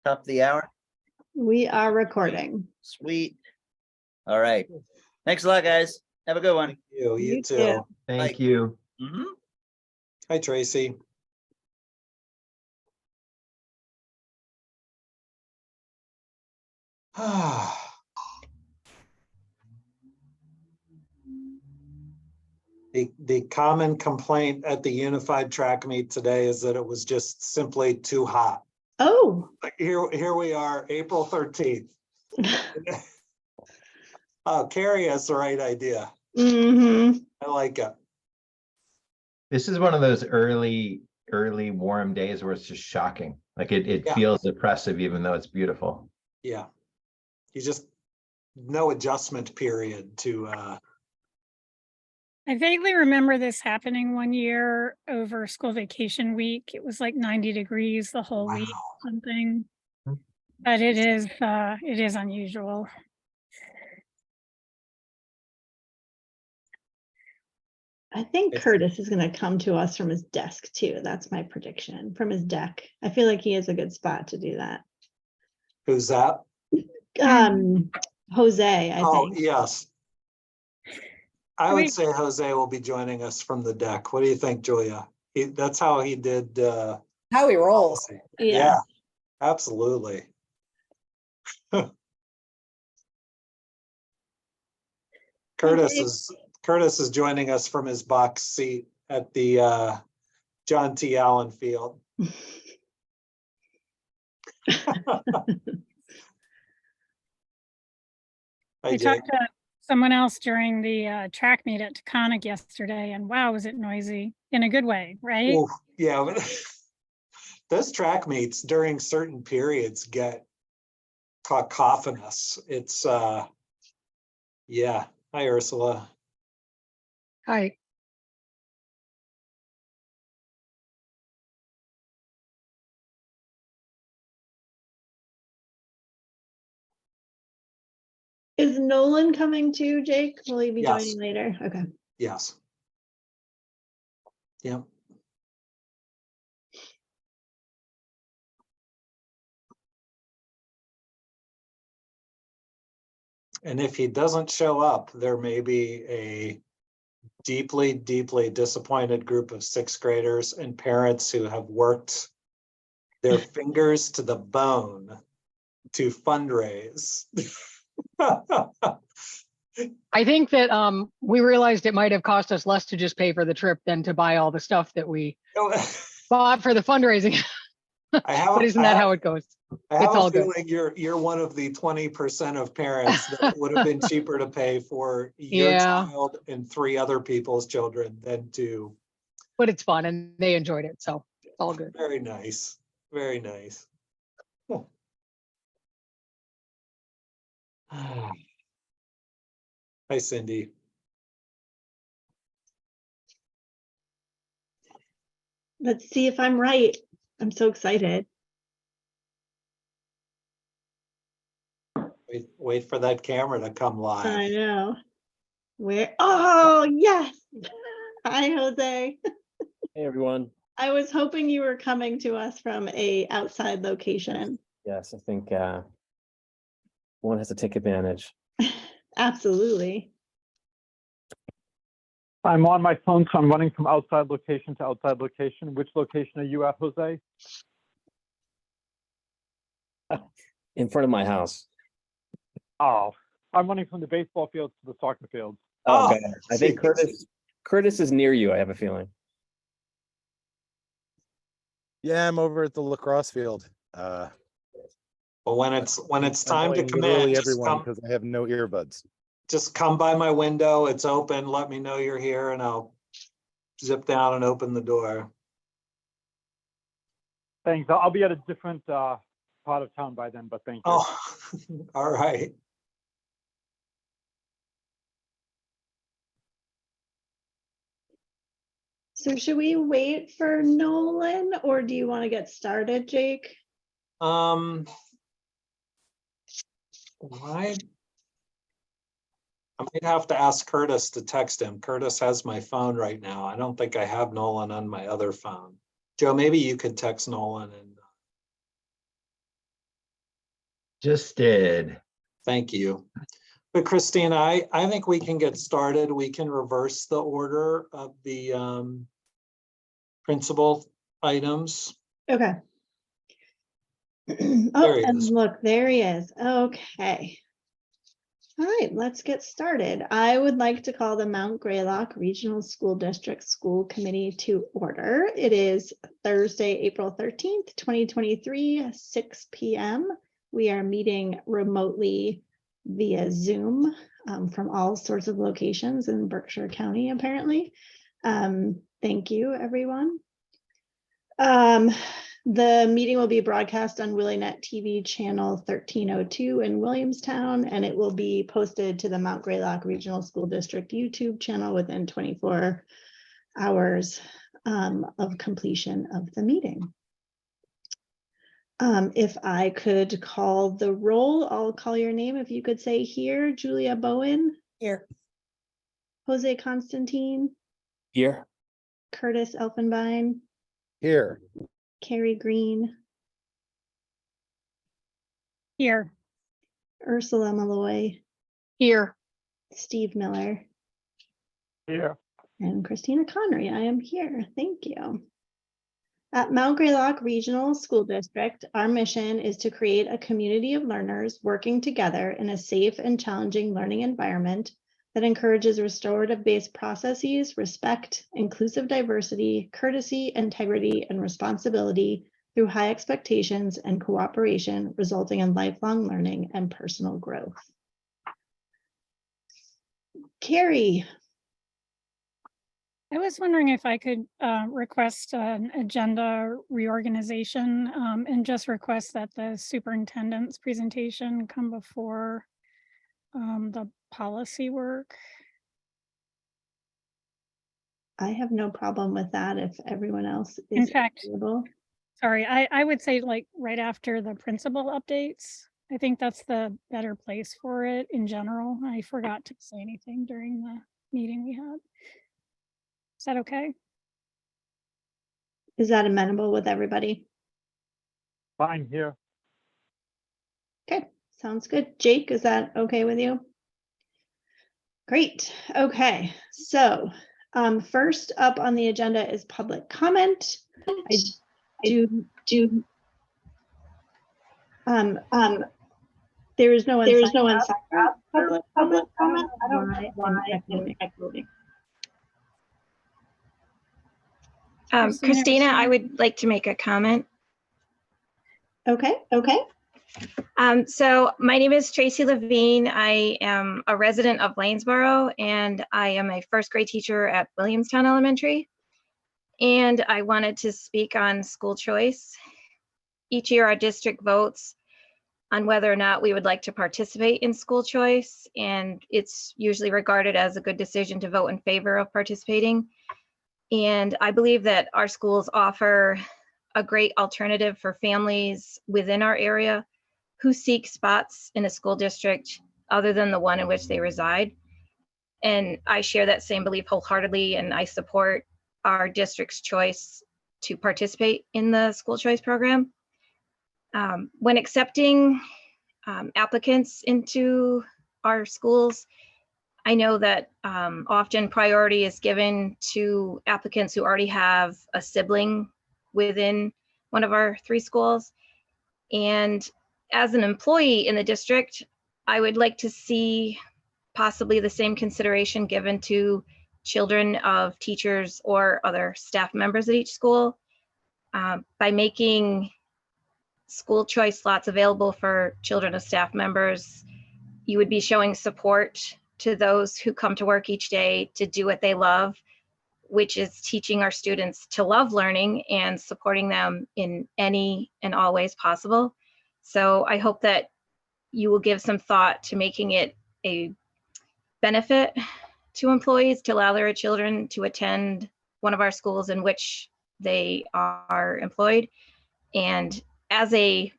Top of the hour. We are recording. Sweet. All right. Thanks a lot, guys. Have a good one. Thank you. You You too. too. Thank Bye. you. Mhm. Hi, Tracy. The common complaint at the unified track meet today is that it was just simply too hot. Oh, Here we are, April 13th. Carrie has the right idea. mm-hmm. I like it. This is one of those early warm days where it's just shocking. Like it Yeah. feels oppressive, even though it's beautiful. Yeah. You just, no adjustment period to, I vaguely remember this happening one year over school vacation week. It was like 90 degrees the whole week, wow. something. But it is unusual. I think It's- Curtis is going to come to us from his desk too. That's my prediction. From his deck. I feel like he is a good spot to do that. Who's that? Jose, I Oh, think. yes. I would mean- say Jose will be joining us from the deck. What do you think, Julia? That's how he did. How he rolls. Yeah, absolutely. Curtis is joining us from his box seat at the John T. Allen Field. Hi, We Jake. talked to someone else during the track meet at Taconic yesterday, and wow, was it noisy in a good way, right? Oof, yeah, but those track meets during certain periods get cacophonous. It's yeah. Hi, Ursula. Hi. Is Nolan coming too, Jake? Will he be Yes. joining later? Okay. Yes. Yep. And if he doesn't show up, there may be a deeply, deeply disappointed group of sixth graders and parents who have worked their fingers to the bone to fundraise. I think that we realized it might have cost us less to just pay for the trip than to buy all the stuff that we bought for the fundraising. I have, But isn't that how it goes? I have it's a all good. feeling you're one of the 20% of parents that would have been cheaper to pay for your Yeah. child and 3 other people's children than to. But it's fun and they enjoyed it, so it's all good. Very nice. Very nice. Hi, Cindy. Let's see if I'm right. I'm so excited. Wait for that camera to come live. I know. Where? Oh, yes. Hi, Jose. Hey, everyone. I was hoping you were coming to us from a outside location. Yes, I think one has to take advantage. Absolutely. I'm on my phone, so I'm running from outside location to outside location. Which location are you at, Jose? In front of my house. Oh, I'm running from the baseball field to the soccer field. Oh, Oh, God. I think Curtis is near you, I have a feeling. Yeah, I'm over at the lacrosse field. But when it's time to annoying come literally in, everyone because I have no earbuds. just come by my window. It's open. Let me know you're here and I'll zip down and open the door. Thanks. I'll be at a different part of town by then, but thank you. Oh, all right. So should we wait for Nolan or do you want to get started, Jake? Why? I might have to ask Curtis to text him. Curtis has my phone right now. I don't think I have Nolan on my other phone. Joe, maybe you could text Nolan and Just did. Thank you. But Christina, I think we can get started. We can reverse the order of the principal items. Okay. Oh, There he and is. look, there he is. Okay. All right, let's get started. I would like to call the Mount Greylock Regional School District School Committee to order. It is Thursday, April 13th, 2023, 6 p.m. We are meeting remotely via Zoom from all sorts of locations in Berkshire County, apparently. Thank you, everyone. The meeting will be broadcast on WillieNet TV channel 1302 in Williamstown, and it will be posted to the Mount Greylock Regional School District YouTube channel within 24 hours of completion of the meeting. If I could call the roll, I'll call your name. If you could say here, Julia Bowen. Here. Jose Constantine. Here. Curtis Elfenbein. Here. Carrie Green. Here. Ursula Malloy. Here. Steve Miller. Here. And Christina Connery. I am here. Thank you. At Mount Greylock Regional School District, our mission is to create a community of learners working together in a safe and challenging learning environment that encourages restorative-based processes, respect, inclusive diversity, courtesy, integrity, and responsibility through high expectations and cooperation, resulting in lifelong learning and personal growth. Carrie. I was wondering if I could request an agenda reorganization and just request that the superintendent's presentation come before the policy work. I have no problem with that if everyone else is In fact, agreeable. sorry, I would say like right after the principal updates. I think that's the better place for it in general. I forgot to say anything during the meeting we had. Is that okay? Is that amenable with everybody? Fine here. Okay, sounds good. Jake, is that okay with you? Great. Okay, so first up on the agenda is public comment. There is no one signed up for public comment. I don't know why I'm echoing. Christina, I would like to make a comment. Okay. So my name is Tracy Levine. I am a resident of Lanesboro, and I am a first grade teacher at Williamstown Elementary. And I wanted to speak on school choice. Each year our district votes on whether or not we would like to participate in school choice. And it's usually regarded as a good decision to vote in favor of participating. And I believe that our schools offer a great alternative for families within our area who seek spots in a school district other than the one in which they reside. And I share that same belief wholeheartedly, and I support our district's choice to participate in the school choice program. When accepting applicants into our schools, I know that often priority is given to applicants who already have a sibling within one of our 3 schools. And as an employee in the district, I would like to see possibly the same consideration given to children of teachers or other staff members at each school by making school choice slots available for children of staff members. You would be showing support to those who come to work each day to do what they love, which is teaching our students to love learning and supporting them in any and all ways possible. So I hope that you will give some thought to making it a benefit to employees to allow their children to attend one of our schools in which they are employed. And as a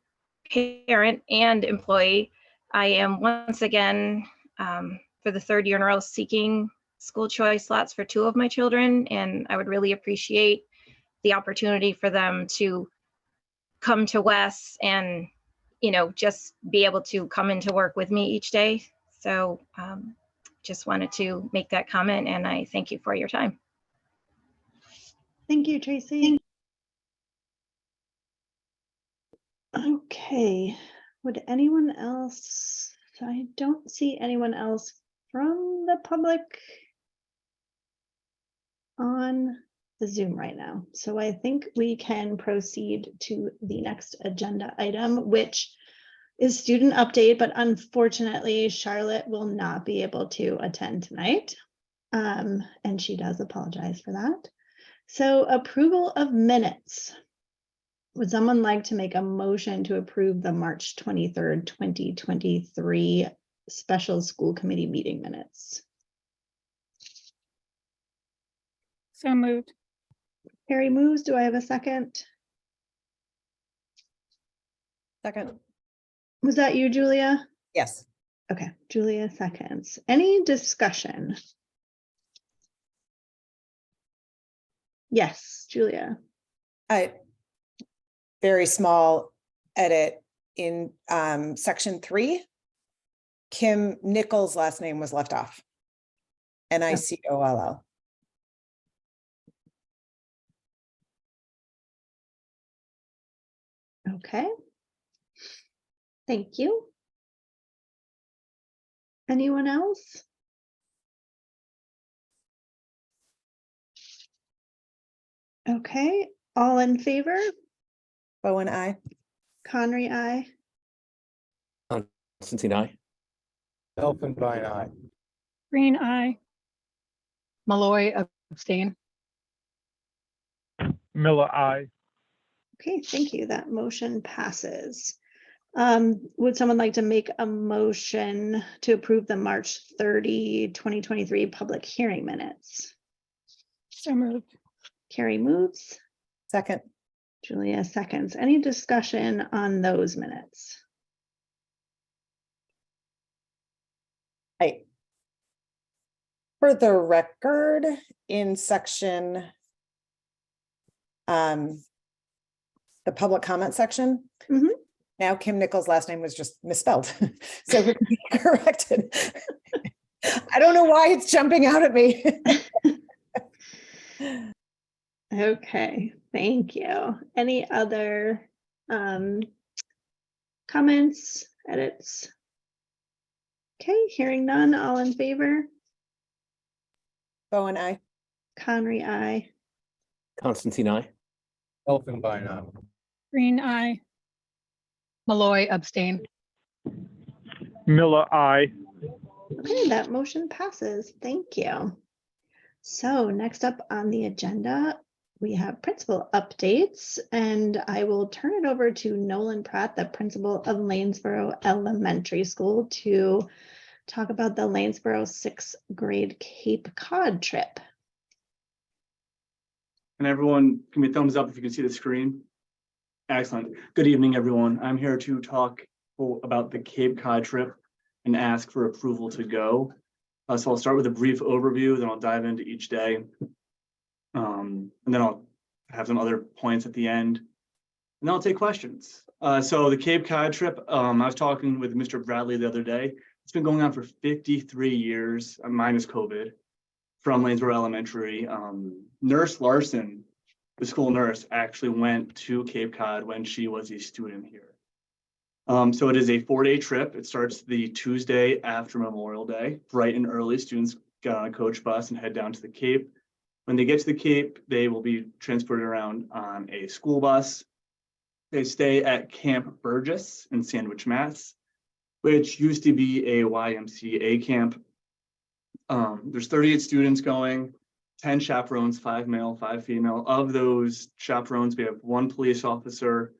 parent and employee, I am once again, for the 3rd year in a row, seeking school choice slots for 2 of my children. And I would really appreciate the opportunity for them to come to Wes and just be able to come into work with me each day. So just wanted to make that comment, and I thank you for your time. Thank you, Tracy. Okay, would anyone else? I don't see anyone else from the public on the Zoom right now. So I think we can proceed to the next agenda item, which is student update, but unfortunately Charlotte will not be able to attend tonight. And she does apologize for that. So approval of minutes. Would someone like to make a motion to approve the March 23rd, 2023 special school committee meeting minutes? So moved. Harry moves. Do I have a second? Second. Was that you, Julia? Yes. Okay, Julia seconds. Any discussion? Yes, Julia. Very small edit in section 3. Kim Nichols' last name was left off. Nicoll. Okay. Thank you. Anyone else? Okay, all in favor? Bowen, I. Conry, aye. Constantine, I. Elfenbein eye. Green eye. Malloy, abstain. Miller, I. Okay, thank you. That motion passes. Would someone like to make a motion to approve the March 30, 2023 public hearing minutes? So moved. Carrie moves. Second. Julia seconds. Any discussion on those minutes? For the record, in section, the public comment section, now Kim Nichols' last name was just misspelled. So it can be corrected. I don't know why it's jumping out at me. Okay, thank you. Any other comments, edits? Okay, hearing none, all in favor? Bowen, I. Conry, aye. Constantine, I. Elfenbein eye. Green eye. Malloy, abstain. Miller, I. Okay, that motion passes. Thank you. So next up on the agenda, we have principal updates, and I will turn it over to Nolan Pratt, the principal of Lanesboro Elementary School, to talk about the Lanesboro 6th grade Cape Cod trip. And everyone, give me a thumbs up if you can see the screen. Excellent. Good evening, everyone. I'm here to talk about the Cape Cod trip and ask for approval to go. So I'll start with a brief overview, then I'll dive into each day. And then I'll have some other points at the end. And then I'll take questions. So the Cape Cod trip, I was talking with Mr. Bradley the other day. It's been going on for 53 years, minus COVID, from Lanesboro Elementary. Nurse Larson, the school nurse, actually went to Cape Cod when she was a student here. So it is a 4-day trip. It starts the Tuesday after Memorial Day. Bright and early, students get on a coach bus and head down to the Cape. When they get to the Cape, they will be transported around on a school bus. They stay at Camp Burgess in Sandwich, Mass, which used to be a YMCA camp. There's 38 students going, 10 chaperones, 5 male, 5 female. Of those chaperones, we have 1 police officer,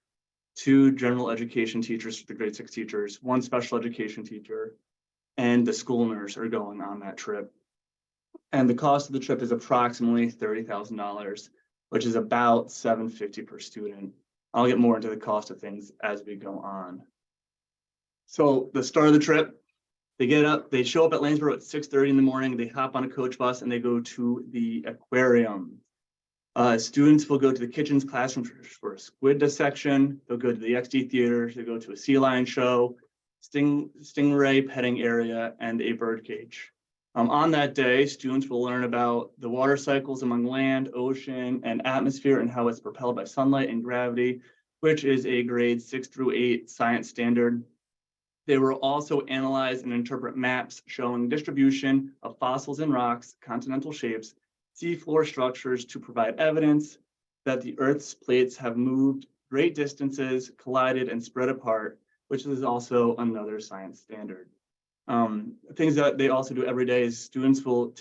2 general education teachers for the grade 6 teachers, 1 special education teacher, and the school nurse are going on that trip. And the cost of the trip is approximately $30,000, which is about $750 per student. I'll get more into the cost of things as we go on. So the start of the trip, they get up, they show up at Lanesboro at 6:30 in the morning, they hop on a coach bus and they go to the aquarium. Students will go to the kitchen's classroom for a squid dissection. They'll go to the XD theater to go to a sea lion show, stingray petting area, and a bird cage. On that day, students will learn about the water cycles among land, ocean, and atmosphere and how it's propelled by sunlight and gravity, which is a grade 6 through 8 science standard. They will also analyze and interpret maps showing distribution of fossils and rocks, continental shapes, seafloor structures to provide evidence that the Earth's plates have moved great distances, collided, and spread apart, which is also another science standard. Things that they also do every day is students will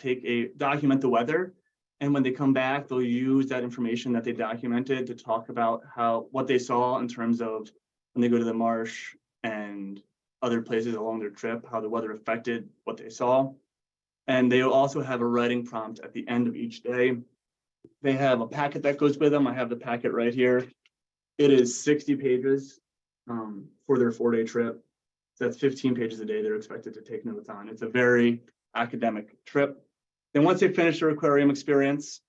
document the weather, and when they come back, they'll use that information that they documented to talk about what they saw in terms of when they go to the marsh and other places along their trip, how the weather affected what they saw. And they will also have a writing prompt at the end of each day. They have a packet that goes with them. I have the packet right here. It is 60 pages for their 4-day trip. So that's 15 pages a day they're expected to take notes on. It's a very academic trip. Then once they finish their aquarium experience,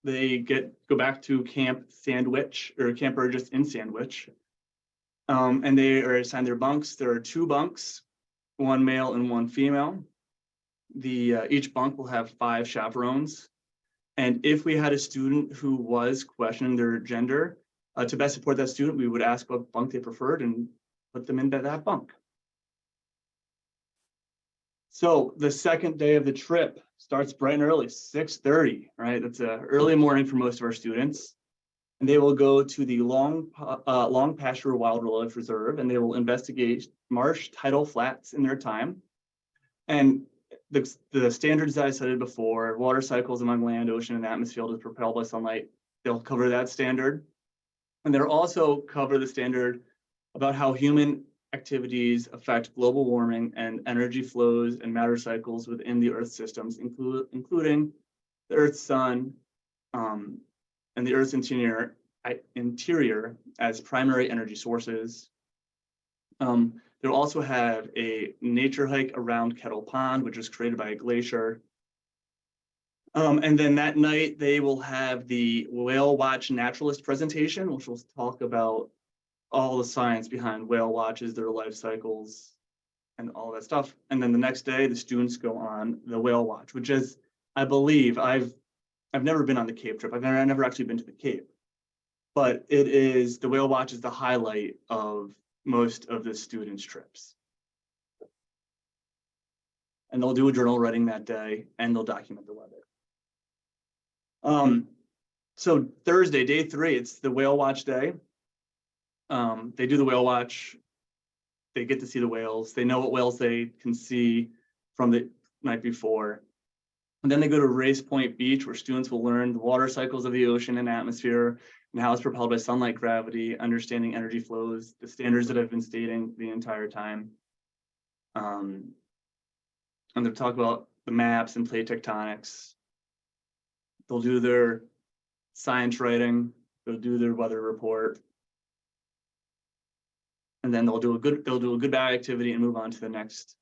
they go back to Camp Sandwich or Camp Burgess in Sandwich. And they are assigned their bunks. There are 2 bunks, 1 male and 1 female. Each bunk will have 5 chaperones. And if we had a student who was questioning their gender, to best support that student, we would ask what bunk they preferred and put them into that bunk. So the second day of the trip starts bright and early, 6:30, right? That's an early morning for most of our students. And they will go to the Long Pasture Wildlife Reserve, and they will investigate marsh tidal flats in their time. And the standards that I cited before, water cycles among land, ocean, and atmosphere is propelled by sunlight, they'll cover that standard. And they'll also cover the standard about how human activities affect global warming and energy flows and matter cycles within the Earth systems, including the Earth's sun and the Earth's interior as primary energy sources. They'll also have a nature hike around Kettle Pond, which was created by a glacier. And then that night, they will have the Whale Watch Naturalist presentation, which will talk about all the science behind whale watches, their life cycles, and all that stuff. And then the next day, the students go on the Whale Watch, which is, I believe, I've never been on the Cape trip. I've never actually been to the Cape, but the Whale Watch is the highlight of most of the students' trips. And they'll do a journal writing that day, and they'll document the weather. So Thursday, day 3, it's the Whale Watch day. They do the whale watch. They get to see the whales. They know what whales they can see from the night before. And then they go to Race Point Beach, where students will learn the water cycles of the ocean and atmosphere and how it's propelled by sunlight, gravity, understanding energy flows, the standards that I've been stating the entire time. And they'll talk about the maps and plate tectonics. They'll do their science writing. They'll do their weather report. And then they'll do a good bag activity and move on to the next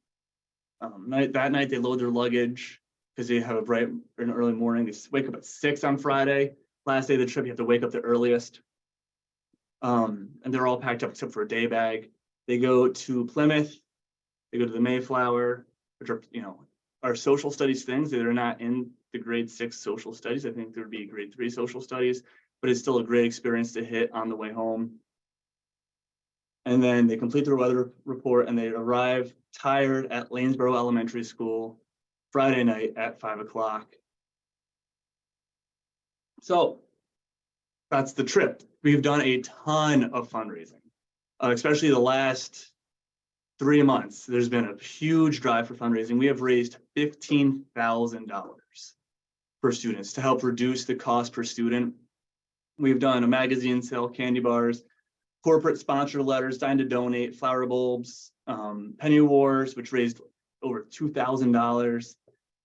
night. That night they load their luggage because they have a bright and early morning. They wake up at 6 on Friday. Last day of the trip, you have to wake up the earliest. And they're all packed up except for a day bag. They go to Plymouth. They go to the Mayflower, which are social studies things that are not in the grade 6 social studies. I think there would be grade 3 social studies, but it's still a great experience to hit on the way home. And then they complete their weather report and they arrive tired at Lanesboro Elementary School Friday night at 5 o'clock. So that's the trip. We've done a ton of fundraising, especially the last 3 months. There's been a huge drive for fundraising. We have raised $15,000 for students to help reduce the cost per student. We've done a magazine sale, candy bars, corporate sponsor letters, Dine to Donate, flower bulbs, penny wars, which raised over $2,000,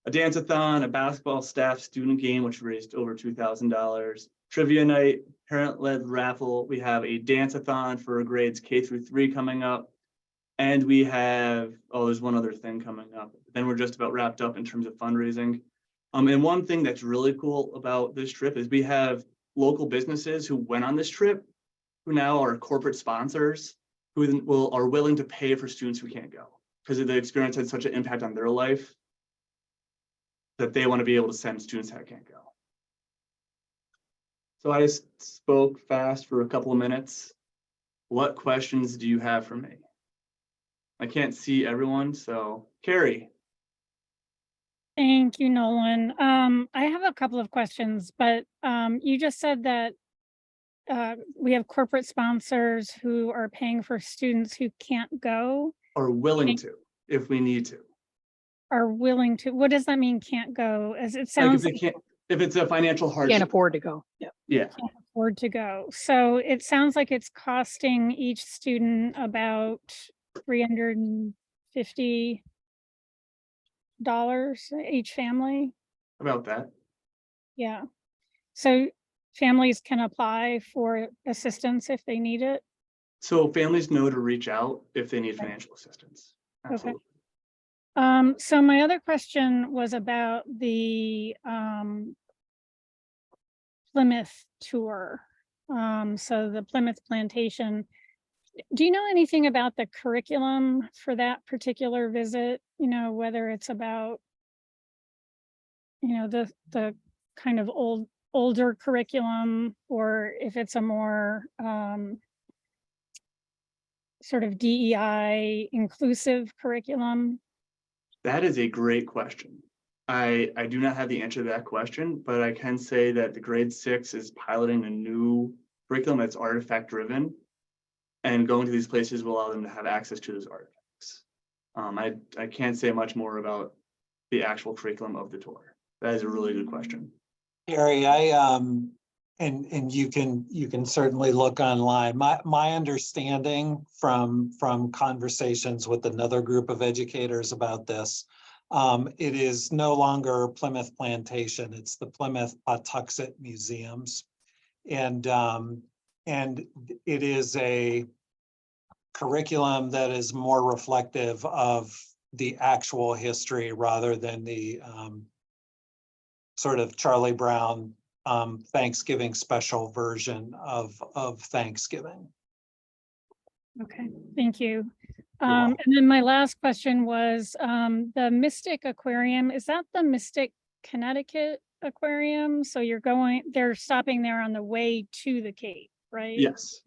a dance-a-thon, a basketball staff student game, which raised over $2,000, trivia night, parent-led raffle. We have a dance-a-thon for grades K through 3 coming up. And we have, there's one other thing coming up. Then we're just about wrapped up in terms of fundraising. And one thing that's really cool about this trip is we have local businesses who went on this trip, who now are corporate sponsors, who then are willing to pay for students who can't go because the experience had such an impact on their life that they want to be able to send students that can't go. So I just spoke fast for a couple of minutes. What questions do you have for me? I can't see everyone, so Carrie. Thank you, Nolan. I have a couple of questions, but you just said that we have corporate sponsors who are paying for students who can't go. Are willing to, if we need to. Are willing to. What does that mean? Can't go? As it Like if sounds they like can't, if it's a financial hardship. Can't afford to go. Yeah. Yeah. can't afford to go. So it sounds like it's costing each student about $350 each family. About that. Yeah. So families can apply for assistance if they need it. So families know to reach out if they need financial assistance. Absolutely. So my other question was about the Plymouth tour. So the Plymouth plantation. Do you know anything about the curriculum for that particular visit? You know, whether it's about, you know, the kind of older curriculum, or if it's a more sort of DEI inclusive curriculum? That is a great question. I do not have the answer to that question, but I can say that the grade 6 is piloting a new curriculum that's artifact driven, and going to these places will allow them to have access to those artifacts. I can't say much more about the actual curriculum of the tour. That is a really good question. Harry, and you can certainly look online. My understanding from conversations with another group of educators about this, it is no longer Plymouth Plantation, it's the Plymouth Pawtuxet Museums. And it is a curriculum that is more reflective of the actual history rather than the sort of Charlie Brown Thanksgiving special version of Thanksgiving. Okay, thank you. And then my last question was the Mystic Aquarium. Is that the Mystic Connecticut Aquarium? So they're stopping there on the way to the Cape, right? Yes.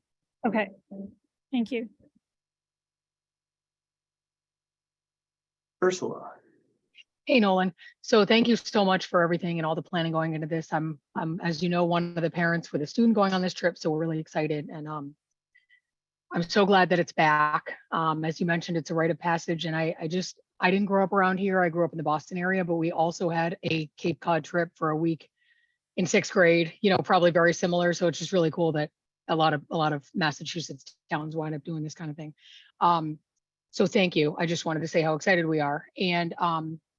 Okay, thank you. Ursula. Hey, Nolan. So thank you so much for everything and all the planning going into this. I'm, as you know, one of the parents with a student going on this trip, so we're really excited. And I'm so glad that it's back. As you mentioned, it's a rite of passage. And I didn't grow up around here. I grew up in the Boston area, but we also had a Cape Cod trip for a week in 6th grade, you know, probably very similar. So it's just really cool that a lot of Massachusetts towns wind up doing this kind of thing. So thank you. I just wanted to say how excited we are. And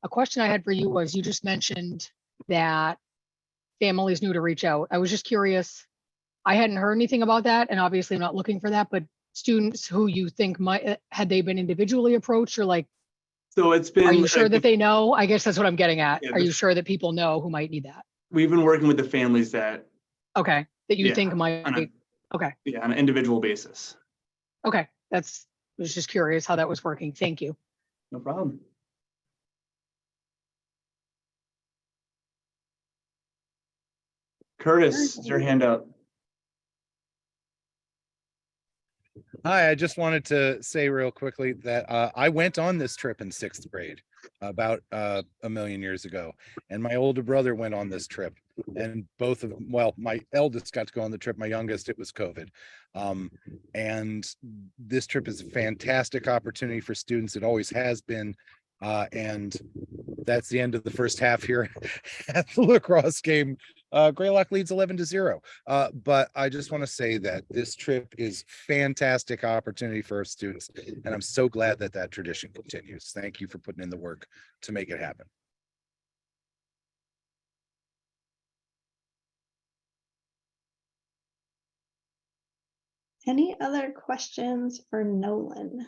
a question I had for you was, you just mentioned that families knew to reach out. I was just curious. I hadn't heard anything about that, and obviously I'm not looking for that, but students who you think might, had they been individually approached, or like, So it's been. are you sure that they know? I guess that's what I'm getting at. Yeah, Are you sure that people know who might need that? We've been working with the families that. Okay, that you Yeah, think might, okay, Yeah, on an individual basis. okay. I was just curious how that was working. Thank you. No problem. Curtis, is your hand up? Hi, I just wanted to say real quickly that I went on this trip in 6th grade about a million years ago, and my older brother went on this trip, and both of them, well, my eldest got to go on the trip, my youngest, it was COVID. And this trip is a fantastic opportunity for students. It always has been. And that's the end of the first half here at the lacrosse game. Greylock leads 11-0. But I just want to say that this trip is fantastic opportunity for our students, and I'm so glad that that tradition continues. Thank you for putting in the work to make it happen. Any other questions for Nolan?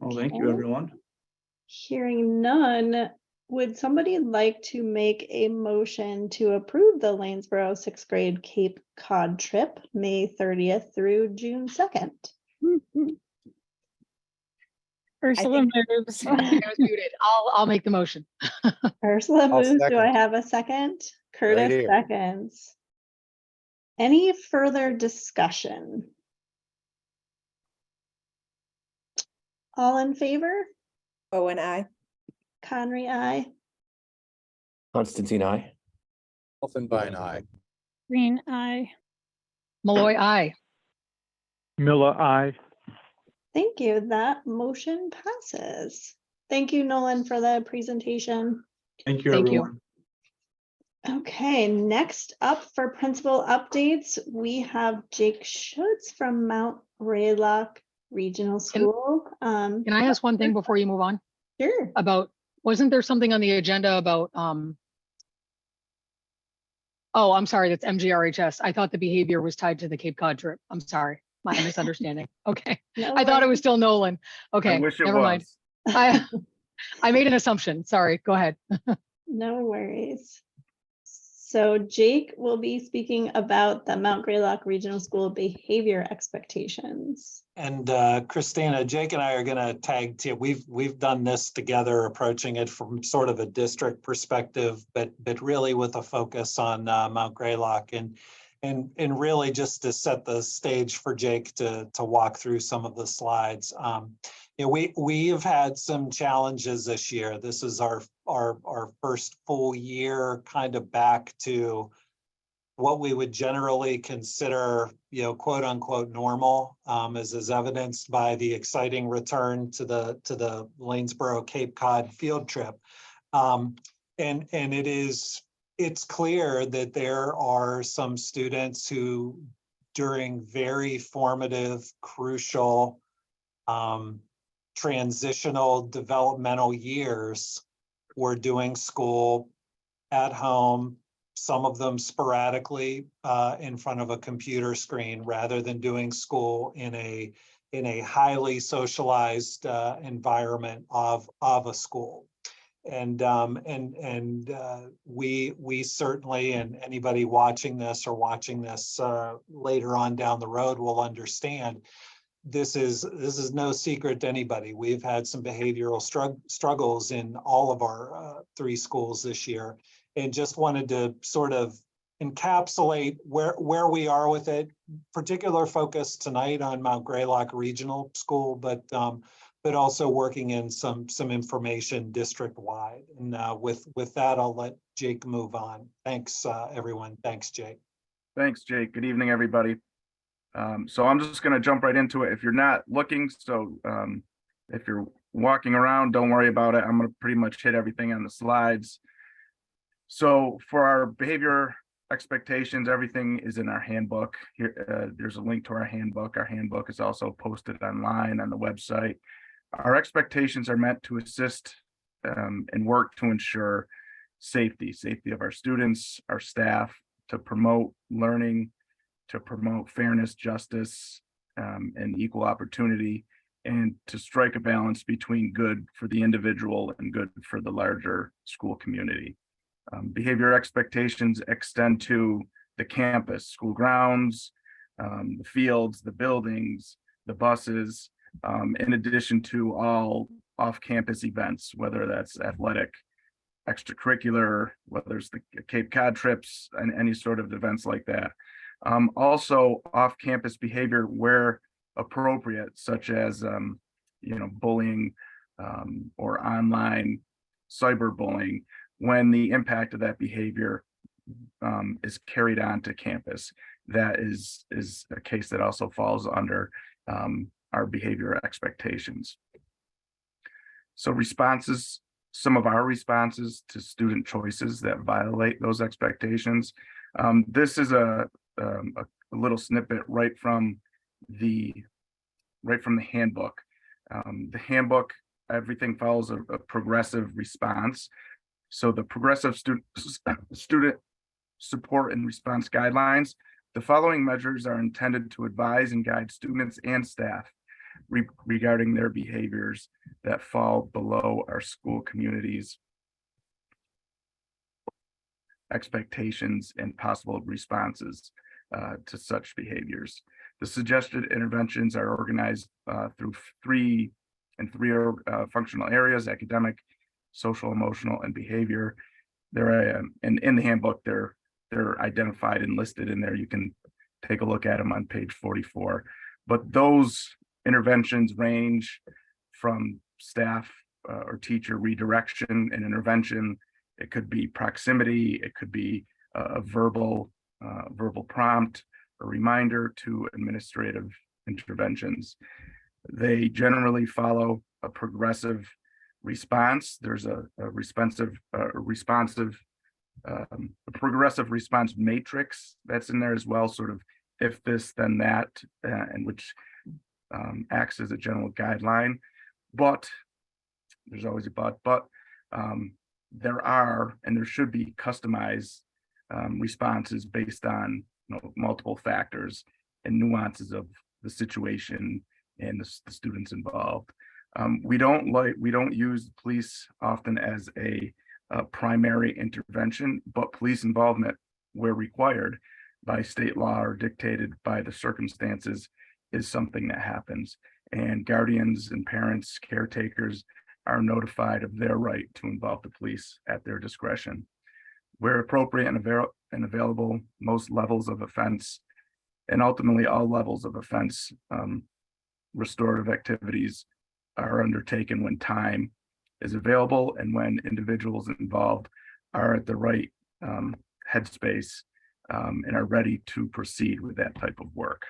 Well, thank you, Okay. everyone. Hearing none, would somebody like to make a motion to approve the Lanesboro sixth grade Cape Cod trip, May 30th through June 2nd? Ursula moves. I think I was muted. I'll make the motion. Ursula I'll moves. Do I second. have a second? Curtis here. seconds. Any further discussion? All in favor? Oh, and I. Conry, aye. Constantine, I. Elfenbein eye. Green eye. Malloy, aye. Miller, I. Thank you. That motion passes. Thank you, Nolan, for the presentation. Thank you, Thank you. everyone. Okay, next up for principal updates, we have Jake Schutz from Mount Raylock Regional School. Can I ask one thing before you move on? Sure. About, wasn't there something on the agenda about, oh, I'm sorry, that's MGRHS. I thought the behavior was tied to the Cape Cod trip. I'm sorry, my misunderstanding. Okay, No I thought it was worries. still Nolan. Okay, wish it never mind. was. I made an assumption. Sorry, go ahead. No worries. So Jake will be speaking about the Mount Greylock Regional School behavior expectations. And Christina, Jake and I are going to tag team. We've done this together, approaching it from sort of a district perspective, but really with a focus on Mount Greylock, and really just to set the stage for Jake to walk through some of the slides. You know, we have had some challenges this year. This is our first full year kind of back to what we would generally consider, you know, quote unquote normal, as is evidenced by the exciting return to the Lanesboro Cape Cod field trip. And it's clear that there are some students who, during very formative, crucial, transitional developmental years, were doing school at home, some of them sporadically in front of a computer screen, rather than doing school in a highly socialized environment of a school. And we certainly, and anybody watching this later on down the road will understand, this is no secret to anybody. We've had some behavioral struggles in all of our 3 schools this year, and just wanted to sort of encapsulate where we are with it. Particular focus tonight on Mount Greylock Regional School, but also working in some information district wide. And with that, I'll let Jake move on. Thanks, everyone. Thanks, Jake. Thanks, Jake. Good evening, everybody. So I'm just going to jump right into it. If you're not looking, if you're walking around, don't worry about it. I'm going to pretty much hit everything on the slides. So for our behavior expectations, everything is in our handbook. Here, there's a link to our handbook. Our handbook is also posted online on the website. Our expectations are meant to assist and work to ensure safety of our students, our staff, to promote learning, to promote fairness, justice, and equal opportunity, and to strike a balance between good for the individual and good for the larger school community. Behavior expectations extend to the campus, school grounds, the fields, the buildings, the buses, in addition to all off-campus events, whether that's athletic, extracurricular, whether it's the Cape Cod trips, and any sort of events like that. Also off-campus behavior where appropriate, such as bullying or online cyberbullying, when the impact of that behavior is carried on to campus. That is a case that also falls under our behavior expectations. So some of our responses to student choices that violate those expectations. This is a little snippet right from the handbook. The handbook, everything follows a progressive response. So the progressive student support and response guidelines, the following measures are intended to advise and guide students and staff regarding their behaviors that fall below our school community's expectations and possible responses to such behaviors. The suggested interventions are organized through three functional areas: academic, social, emotional, and behavior. They're and in the handbook, they're identified and listed in there. You can take a look at them on page 44. But those interventions range from staff or teacher redirection and intervention. It could be proximity. It could be a verbal prompt, a reminder, to administrative interventions. They generally follow a progressive response. There's a progressive response matrix that's in there as well, sort of if this, then that, and which acts as a general guideline. But there's always a but there are, and there should be, customized responses based on multiple factors and nuances of the situation and the students involved. We don't use police often as a primary intervention, but police involvement where required by state law or dictated by the circumstances is something that happens. And guardians and parents, caretakers, are notified of their right to involve the police at their discretion. Where appropriate and available, most levels of offense, and ultimately all levels of offense, restorative activities are undertaken when time is available and when individuals involved are at the right headspace and are ready to proceed with that type of work.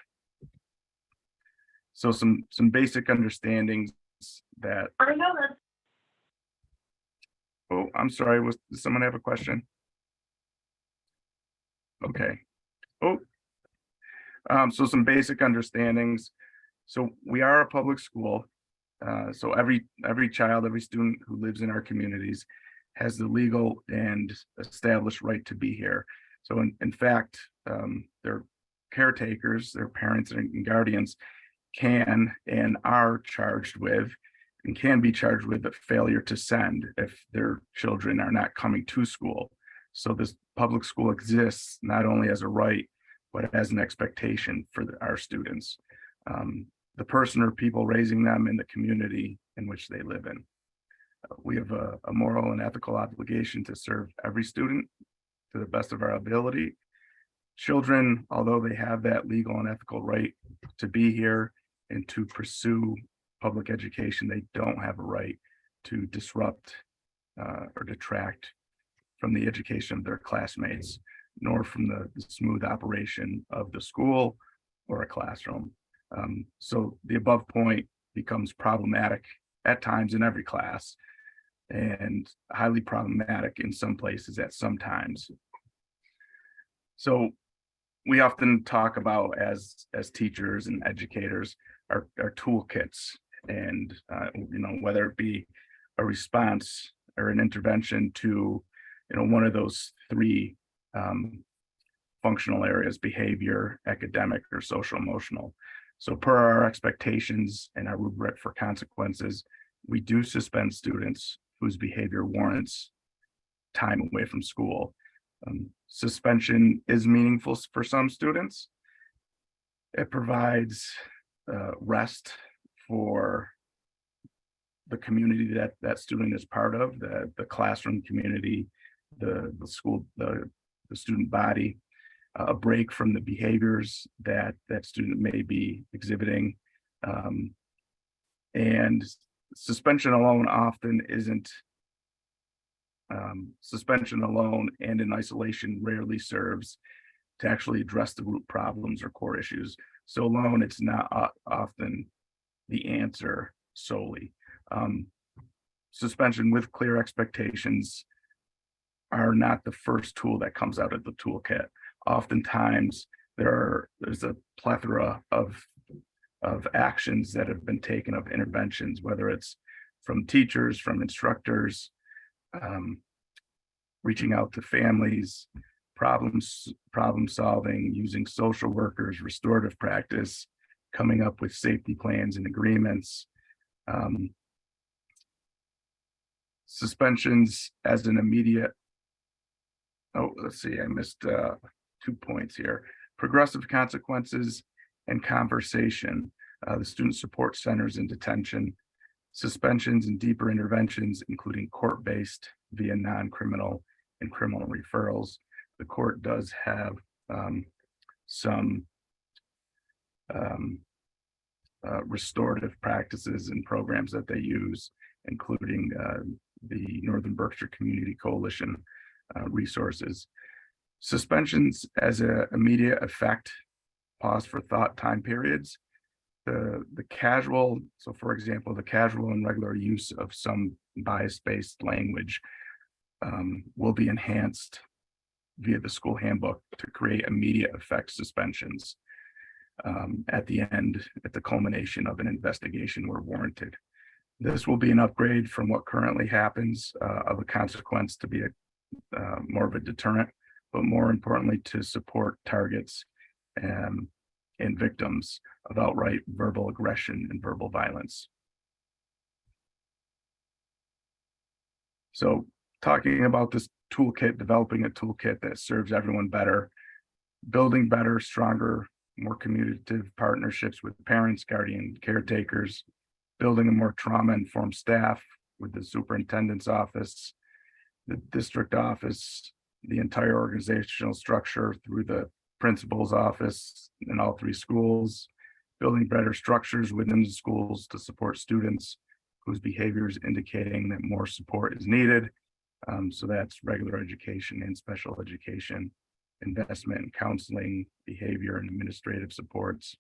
So some basic understandings that. Oh, I'm sorry. Does someone have a question? Okay. Oh, so some basic understandings. So we are a public school. So every child, every student who lives in our communities has the legal and established right to be here. So in fact, their caretakers, their parents and guardians can and are charged with and can be charged with a failure to send if their children are not coming to school. So this public school exists not only as a right, but as an expectation for our students, the person or people raising them in the community in which they live in. We have a moral and ethical obligation to serve every student to the best of our ability. Children, although they have that legal and ethical right to be here and to pursue public education, they don't have a right to disrupt or detract from the education of their classmates, nor from the smooth operation of the school or a classroom. So the above point becomes problematic at times in every class and highly problematic in some places at some times. So we often talk about as teachers and educators, our toolkits, and whether it be a response or an intervention to one of those three functional areas: behavior, academic, or social emotional. So per our expectations and our rubric for consequences, we do suspend students whose behavior warrants time away from school. Suspension is meaningful for some students. It provides rest for the community that student is part of, the classroom community, the school, the student body, a break from the behaviors that student may be exhibiting. And suspension alone often isn't, suspension alone and in isolation rarely serves to actually address the root problems or core issues. So alone, it's not often the answer solely. Suspension with clear expectations are not the first tool that comes out of the toolkit. Oftentimes, there's a plethora of actions that have been taken, of interventions, whether it's from teachers, from instructors, reaching out to families, problem solving, using social workers, restorative practice, coming up with safety plans and agreements. Suspensions as an immediate. Oh, let's see, I missed 2 points here. Progressive consequences and conversation. The student support centers in detention. Suspensions and deeper interventions, including court-based via non-criminal and criminal referrals. The court does have some restorative practices and programs that they use, including the Northern Berkshire Community Coalition resources. Suspensions as an immediate effect, pause for thought time periods. The casual, so for example, the casual and regular use of some bias-based language will be enhanced via the school handbook to create immediate effect suspensions at the end, at the culmination of an investigation where warranted. This will be an upgrade from what currently happens of a consequence to be more of a deterrent, but more importantly to support targets and victims of outright verbal aggression and verbal violence. So talking about this toolkit, developing a toolkit that serves everyone better, building better, stronger, more communicative partnerships with parents, guardian, caretakers, building a more trauma-informed staff with the superintendent's office, the district office, the entire organizational structure through the principal's office in all 3 schools, building better structures within the schools to support students whose behavior is indicating that more support is needed. So that's regular education and special education, investment in counseling, behavior, and administrative supports.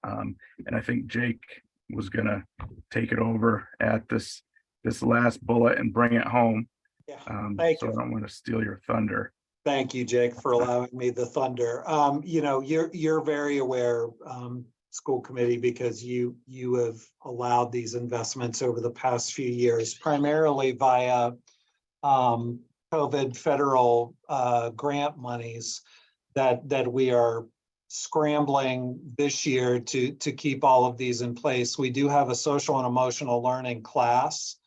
And I think Jake was gonna take it over at this last bullet and bring it home. Yeah, So thank I you. don't want to steal your thunder. Thank you, Jake, for allowing me the thunder. You know, you're very aware, school committee, because you have allowed these investments over the past few years, primarily via COVID federal grant monies that we are scrambling this year to keep all of these in place. We do have a social and emotional learning class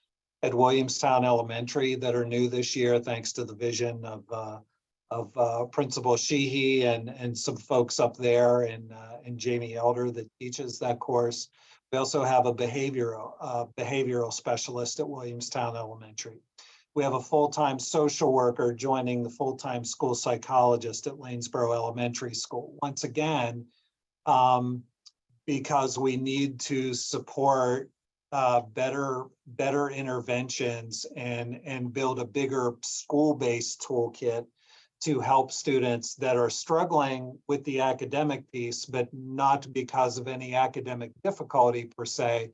at Williamstown Elementary that are new this year, thanks to the vision of Principal Sheehy and some folks up there, and Jamie Elder that teaches that course. We also have a behavioral specialist at Williamstown Elementary. We have a full-time social worker joining the full-time school psychologist at Lanesboro Elementary School. Once again, because we need to support better interventions and build a bigger school-based toolkit to help students that are struggling with the academic piece, but not because of any academic difficulty per se,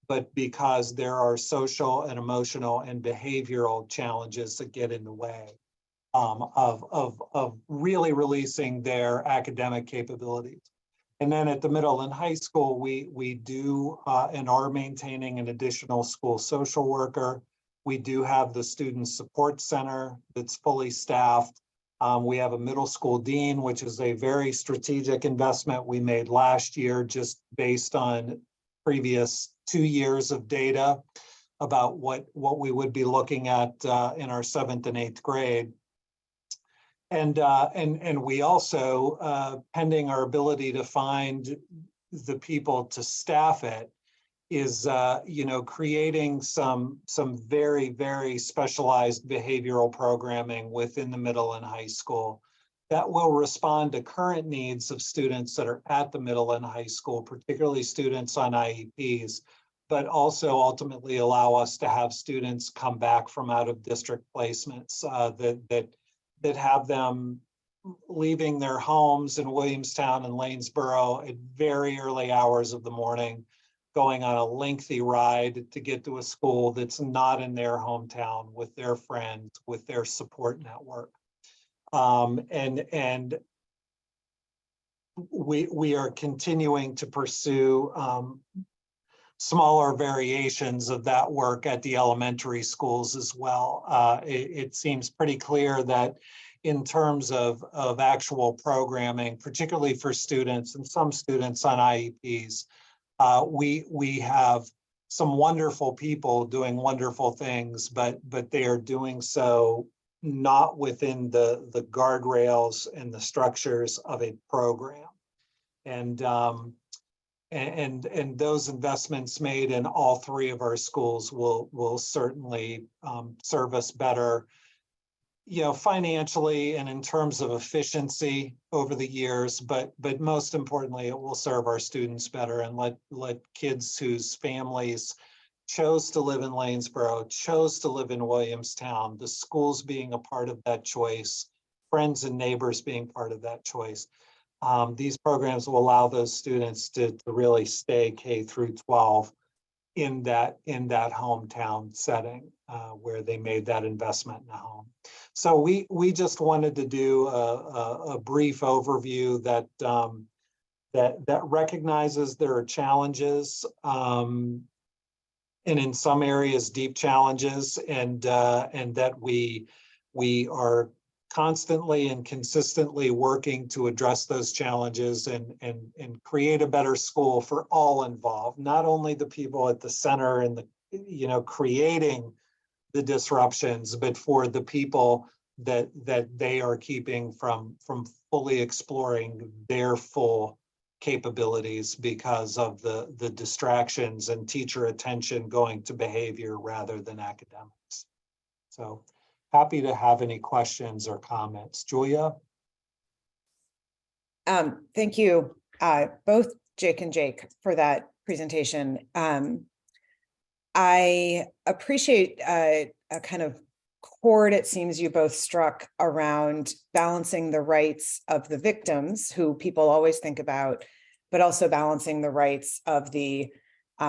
but because there are social and emotional and behavioral challenges that get in the way of really releasing their academic capabilities. And then at the middle and high school, we do and are maintaining an additional school social worker. We do have the student support center that's fully staffed. We have a middle school dean, which is a very strategic investment we made last year, just based on previous 2 years of data about what we would be looking at in our 7th and 8th grade. And we also, pending our ability to find the people to staff it, is creating some very, very specialized behavioral programming within the middle and high school that will respond to current needs of students that are at the middle and high school, particularly students on IEPs, but also ultimately allow us to have students come back from out of district placements that have them leaving their homes in Williamstown and Lanesboro at very early hours of the morning, going on a lengthy ride to get to a school that's not in their hometown with their friends, with their support network. And we are continuing to pursue smaller variations of that work at the elementary schools as well. It seems pretty clear that in terms of actual programming, particularly for students and some students on IEPs. We have some wonderful people doing wonderful things, but they are doing so not within the guardrails and the structures of a program. And those investments made in all three of our schools will certainly serve us better, financially and in terms of efficiency over the years, but most importantly, it will serve our students better and let kids whose families chose to live in Lanesboro, chose to live in Williamstown, the schools being a part of that choice, friends and neighbors being part of that choice. These programs will allow those students to really stay K through 12 in that hometown setting where they made that investment in a home. So we just wanted to do a brief overview that recognizes there are challenges, and in some areas deep challenges, and that we are constantly and consistently working to address those challenges and create a better school for all involved, not only the people at the center and creating the disruptions, but for the people that they are keeping from fully exploring their full capabilities because of the distractions and teacher attention going to behavior rather than academics. So happy to have any questions or comments. Julia? Thank you, both Jake and Jake, for that presentation. I appreciate a kind of chord it seems you both struck around balancing the rights of the victims, who people always think about, but also balancing the rights of the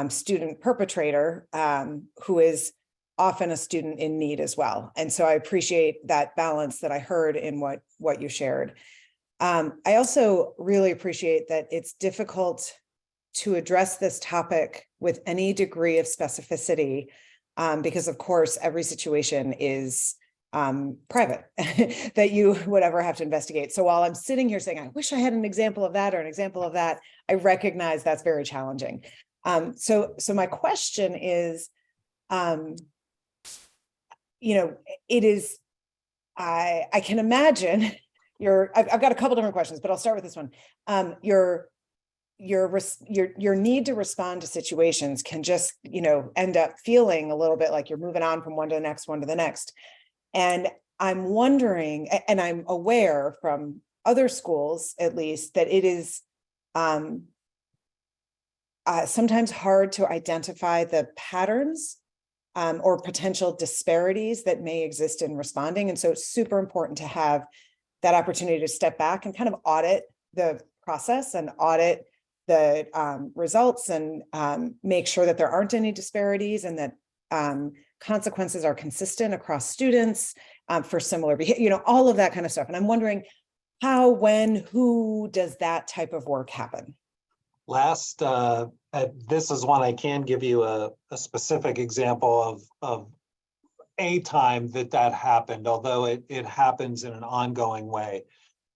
student perpetrator, who is often a student in need as well. And so I appreciate that balance that I heard in what you shared. I also really appreciate that it's difficult to address this topic with any degree of specificity, because of course, every situation is private that you would ever have to investigate. So while I'm sitting here saying, I wish I had an example of that or an example of that, I recognize that's very challenging. So my question is, it is, I can imagine I've got a couple different questions, but I'll start with this one. Your need to respond to situations can just, end up feeling a little bit like you're moving on from one to the next, one to the next. And I'm wondering, and I'm aware from other schools, at least, that it is sometimes hard to identify the patterns or potential disparities that may exist in responding. And so it's super important to have that opportunity to step back and kind of audit the process and audit the results and make sure that there aren't any disparities and that consequences are consistent across students for similar behavior, all of that kind of stuff. And I'm wondering how, when, who does that type of work happen? This is one I can give you a specific example of a time that happened, although it happens in an ongoing way.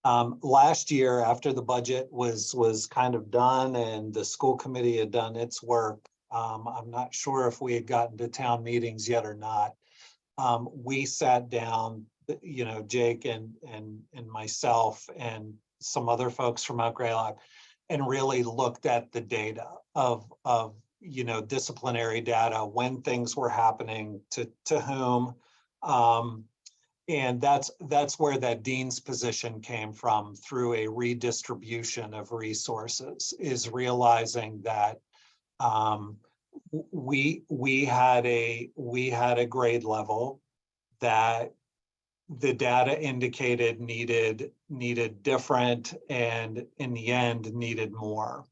Last year, after the budget was kind of done and the school committee had done its work, I'm not sure if we had gotten to town meetings yet or not. We sat down, Jake and myself and some other folks from Mount Greylock, and really looked at the data of disciplinary data, when things were happening to whom. And that's where that dean's position came from, through a redistribution of resources, is realizing that we had a grade level that the data indicated needed different, and in the end needed more.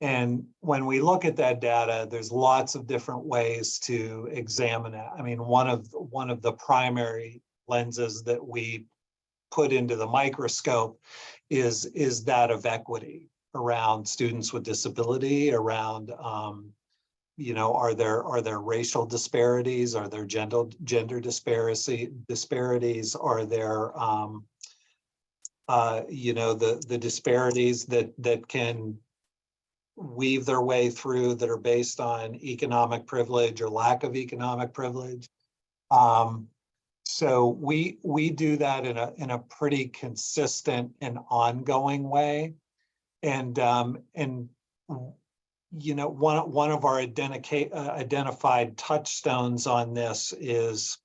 And when we look at that data, there's lots of different ways to examine it. I mean, one of the primary lenses that we put into the microscope is that of equity around students with disability, around are there racial disparities, are there gender disparities, are there you know, the disparities that can weave their way through that are based on economic privilege or lack of economic privilege. So we do that in a pretty consistent and ongoing way. And you know, one of our identified touchstones on this is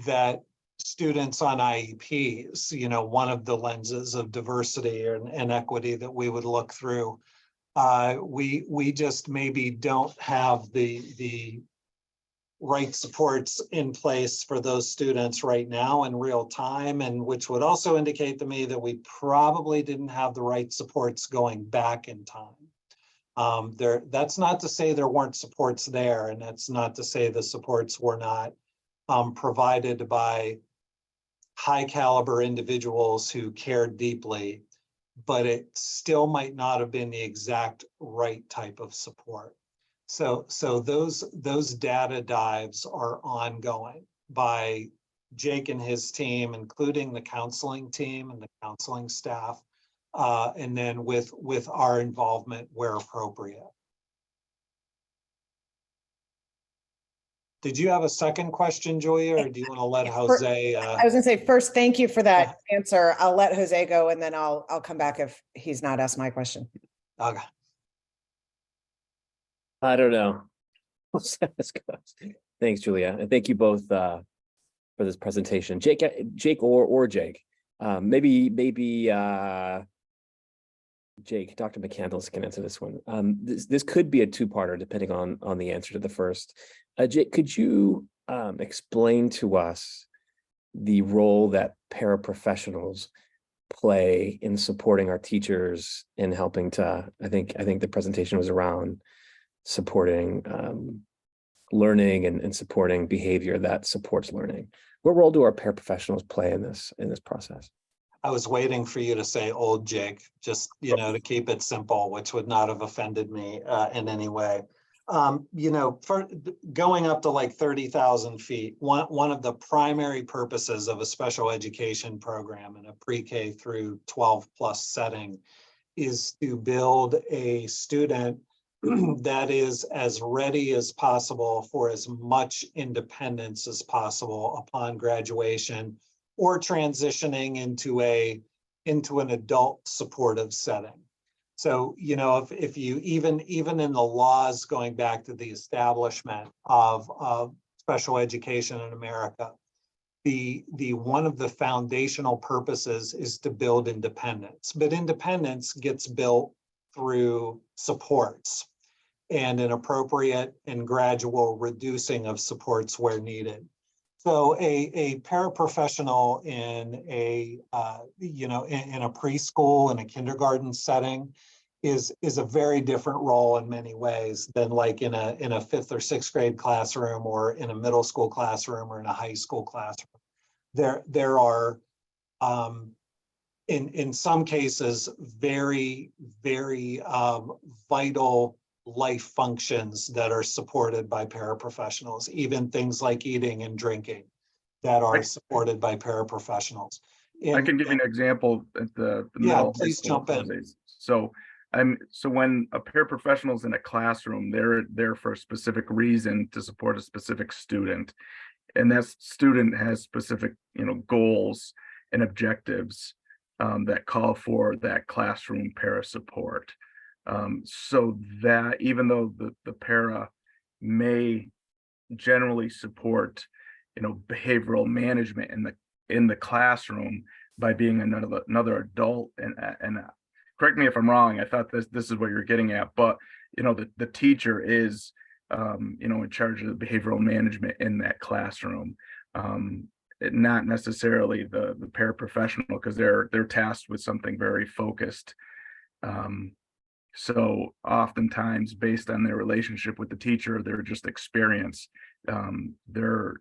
that students on IEPs, you know, one of the lenses of diversity and equity that we would look through. We just maybe don't have the right supports in place for those students right now in real time, and which would also indicate to me that we probably didn't have the right supports going back in time. That's not to say there weren't supports there, and that's not to say the supports were not provided by high caliber individuals who cared deeply, but it still might not have been the exact right type of support. So those data dives are ongoing by Jake and his team, including the counseling team and the counseling staff, and then with our involvement where appropriate. Did you have a second question, Julia, or do you want to let Jose? I was gonna say first, thank you for that answer. I'll let Jose go and then I'll come back if he's not asked my question. Okay. I don't know. Thanks, Julia, and thank you both for this presentation. Jake or Jake, maybe Jake, Dr. McCandless can answer this one. This could be a two-parter depending on the answer to the first. Jake, could you explain to us the role that paraprofessionals play in supporting our teachers in helping to, I think the presentation was around supporting learning and supporting behavior that supports learning. What role do our paraprofessionals play in this process? I was waiting for you to say old Jake, just, you know, to keep it simple, which would not have offended me in any way. You know, for going up to like 30,000 feet, one of the primary purposes of a special education program in a pre-K through 12 plus setting is to build a student that is as ready as possible for as much independence as possible upon graduation or transitioning into an adult supportive setting. So, you know, if you even in the laws going back to the establishment of special education in America, the one of the foundational purposes is to build independence, but independence gets built through supports and an appropriate and gradual reducing of supports where needed. So a paraprofessional in a you know, in a preschool and a kindergarten setting is a very different role in many ways than like in a fifth or sixth grade classroom or in a middle school classroom or in a high school classroom. There are in some cases very vital life functions that are supported by paraprofessionals, even things like eating and drinking that are supported by paraprofessionals. I can give you an example at the yeah, middle. please jump in. So when a paraprofessional is in a classroom, they're there for a specific reason to support a specific student. And that student has specific, you know, goals and objectives that call for that classroom para support. So that even though the para may generally support, you know, behavioral management in the classroom by being another adult, and correct me if I'm wrong, I thought this is what you're getting at, but you know, the teacher is you know, in charge of the behavioral management in that classroom. Not necessarily the paraprofessional, because they're tasked with something very focused. So oftentimes, based on their relationship with the teacher, their just experience, their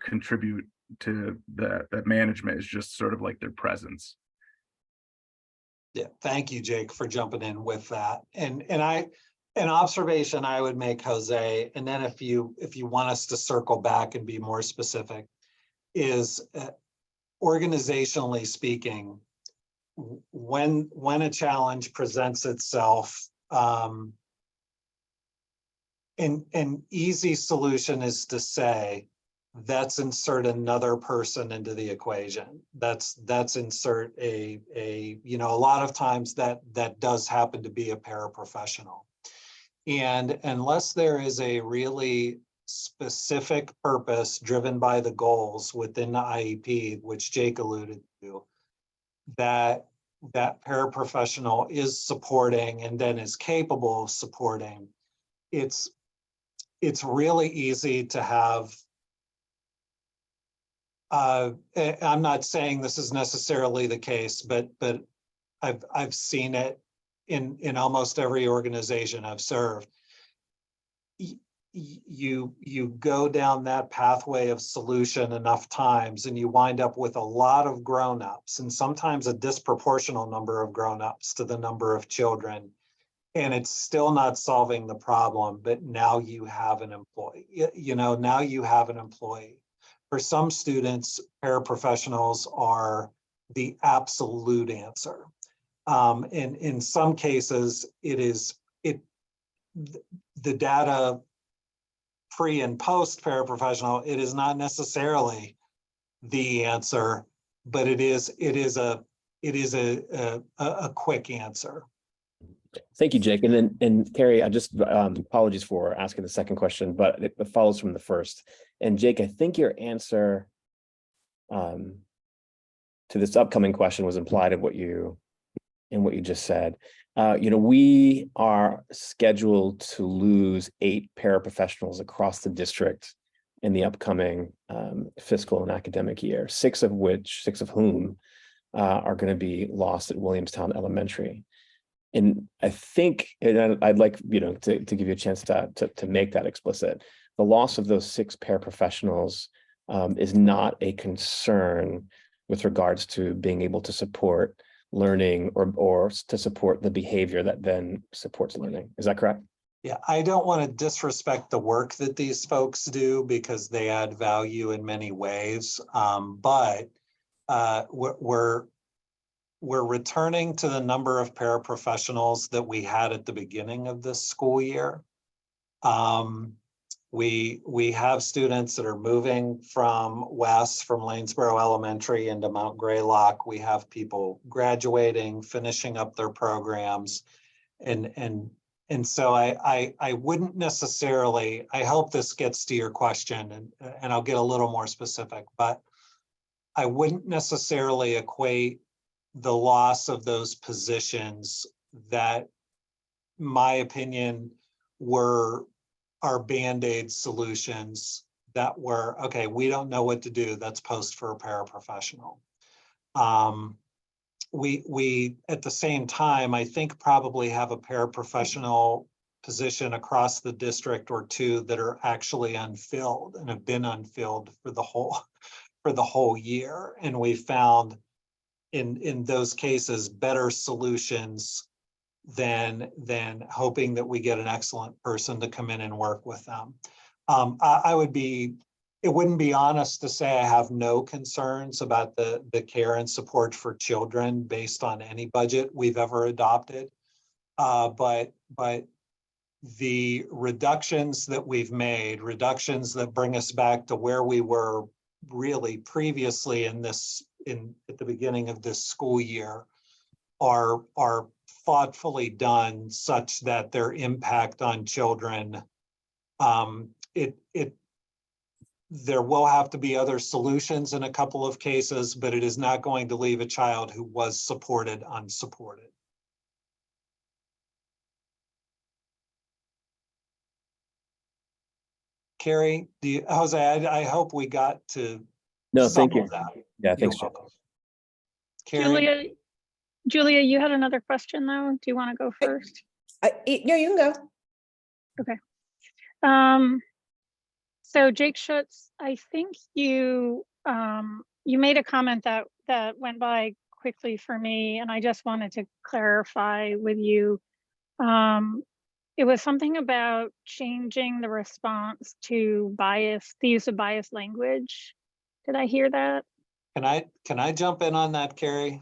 contribute to that management is just sort of like their presence. Yeah, thank you, Jake, for jumping in with that. And an observation I would make, Jose, and then if you want us to circle back and be more specific, is organizationally speaking, when a challenge presents itself, an easy solution is to say, let's insert another person into the equation. That's insert a you know, a lot of times that does happen to be a paraprofessional. And unless there is a really specific purpose driven by the goals within the IEP, which Jake alluded to, that paraprofessional is supporting and then is capable of supporting, it's really easy to have, I'm not saying this is necessarily the case, but I've seen it in almost every organization I've served. You go down that pathway of solution enough times and you wind up with a lot of grown-ups, and sometimes a disproportional number of grown-ups to the number of children. And it's still not solving the problem, but now you have an employee. You know, now you have an employee. For some students, paraprofessionals are the absolute answer. In some cases, the data pre and post paraprofessional, it is not necessarily the answer, but it is a quick answer. Thank you, Jake. And Carrie, I just apologies for asking the second question, but it follows from the first. And Jake, I think your answer to this upcoming question was implied in what you just said. You know, we are scheduled to lose 8 paraprofessionals across the district in the upcoming fiscal and academic year, 6 of whom are going to be lost at Williamstown Elementary. And I think, and I'd like, you know, to give you a chance to make that explicit. The loss of those 6 paraprofessionals is not a concern with regards to being able to support learning or to support the behavior that then supports learning. Is that correct? Yeah, I don't want to disrespect the work that these folks do because they add value in many ways. But we're returning to the number of paraprofessionals that we had at the beginning of this school year. We have students that are moving from Lanesboro Elementary into Mount Greylock. We have people graduating, finishing up their programs. And so I wouldn't necessarily, I hope this gets to your question and I'll get a little more specific, but I wouldn't necessarily equate the loss of those positions that, my opinion, are Band-Aid solutions that were, okay, we don't know what to do, let's post for a paraprofessional. We at the same time, I think probably have a paraprofessional position across the district or 2 that are actually unfilled and have been unfilled for the whole year. And we found in those cases better solutions than hoping that we get an excellent person to come in and work with them. It wouldn't be honest to say I have no concerns about the care and support for children based on any budget we've ever adopted. But the reductions that we've made, reductions that bring us back to where we were really previously at the beginning of this school year, are thoughtfully done such that their impact on children, there will have to be other solutions in a couple of cases, but it is not going to leave a child who was supported unsupported. Carrie, Jose, I hope we got to thank you. that. Yeah, thanks, Jake. Carrie? Julia, you had another question though. Do you want to go first? No, you can go. Okay. So Jake Schutz, I think you made a comment that went by quickly for me, and I just wanted to clarify with you. It was something about changing the response to bias, the use of biased language. Did I hear that? Can I jump in on that, Carrie?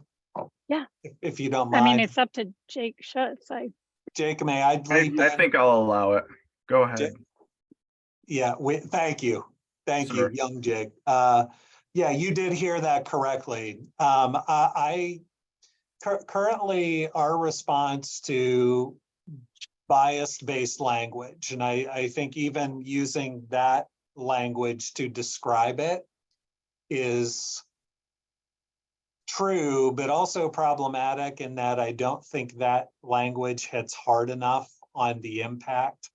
Yeah. If you don't I mean, mind. it's up to Jake Schutz. Jake, may I leap I in? think I'll allow it. Go ahead. Yeah, thank you. Thank you, Sure. young Jake. Yeah, you did hear that correctly. Currently our response to bias-based language, and I think even using that language to describe it is true, but also problematic in that I don't think that language hits hard enough on the impact.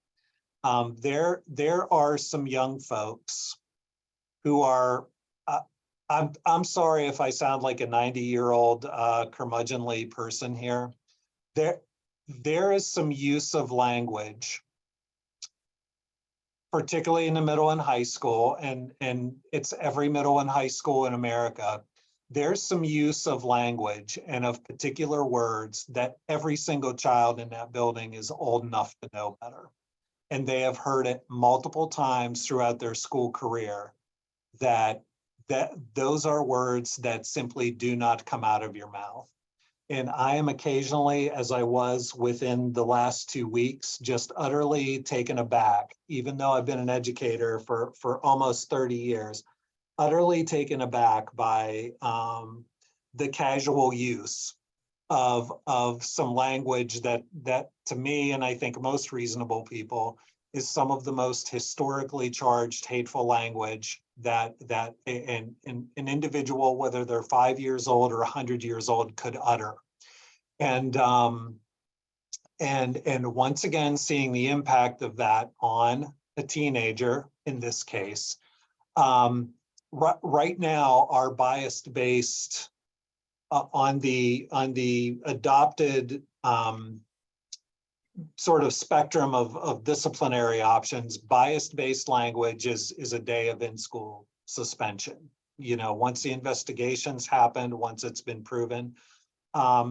There are some young folks who are, I'm sorry if I sound like a 90-year-old curmudgeonly person here. There is some use of language, particularly in the middle and high school, and it's every middle and high school in America. There's some use of language and of particular words that every single child in that building is old enough to know better. And they have heard it multiple times throughout their school career that those are words that simply do not come out of your mouth. And I am occasionally, as I was within the last 2 weeks, just utterly taken aback, even though I've been an educator for almost 30 years, utterly taken aback by the casual use of some language that to me, and I think most reasonable people, is some of the most historically charged hateful language that an individual, whether they're 5 years old or 100 years old, could utter. And once again, seeing the impact of that on a teenager in this case. Right now, our bias-based on the adopted sort of spectrum of disciplinary options, bias-based language is a day of in-school suspension. You know, once the investigations happened, once it's been proven. I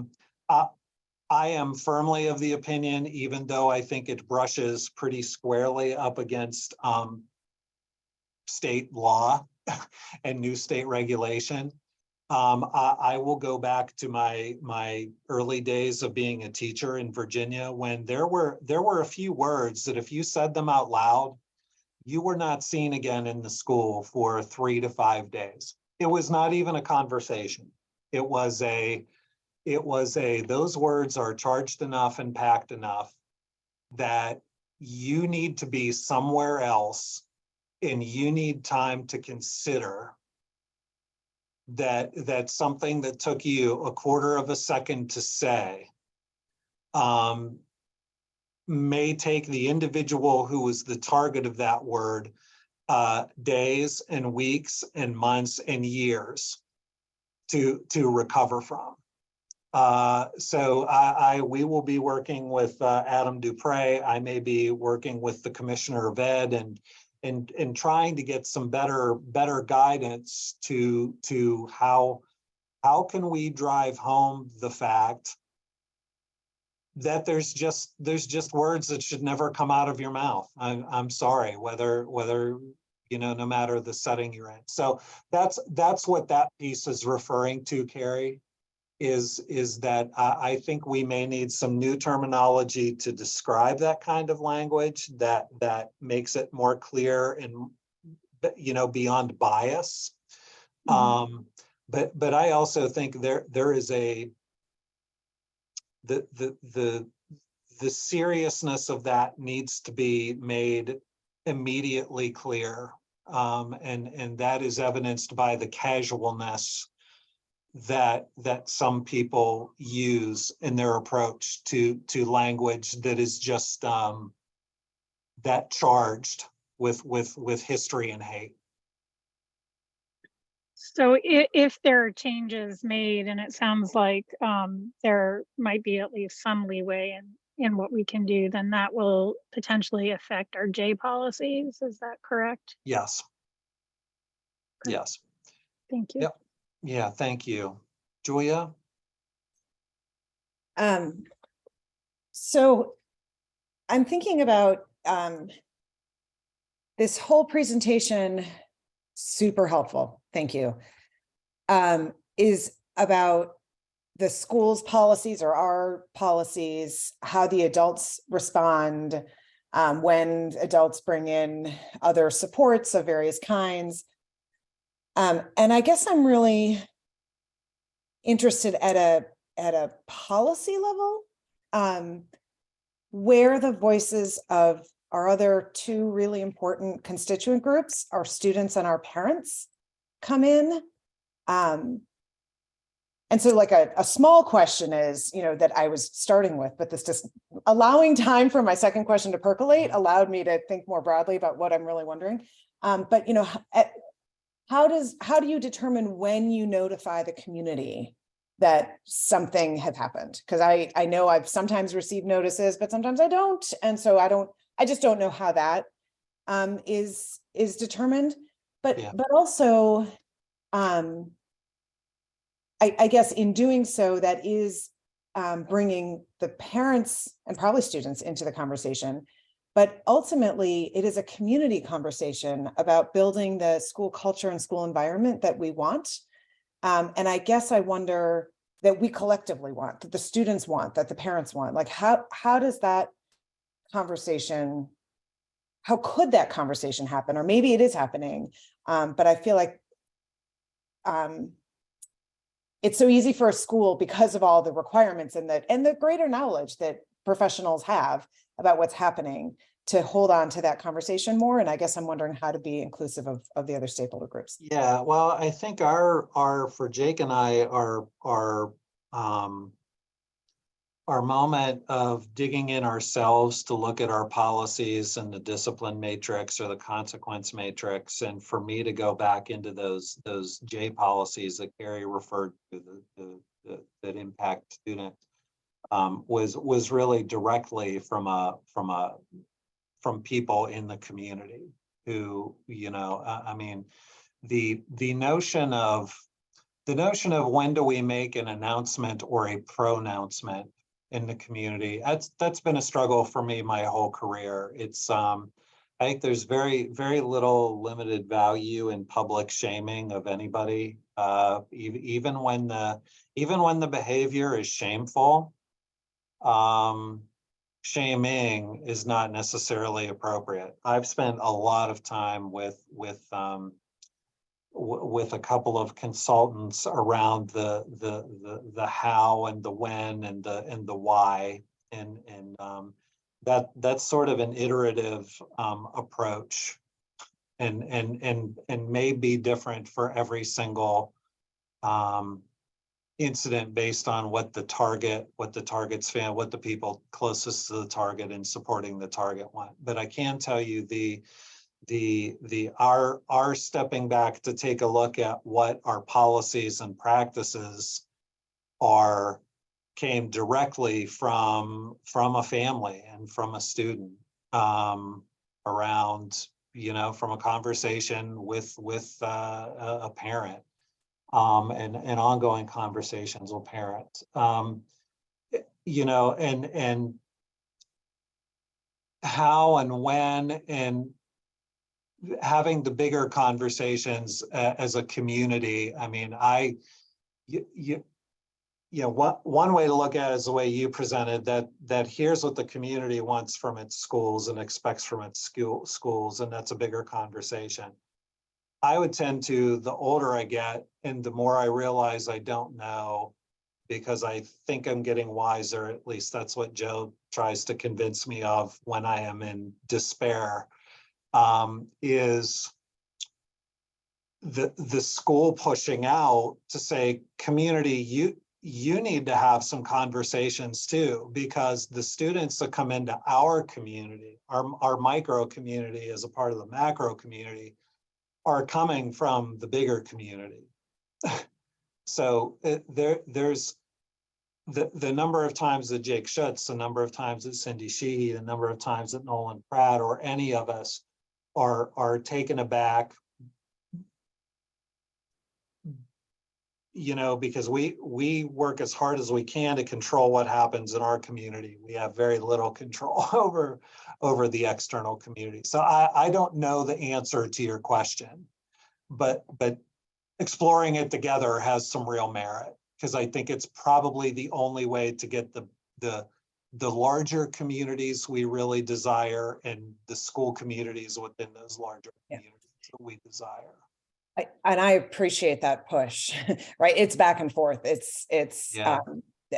am firmly of the opinion, even though I think it brushes pretty squarely up against state law and new state regulation. I will go back to my early days of being a teacher in Virginia, when there were a few words that if you said them out loud, you were not seen again in the school for 3 to 5 days. It was not even a conversation. It was those words are charged enough and packed enough that you need to be somewhere else and you need time to consider that something that took you a quarter of a second to say may take the individual who was the target of that word days and weeks and months and years to recover from. So we will be working with Adam Dupre. I may be working with the Commissioner of Ed and trying to get some better guidance to how can we drive home the fact that there's just words that should never come out of your mouth. I'm sorry, whether you know, no matter the setting you're in. So that's what that piece is referring to, Carrie, is that I think we may need some new terminology to describe that kind of language that makes it more clear and, you know, beyond bias. But I also think there is the seriousness of that needs to be made immediately clear. And that is evidenced by the casualness that some people use in their approach to language that is just that charged with history and hate. So if there are changes made, and it sounds like there might be at least some leeway in what we can do, then that will potentially affect our J policies. Is that correct? Yes. Yes. Thank you. Yep. Yeah, thank you. Julia? So I'm thinking about this whole presentation, super helpful. Thank you. is about the school's policies or our policies, how the adults respond when adults bring in other supports of various kinds. And I guess I'm really interested at a policy level, where the voices of our other two really important constituent groups, our students and our parents, come in. And so like a small question is, that I was starting with, but this just allowing time for my second question to percolate allowed me to think more broadly about what I'm really wondering. But how do you determine when you notify the community that something had happened? Because I know I've sometimes received notices, but sometimes I don't. And so I just don't know how that is determined. But also, I guess in doing so, that is bringing the parents and probably students into the conversation. But ultimately, it is a community conversation about building the school culture and school environment that we want. And I guess I wonder that we collectively want, that the students want, that the parents want. Like, how does that conversation, how could that conversation happen? Or maybe it is happening, but I feel like it's so easy for a school because of all the requirements and the greater knowledge that professionals have about what's happening to hold on to that conversation more. And I guess I'm wondering how to be inclusive of the other stakeholder groups. Yeah, well, I think our for Jake and I, our moment of digging in ourselves to look at our policies and the discipline matrix or the consequence matrix, and for me to go back into those J policies that Gary referred to, that impact students, was really directly from people in the community who, I mean, the notion of when do we make an announcement or a pronouncement in the community, that's been a struggle for me my whole career. It's I think there's very little limited value in public shaming of anybody, even when the behavior is shameful. Shaming is not necessarily appropriate. I've spent a lot of time with a couple of consultants around the how and the when and the why, and that's sort of an iterative approach, and may be different for every single incident based on what the target's fan, what the people closest to the target and supporting the target want. But I can tell you our stepping back to take a look at what our policies and practices came directly from a family and from a student, around, from a conversation with a parent, and ongoing conversations with parents, and how and when, and having the bigger conversations as a community. I mean, one way to look at it is the way you presented, that here's what the community wants from its schools and expects from its schools, and that's a bigger conversation. I would tend to, the older I get and the more I realize I don't know, because I think I'm getting wiser, at least that's what Joe tries to convince me of when I am in despair, is the school pushing out to say, community, you need to have some conversations too, because the students that come into our community, our micro community as a part of the macro community, are coming from the bigger community. So there's the number of times that Jake Schutz, the number of times that Cindy Sheehy, the number of times that Nolan Pratt or any of us are taken aback, because we work as hard as we can to control what happens in our community. We have very little control over the external community. So I don't know the answer to your question, but exploring it together has some real merit, because I think it's probably the only way to get the larger communities we really desire and the school communities within those larger communities that we desire. And I appreciate that push, right? It's back and forth. Yeah.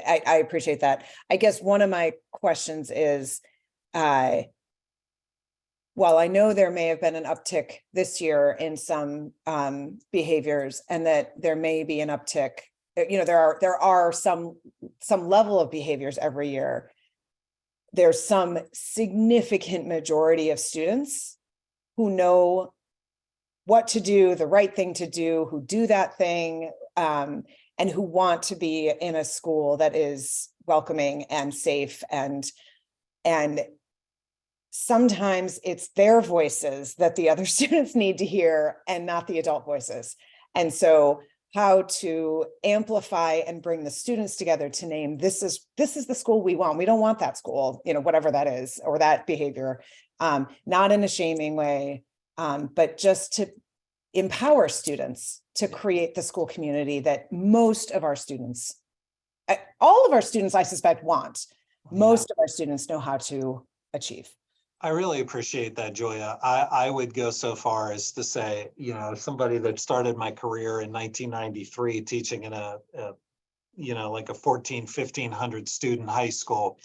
I appreciate that. I guess one of my questions is, well, I know there may have been an uptick this year in some behaviors, and that there may be an uptick, there are some level of behaviors every year. There's some significant majority of students who know what to do, the right thing to do, who do that thing, and who want to be in a school that is welcoming and safe, and sometimes it's their voices that the other students need to hear and not the adult voices. And so how to amplify and bring the students together to name, this is the school we want. We don't want that school, whatever that is, or that behavior, not in a shaming way, but just to empower students to create the school community that most of our students, all of our students, I suspect, want. Most of our students know how to achieve. I really appreciate that, Julia. I would go so far as to say, somebody that started my career in 1993 teaching in a like a 1,1500 student high school.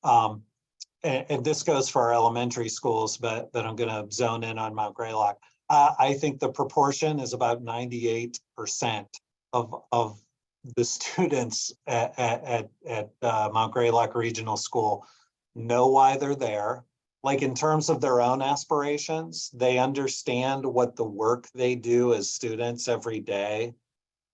And this goes for our elementary schools, but I'm going to zone in on Mount Greylock. I think the proportion is about 98% of the students at Mount Greylock Regional School know why they're there. Like in terms of their own aspirations, they understand what the work they do as students every day.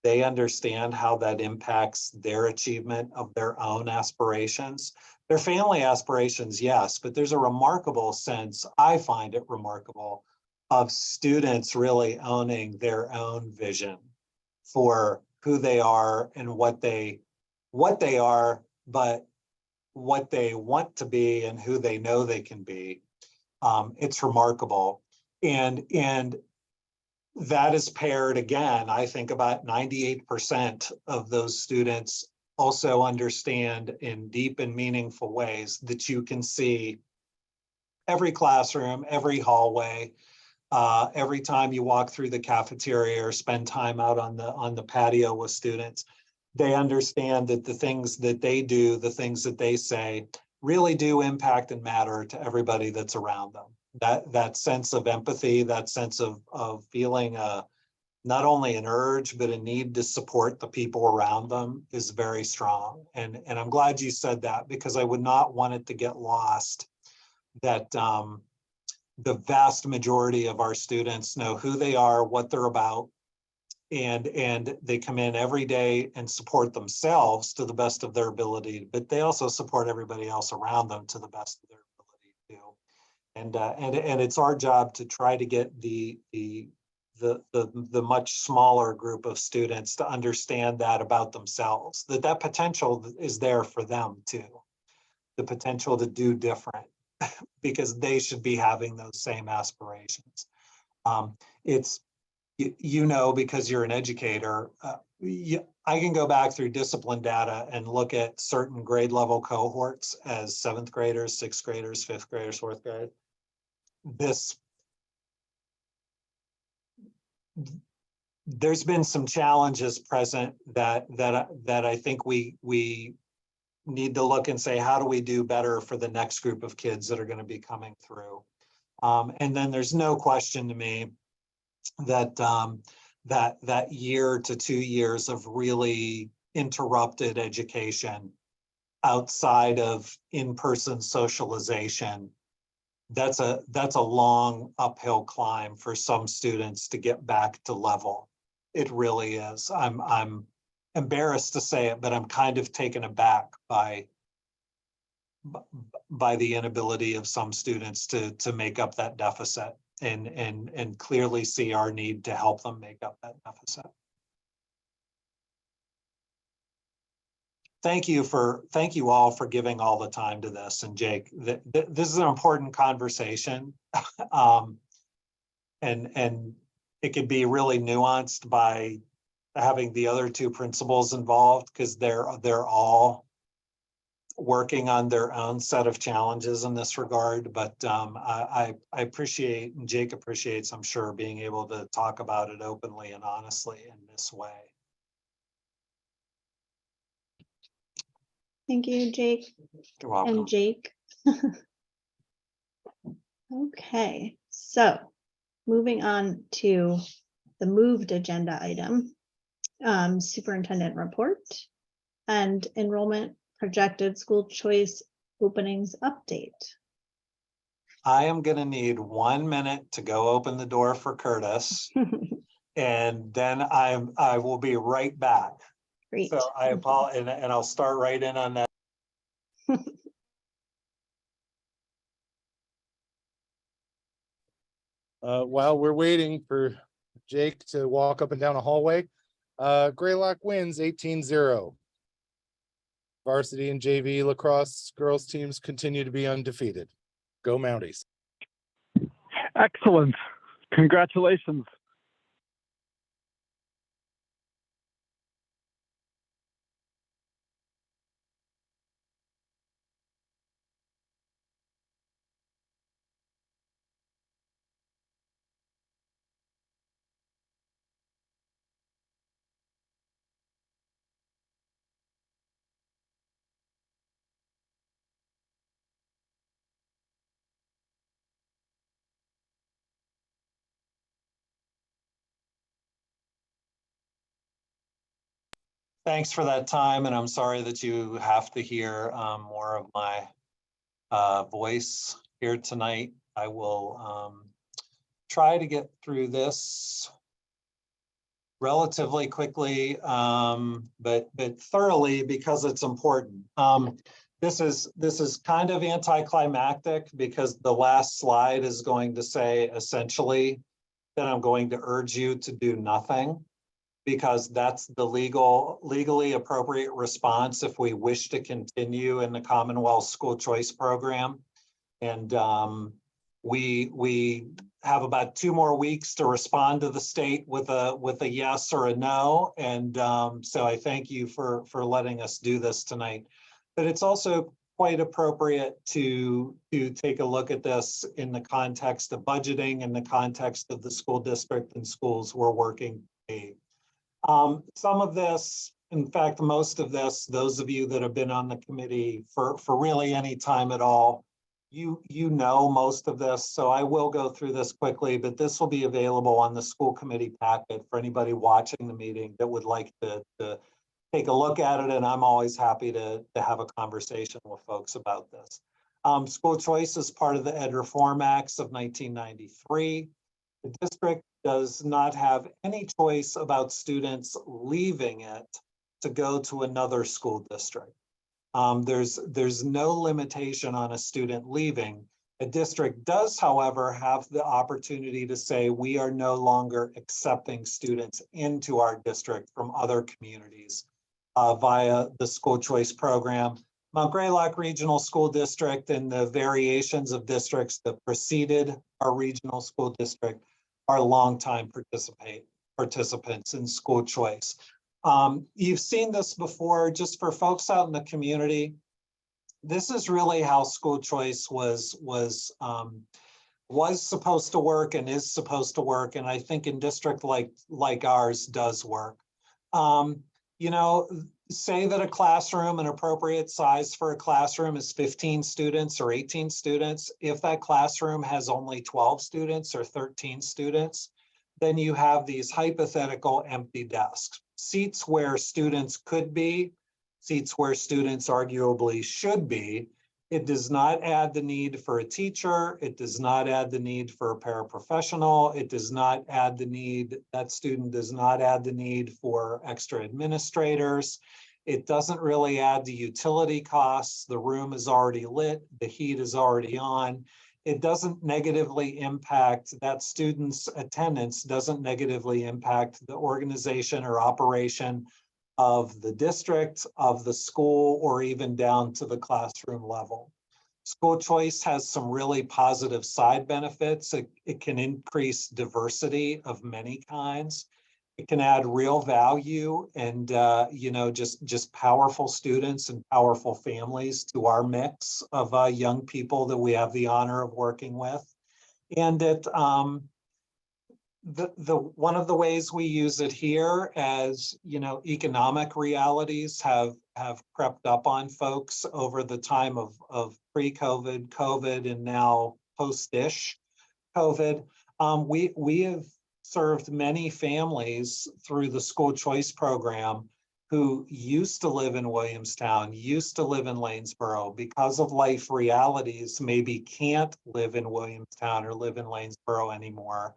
They understand how that impacts their achievement of their own aspirations. Their family aspirations, yes, but there's a remarkable sense, I find it remarkable, of students really owning their own vision for who they are and what they are, but what they want to be and who they know they can be. It's remarkable. And that is paired again, I think about 98% of those students also understand in deep and meaningful ways that you can see every classroom, every hallway, every time you walk through the cafeteria or spend time out on the patio with students. They understand that the things that they do, the things that they say, really do impact and matter to everybody that's around them. That sense of empathy, that sense of feeling not only an urge, but a need to support the people around them is very strong. And I'm glad you said that, because I would not want it to get lost that the vast majority of our students know who they are, what they're about, and they come in every day and support themselves to the best of their ability, but they also support everybody else around them to the best of their ability too. And it's our job to try to get the much smaller group of students to understand that about themselves, that potential is there for them too, the potential to do different, because they should be having those same aspirations. It's because you're an educator, I can go back through discipline data and look at certain grade level cohorts as 7th graders, 6th graders, 5th graders, 4th grade. There's been some challenges present that I think we need to look and say, how do we do better for the next group of kids that are going to be coming through? And then there's no question to me that that year to 2 years of really interrupted education outside of in-person socialization, that's a long uphill climb for some students to get back to level. It really is. I'm embarrassed to say it, but I'm kind of taken aback by the inability of some students to make up that deficit and clearly see our need to help them make up that deficit. Thank you all for giving all the time to this. And Jake, this is an important conversation. And it could be really nuanced by having the other two principals involved, because they're all working on their own set of challenges in this regard. But I appreciate, and Jake appreciates, I'm sure, being able to talk about it openly and honestly in this way. Thank you, Jake. You're welcome. And Jake. Okay, so moving on to the moved agenda item, superintendent report and enrollment projected school choice openings update. I am going to need 1 minute to go open the door for Curtis, and then I will be right back. Great. So I apologize, and I'll start right in on that. While we're waiting for Jake to walk up and down a hallway, Greylock wins 18-0. Varsity and JV lacrosse girls teams continue to be undefeated. Go Mounties. Excellent. Congratulations. Thanks for that time, and I'm sorry that you have to hear more of my voice here tonight. I will try to get through this relatively quickly, but thoroughly, because it's important. This is kind of anticlimactic, because the last slide is going to say essentially that I'm going to urge you to do nothing, because that's the legally appropriate response if we wish to continue in the Commonwealth School Choice Program. And we have about 2 more weeks to respond to the state with a yes or a no. And so I thank you for letting us do this tonight. But it's also quite appropriate to take a look at this in the context of budgeting, in the context of the school district and schools we're working with. Some of this, in fact, most of this, those of you that have been on the committee for really any time at all, you know most of this, so I will go through this quickly, but this will be available on the school committee packet for anybody watching the meeting that would like to take a look at it, and I'm always happy to have a conversation with folks about this. School choice is part of the Ed Reform Acts of 1993. The district does not have any choice about students leaving it to go to another school district. There's no limitation on a student leaving. A district does, however, have the opportunity to say, we are no longer accepting students into our district from other communities via the school choice program. Mount Greylock Regional School District and the variations of districts that preceded our regional school district are longtime participants in school choice. You've seen this before. Just for folks out in the community, this is really how school choice was supposed to work and is supposed to work, and I think in district like ours does work. You know, say that a classroom, an appropriate size for a classroom is 15 students or 18 students. If that classroom has only 12 students or 13 students, then you have these hypothetical empty desks, seats where students could be, seats where students arguably should be. It does not add the need for a teacher. It does not add the need for a paraprofessional. It does not add the need, that student does not add the need for extra administrators. It doesn't really add the utility costs. The room is already lit. The heat is already on. It doesn't negatively impact that student's attendance, doesn't negatively impact the organization or operation of the district, of the school, or even down to the classroom level. School choice has some really positive side benefits. It can increase diversity of many kinds. It can add real value and, you know, just powerful students and powerful families to our mix of young people that we have the honor of working with. And it, one of the ways we use it here, as you know, economic realities have crept up on folks over the time of pre-COVID, COVID, and now post-ish COVID. We have served many families through the school choice program who used to live in Williamstown, used to live in Lanesboro, because of life realities, maybe can't live in Williamstown or live in Lanesboro anymore.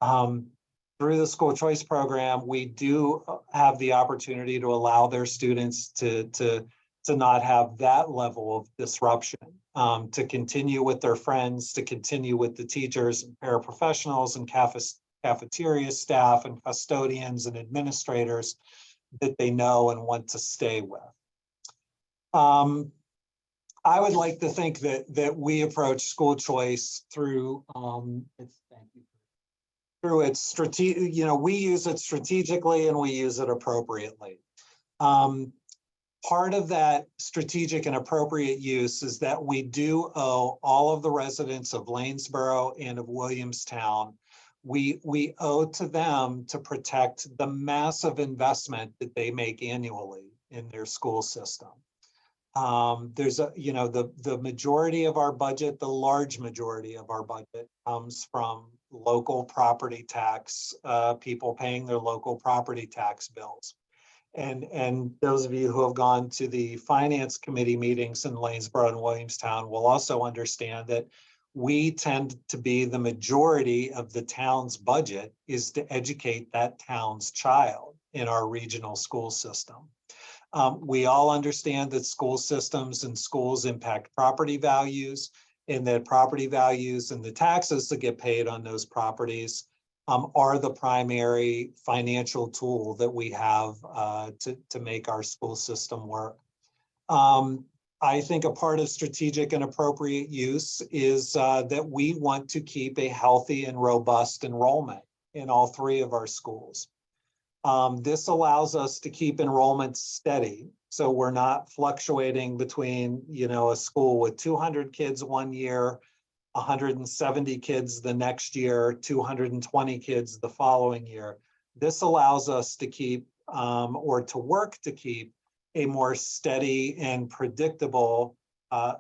Through the school choice program, we do have the opportunity to allow their students to not have that level of disruption, to continue with their friends, to continue with the teachers and paraprofessionals and cafeteria staff and custodians and administrators that they know and want to stay with. I would like to think that we approach school choice through its strategic, you know, we use it strategically and we use it appropriately. Part of that strategic and appropriate use is that we do owe all of the residents of Lanesboro and of Williamstown, we owe to them to protect the massive investment that they make annually in their school system. There's a, you know, the majority of our budget, the large majority of our budget comes from local property tax, people paying their local property tax bills. And those of you who have gone to the finance committee meetings in Lanesboro and Williamstown will also understand that we tend to be the majority of the town's budget is to educate that town's child in our regional school system. We all understand that school systems and schools impact property values, and that property values and the taxes that get paid on those properties are the primary financial tool that we have to make our school system work. I think a part of strategic and appropriate use is that we want to keep a healthy and robust enrollment in all three of our schools. This allows us to keep enrollment steady, so we're not fluctuating between, you know, a school with 200 kids one year, 170 kids the next year, 220 kids the following year. This allows us to keep or to work to keep a more steady and predictable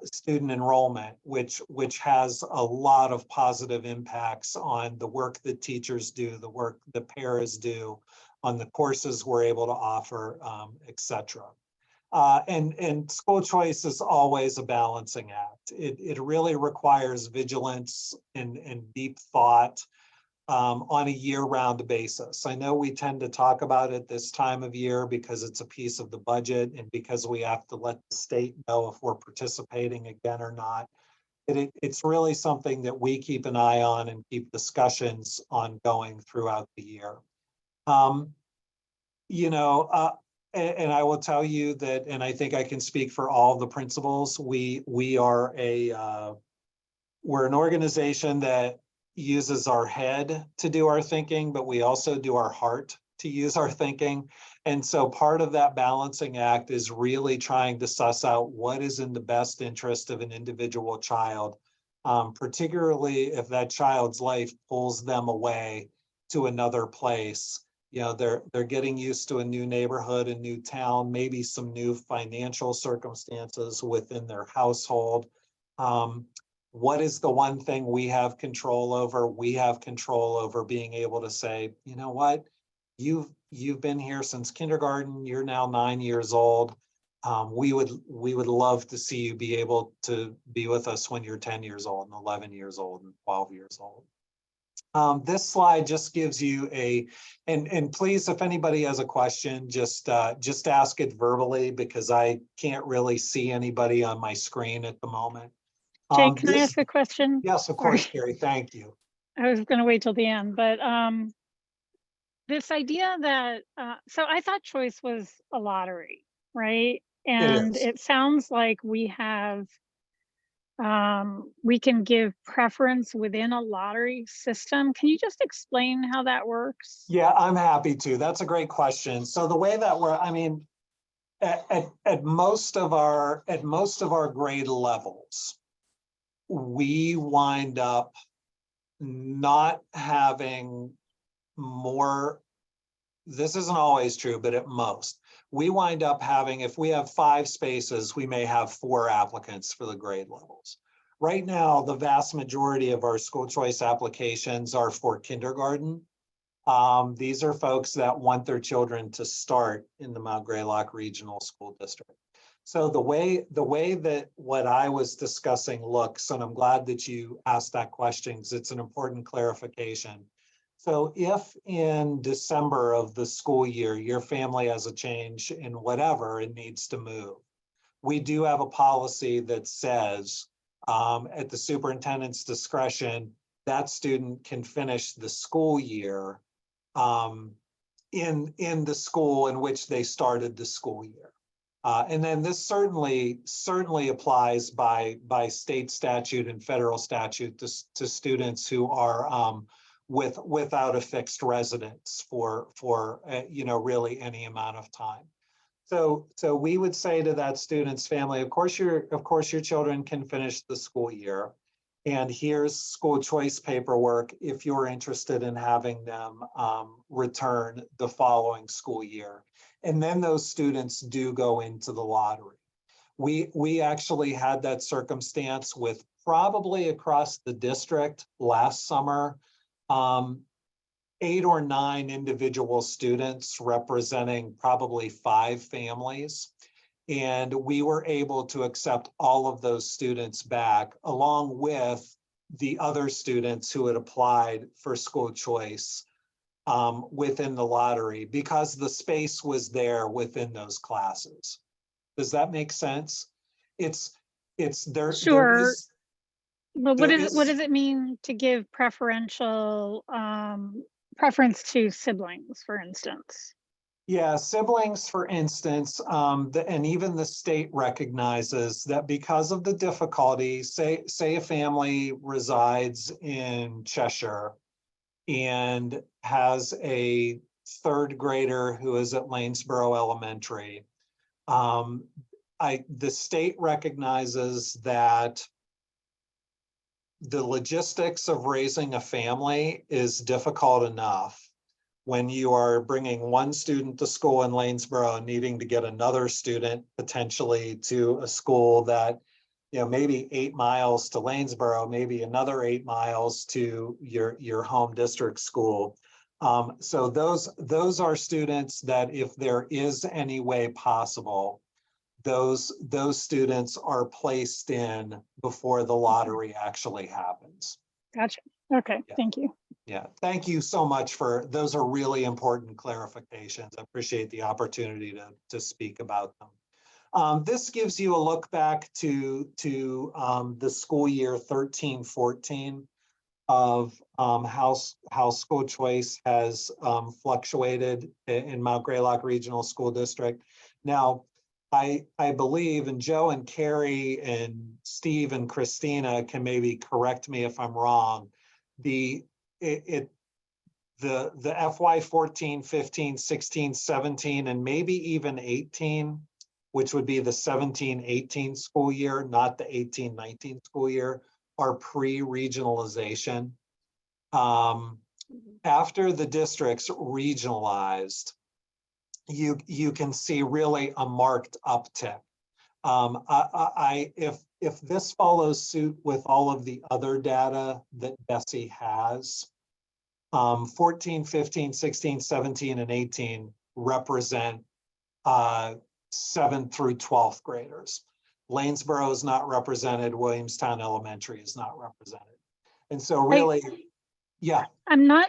student enrollment, which has a lot of positive impacts on the work that teachers do, the work the paras do, on the courses we're able to offer, et cetera. And school choice is always a balancing act. It really requires vigilance and deep thought on a year-round basis. I know we tend to talk about it this time of year because it's a piece of the budget and because we have to let the state know if we're participating again or not. It's really something that we keep an eye on and keep discussions ongoing throughout the year. You know, and I will tell you that, and I think I can speak for all the principals, we are we're an organization that uses our head to do our thinking, but we also do our heart to use our thinking. And so part of that balancing act is really trying to suss out what is in the best interest of an individual child, particularly if that child's life pulls them away to another place. You know, they're getting used to a new neighborhood, a new town, maybe some new financial circumstances within their household. What is the one thing we have control over? We have control over being able to say, you know what, you've been here since kindergarten, you're now 9 years old. We would love to see you be able to be with us when you're 10 years old and 11 years old and 12 years old. This slide just gives you and please, if anybody has a question, just ask it verbally because I can't really see anybody on my screen at the moment. Jake, can I ask a question? Yes, of course, Carrie, thank you. I was going to wait till the end, but this idea that, so I thought choice was a lottery, right? And it sounds like we have we can give preference within a lottery system. Can you just explain how that works? Yeah, I'm happy to. That's a great question. So the way that we're, I mean, at most of our grade levels, we wind up not having more. This isn't always true, but at most, we wind up having, if we have 5 spaces, we may have 4 applicants for the grade levels. Right now, the vast majority of our school choice applications are for kindergarten. These are folks that want their children to start in the Mount Greylock Regional School District. So the way that what I was discussing looks, and I'm glad that you asked that question because it's an important clarification. So if in December of the school year, your family has a change in whatever and needs to move, we do have a policy that says at the superintendent's discretion, that student can finish the school year in the school in which they started the school year. And then this certainly applies by state statute and federal statute to students who are without a fixed residence for really any amount of time. So we would say to that student's family, of course your children can finish the school year, and here's school choice paperwork if you're interested in having them return the following school year. And then those students do go into the lottery. We actually had that circumstance with probably across the district last summer, 8 or 9 individual students representing probably 5 families. And we were able to accept all of those students back, along with the other students who had applied for school choice within the lottery, because the space was there within those classes. Does that make sense? It's there. Sure. There is, But what does it mean to give preferential preference to siblings, for instance? Yeah, siblings, for instance, and even the state recognizes that because of the difficulty, say a family resides in Cheshire and has a 3rd grader who is at Lanesboro Elementary. The state recognizes that the logistics of raising a family is difficult enough when you are bringing one student to school in Lanesboro and needing to get another student potentially to a school that, maybe 8 miles to Lanesboro, maybe another 8 miles to your home district school. So those are students that, if there is any way possible, those students are placed in before the lottery actually happens. Gotcha. Okay, Yeah. thank you. Yeah, thank you so much those are really important clarifications. I appreciate the opportunity to speak about them. This gives you a look back to the school year 13-14 of how school choice has fluctuated in Mount Greylock Regional School District. Now, I believe, and Joe and Carrie and Steve and Christina can maybe correct me if I'm wrong, the FY 14, 15, 16, 17, and maybe even 18, which would be the 17-18 school year, not the 18-19 school year, are pre-regionalization. After the districts regionalized, you can see really a marked uptick. If this follows suit with all of the other data that Bessie has, 14, 15, 16, 17, and 18 represent 7th through 12th graders. Lanesboro is not represented, Williamstown Elementary is not represented. And so really, yeah. I'm not,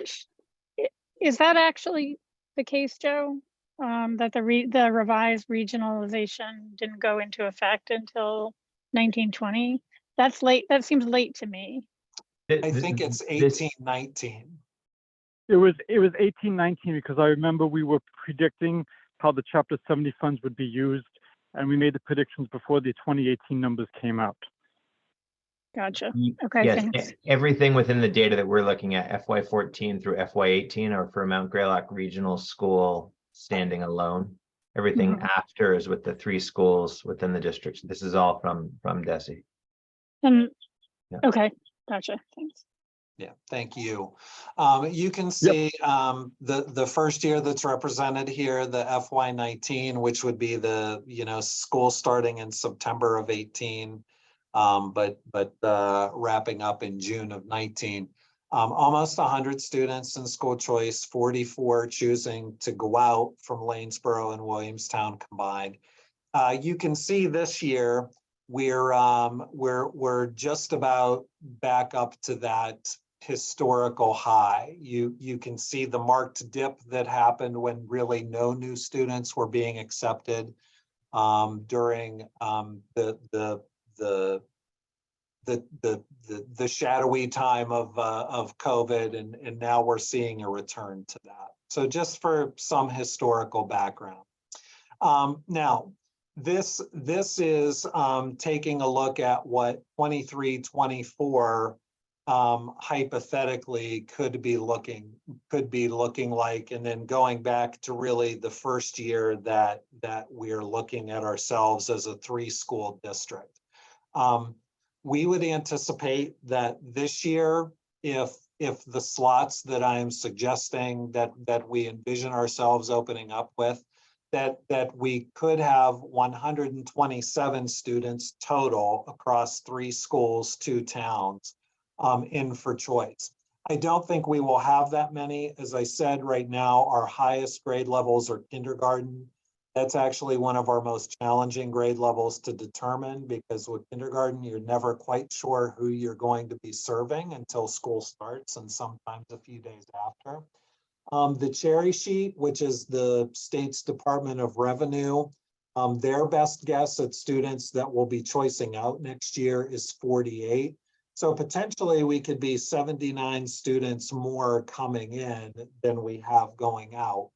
is that actually the case, Joe? That the revised regionalization didn't go into effect until 1920? That's late. That seems late to me. I think it's 18-19. It was 18-19 because I remember we were predicting how the Chapter 70 funds would be used, and we made the predictions before the 2018 numbers came out. Gotcha. Okay, Yes, thanks. everything within the data that we're looking at, FY14 through FY18, are for Mount Greylock Regional School standing alone. Everything Mhm. after is with the 3 schools within the district. This is all from DESI. And, Yeah. okay, gotcha, thanks. Yeah, thank you. You can see the first year that's represented here, the FY19, which would be the, school starting in September of 18, but wrapping up in June of 19. Almost 100 students in school choice, 44 choosing to go out from Lanesboro and Williamstown combined. You can see this year we're just about back up to that historical high. You can see the marked dip that happened when really no new students were being accepted during the shadowy time of COVID, and now we're seeing a return to that. So just for some historical background. Now, this is taking a look at what 23-24 hypothetically could be looking like, and then going back to really the first year that we're looking at ourselves as a 3-school district. We would anticipate that this year, if the slots that I'm suggesting that we envision ourselves opening up with, that we could have 127 students total across 3 schools, 2 towns in for choice. I don't think we will have that many. As I said, right now, our highest grade levels are kindergarten. That's actually one of our most challenging grade levels to determine, because with kindergarten, you're never quite sure who you're going to be serving until school starts, and sometimes a few days after. The cherry sheet, which is the state's Department of Revenue, their best guess at students that will be choicing out next year is 48. So potentially we could be 79 students more coming in than we have going out.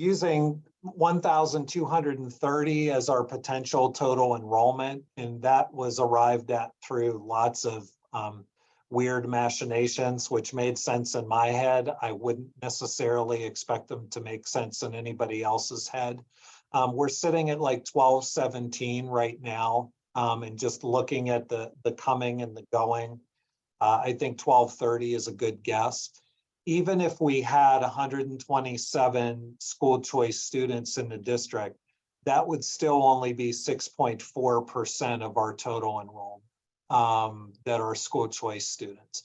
Using 1,230 as our potential total enrollment, and that was arrived at through lots of weird machinations, which made sense in my head. I wouldn't necessarily expect them to make sense in anybody else's head. We're sitting at like 1217 right now, and just looking at the coming and the going, I think 1230 is a good guess. Even if we had 127 school choice students in the district, that would still only be 6.4% of our total enrollment that are school choice students.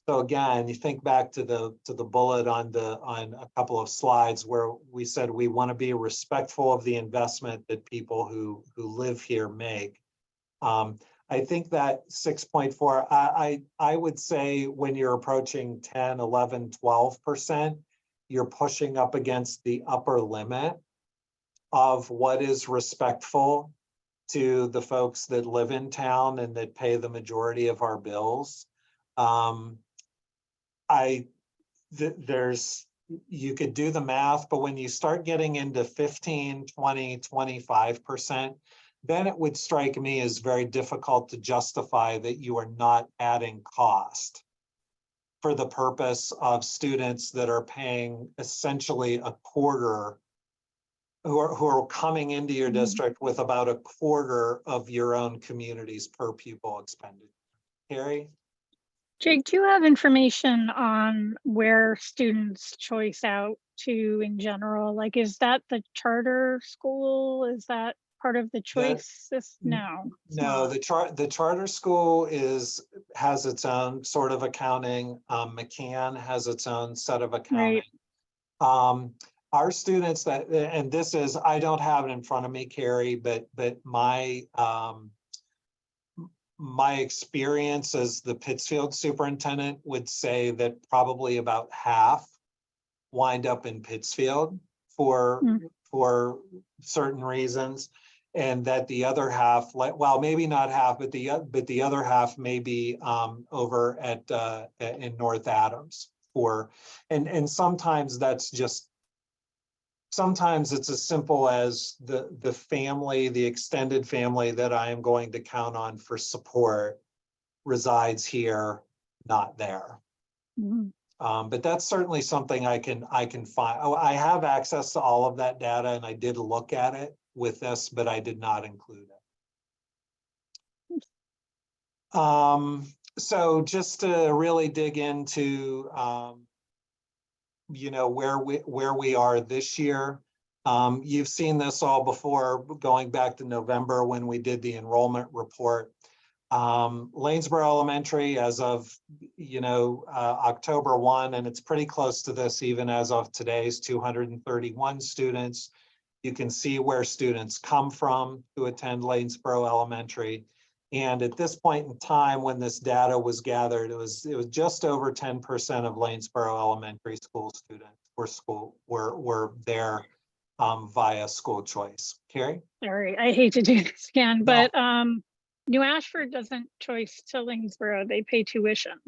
So again, you think back to the bullet on a couple of slides where we said we want to be respectful of the investment that people who live here make. I think that 6.4, I would say when you're approaching 10, 11, 12%, you're pushing up against the upper limit of what is respectful to the folks that live in town and that pay the majority of our bills. You could do the math, but when you start getting into 15, 20, 25%, then it would strike me as very difficult to justify that you are not adding cost for the purpose of students that are paying essentially a quarter, who are coming into your district with about a quarter of your own community's per pupil expenditure. Carrie? Jake, do you have information on where students choice out to in general? Like, is that the charter school? Is that part of the choice? No. No, the charter school has its own sort of accounting. McCann has its own set of accounting. Right. Our students and this is, I don't have it in front of me, Carrie, but my experience as the Pittsfield superintendent would say that probably about half wind up in Pittsfield for certain reasons, and that the other half, well, maybe not half, but the other half may be over in North Adams and sometimes that's just sometimes it's as simple as the family, the extended family that I am going to count on for support resides here, not there. Mhm. But that's certainly something I can find. Oh, I have access to all of that data, and I did look at it with this, but I did not include it. So just to really dig into, you know, where we are this year. You've seen this all before, going back to November when we did the enrollment report. Lanesboro Elementary, as of, you know, October 1, and it's pretty close to this even as of today's 231 students. You can see where students come from to attend Lanesboro Elementary. And at this point in time, when this data was gathered, it was just over 10% of Lanesboro Elementary School students were there via school choice. Carrie? Sorry, I hate to do this again, but New Ashford doesn't choice to Lanesboro, they pay tuition.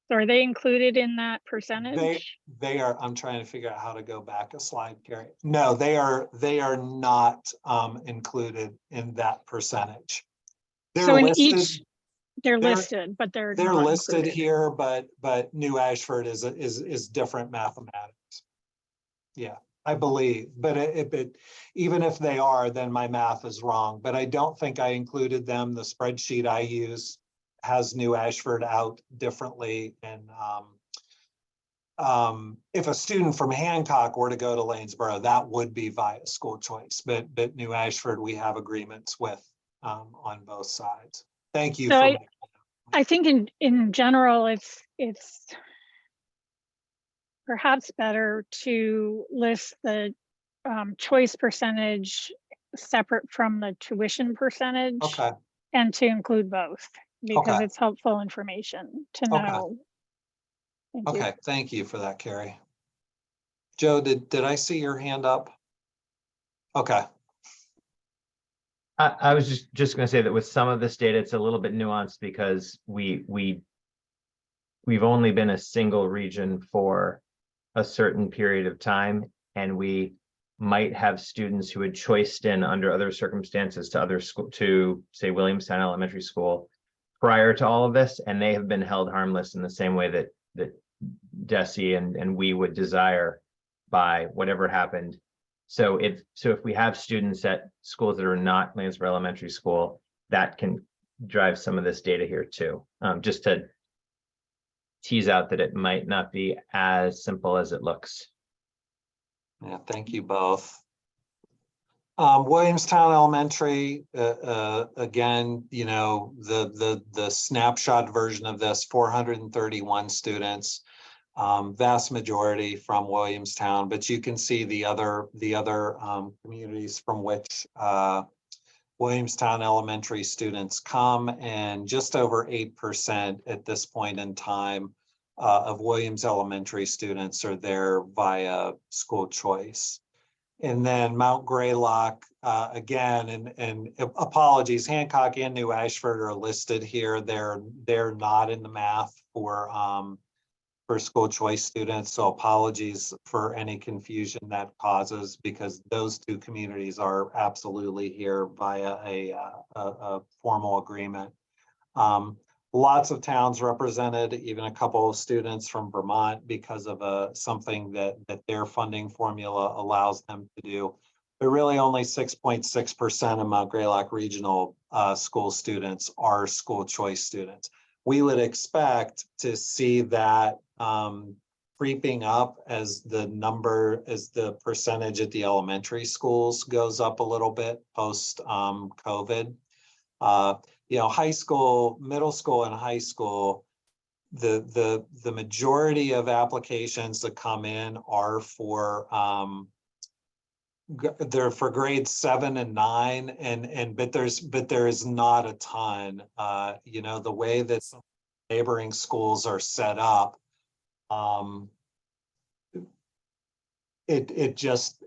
So are they included in that percentage? They are, I'm trying to figure out how to go back a slide, Carrie. No, they are not included in that percentage. They're So in listed, each, they're listed, but they're not listed included. here, but New Ashford is different mathematics. Yeah, I believe, but even if they are, then my math is wrong, but I don't think I included them. The spreadsheet I use has New Ashford out differently. And if a student from Hancock were to go to Lanesboro, that would be via school choice, but New Ashford, we have agreements with on both sides. Thank you. So I think in general, it's perhaps better to list the choice percentage separate from the tuition percentage. Okay. And to include both, because Okay. it's helpful information to Okay. know. Thank you. Okay, thank you for that, Carrie. Joe, did I see your hand up? Okay. I was just going to say that with some of this data, it's a little bit nuanced because we've only been a single region for a certain period of time, and we might have students who had choiced in under other circumstances to other school, to say Williamstown Elementary School prior to all of this, and they have been held harmless in the same way that Desi and we would desire by whatever happened. So if we have students at schools that are not Lanesboro Elementary School, that can drive some of this data here too. Just to tease out that it might not be as simple as it looks. Yeah, thank you both. Williamstown Elementary, again, you know, the snapshot version of this, 431 students, vast majority from Williamstown, but you can see the other communities from which Williamstown Elementary students come, and just over 8% at this point in time of Williams Elementary students are there via school choice. And then Mount Greylock, again, and apologies, Hancock and New Ashford are listed here. They're not in the math for school choice students. So apologies for any confusion that causes, because those two communities are absolutely here via a formal agreement. Lots of towns represented, even a couple of students from Vermont because of something that their funding formula allows them to do. But really only 6.6% of Mount Greylock Regional school students are school choice students. We would expect to see that creeping up as the percentage at the elementary schools goes up a little bit post COVID. You know, high school, middle school and high school, the majority of applications that come in are for they're for grades 7 and 9, but there is not a ton. You know, the way that some neighboring schools are set up, it just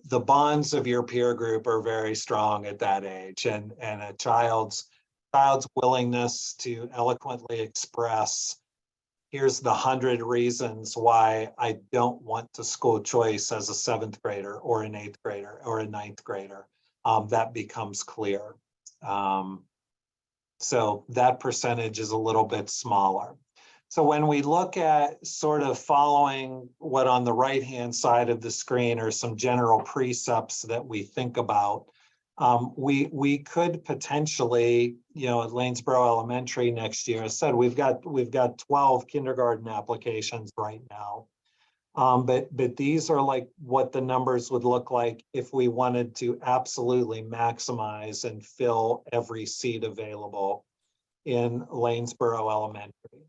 the bonds of your peer group are very strong at that age, and a child's willingness to eloquently express here's the 100 reasons why I don't want to school choice as a 7th grader or an 8th grader or a 9th grader. That becomes clear. So that percentage is a little bit smaller. So when we look at sort of following what on the right-hand side of the screen are some general precepts that we think about, we could potentially, you know, at Lanesboro Elementary next year, as I said, we've got 12 kindergarten applications right now. But these are like what the numbers would look like if we wanted to absolutely maximize and fill every seat available in Lanesboro Elementary.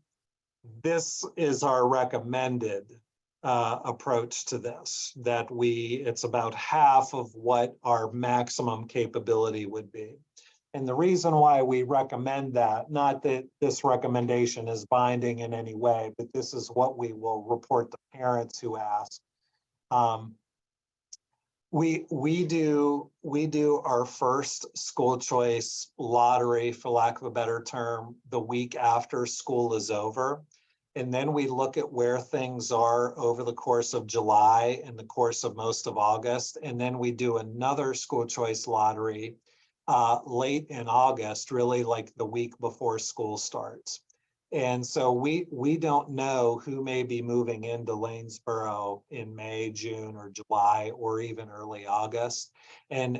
This is our recommended approach to this, that it's about half of what our maximum capability would be. And the reason why we recommend that, not that this recommendation is binding in any way, but this is what we will report to parents who ask. We do our first school choice lottery, for lack of a better term, the week after school is over. And then we look at where things are over the course of July and the course of most of August. And then we do another school choice lottery late in August, really like the week before school starts. And so we don't know who may be moving into Lanesboro in May, June, or July, or even early August. And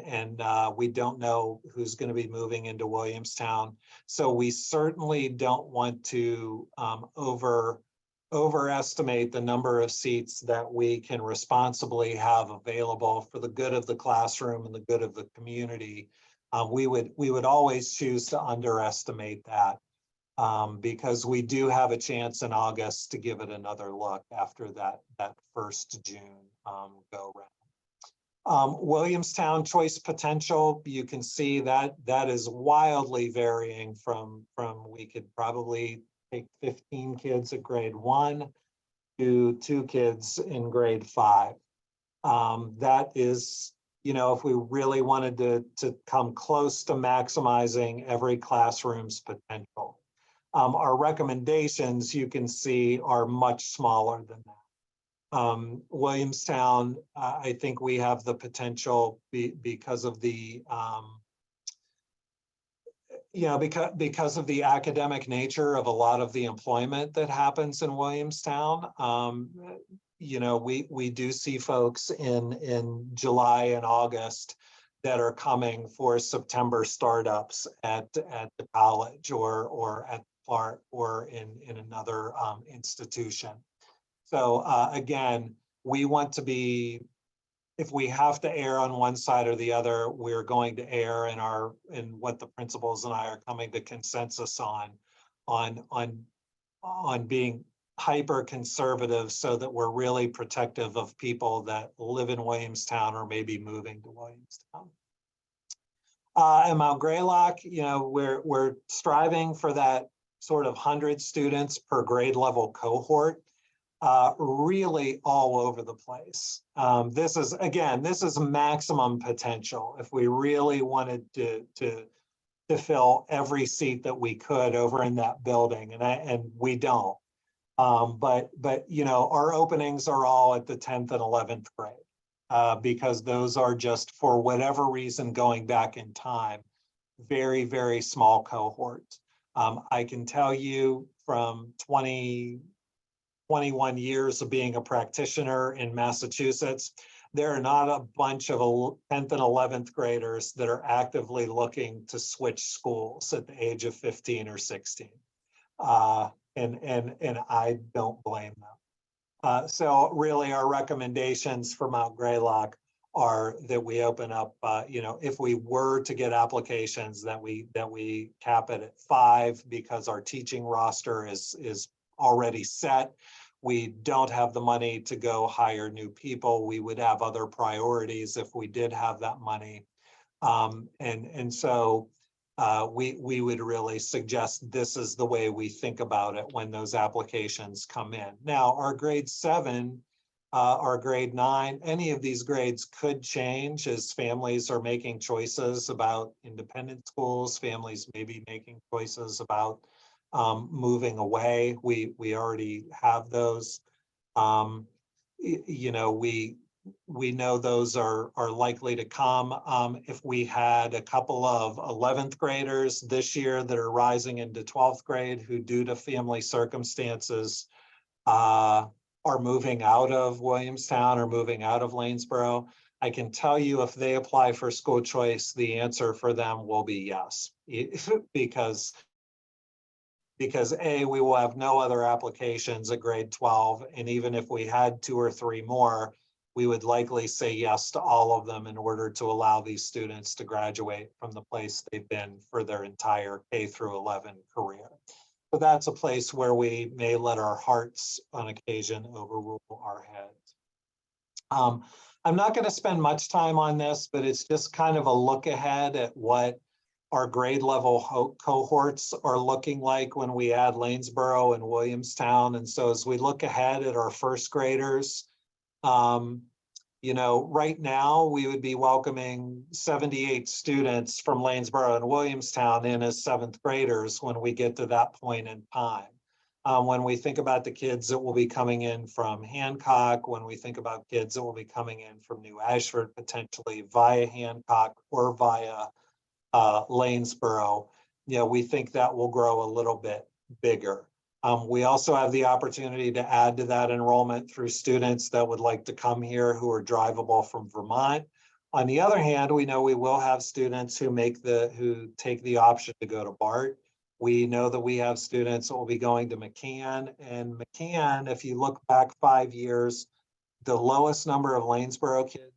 we don't know who's going to be moving into Williamstown. So we certainly don't want to overestimate the number of seats that we can responsibly have available for the good of the classroom and the good of the community. We would always choose to underestimate that. Because we do have a chance in August to give it another look after that first June go round. Williamstown choice potential, you can see that is wildly varying from we could probably take 15 kids at grade 1 to 2 kids in grade 5. That is, you know, if we really wanted to come close to maximizing every classroom's potential. Our recommendations, you can see, are much smaller than that. Williamstown, I think we have the potential because of the, because of the academic nature of a lot of the employment that happens in Williamstown. You know, we do see folks in July and August that are coming for September startups at the college or at Clark or in another institution. So again, we want to be, if we have to err on one side or the other, we're going to err in what the principals and I are coming to consensus on being hyper conservative so that we're really protective of people that live in Williamstown or maybe moving to Williamstown. At Mount Greylock, you know, we're striving for that sort of 100 students per grade level cohort, really all over the place. This is maximum potential. If we really wanted to fill every seat that we could over in that building, and we don't. But you know, our openings are all at the 10th and 11th grade because those are just, for whatever reason, going back in time, very, very small cohorts. I can tell you from 21 years of being a practitioner in Massachusetts, there are not a bunch of 10th and 11th graders that are actively looking to switch schools at the age of 15 or 16. And I don't blame them. So really our recommendations for Mount Greylock are that we open up, you know, if we were to get applications, that we cap it at 5 because our teaching roster is already set. We don't have the money to go hire new people. We would have other priorities if we did have that money. And so we would really suggest this is the way we think about it when those applications come in. Now, our grade 7, our grade 9, any of these grades could change as families are making choices about independent schools, families may be making choices about moving away. We already have those. You know, we know those are likely to come. If we had a couple of 11th graders this year that are rising into 12th grade who, due to family circumstances, are moving out of Williamstown or moving out of Lanesboro, I can tell you if they apply for school choice, the answer for them will be yes. because A, we will have no other applications at grade 12. And even if we had 2 or 3 more, we would likely say yes to all of them in order to allow these students to graduate from the place they've been for their entire K through 11 career. So that's a place where we may let our hearts on occasion overrule our heads. I'm not going to spend much time on this, but it's just kind of a look ahead at what our grade level cohorts are looking like when we add Lanesboro and Williamstown. And so as we look ahead at our first graders, you know, right now we would be welcoming 78 students from Lanesboro and Williamstown in as 7th graders when we get to that point in time. When we think about the kids that will be coming in from Hancock, when we think about kids that will be coming in from New Ashford, potentially via Hancock or via Lanesboro, you know, we think that will grow a little bit bigger. We also have the opportunity to add to that enrollment through students that would like to come here who are drivable from Vermont. On the other hand, we know we will have students who take the option to go to BART. We know that we have students that will be going to McCann, and McCann, if you look back 5 years, the lowest number of Lanesboro kids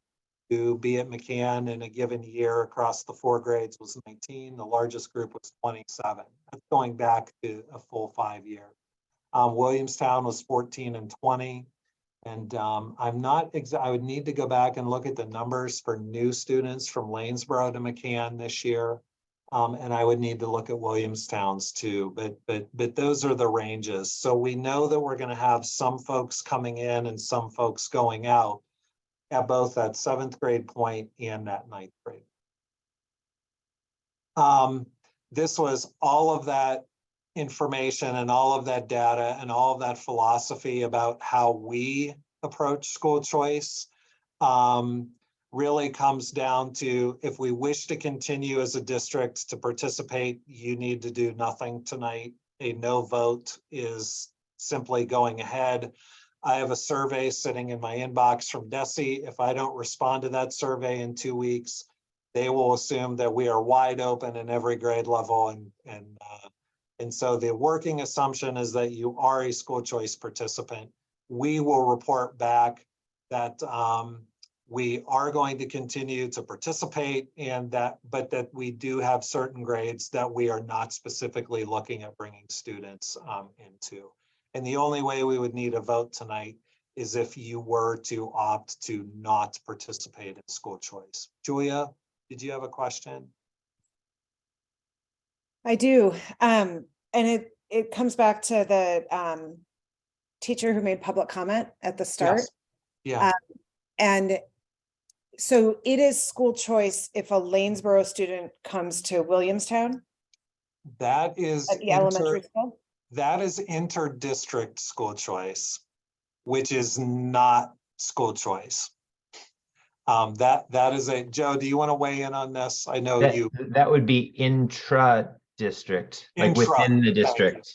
to be at McCann in a given year across the 4 grades was 19. The largest group was 27. That's going back to a full 5 years. Williamstown was 14 and 20. And I would need to go back and look at the numbers for new students from Lanesboro to McCann this year. And I would need to look at Williamstown's too, but those are the ranges. So we know that we're going to have some folks coming in and some folks going out at both that 7th grade point and that 9th grade. This was all of that information and all of that data and all of that philosophy about how we approach school choice. Really comes down to, if we wish to continue as a district to participate, you need to do nothing tonight. A no vote is simply going ahead. I have a survey sitting in my inbox from DESE. If I don't respond to that survey in 2 weeks, they will assume that we are wide open in every grade level. And so the working assumption is that you are a school choice participant. We will report back that we are going to continue to participate, but that we do have certain grades that we are not specifically looking at bringing students into. And the only way we would need a vote tonight is if you were to opt to not participate in school choice. Julia, did you have a question? I do. And it comes back to the teacher who made public comment at the start. Yes. Yeah. And so it is school choice if a Lanesboro student comes to Williamstown That is at the elementary school? That is inter-district school choice, which is not school choice. That is Joe, do you want to weigh in on this? I know that would be intra-district, like within the district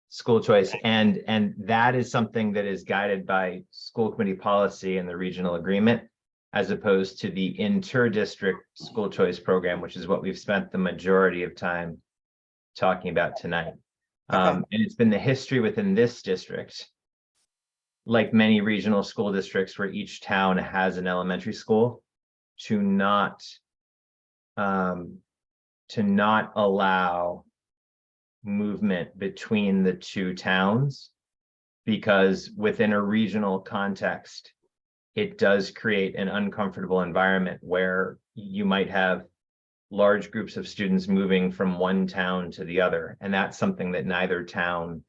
school choice. And that is something that is guided by school committee policy and the regional agreement, as opposed to the inter-district school choice program, which is what we've spent the majority of time talking about tonight. And it's been the history within this district, like many regional school districts where each town has an elementary school, to not allow movement between the two towns, because within a regional context, it does create an uncomfortable environment where you might have large groups of students moving from one town to the other. And that's something that neither town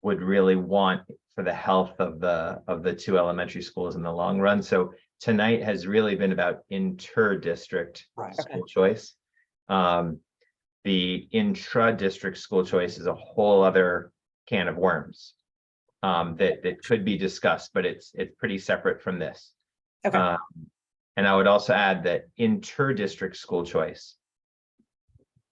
would really want for the health of the two elementary schools in the long run. So tonight has really been about inter-district school choice. The intra-district school choice is a whole other can of worms that could be discussed, but it's pretty separate from this. Okay. And I would also add that inter-district school choice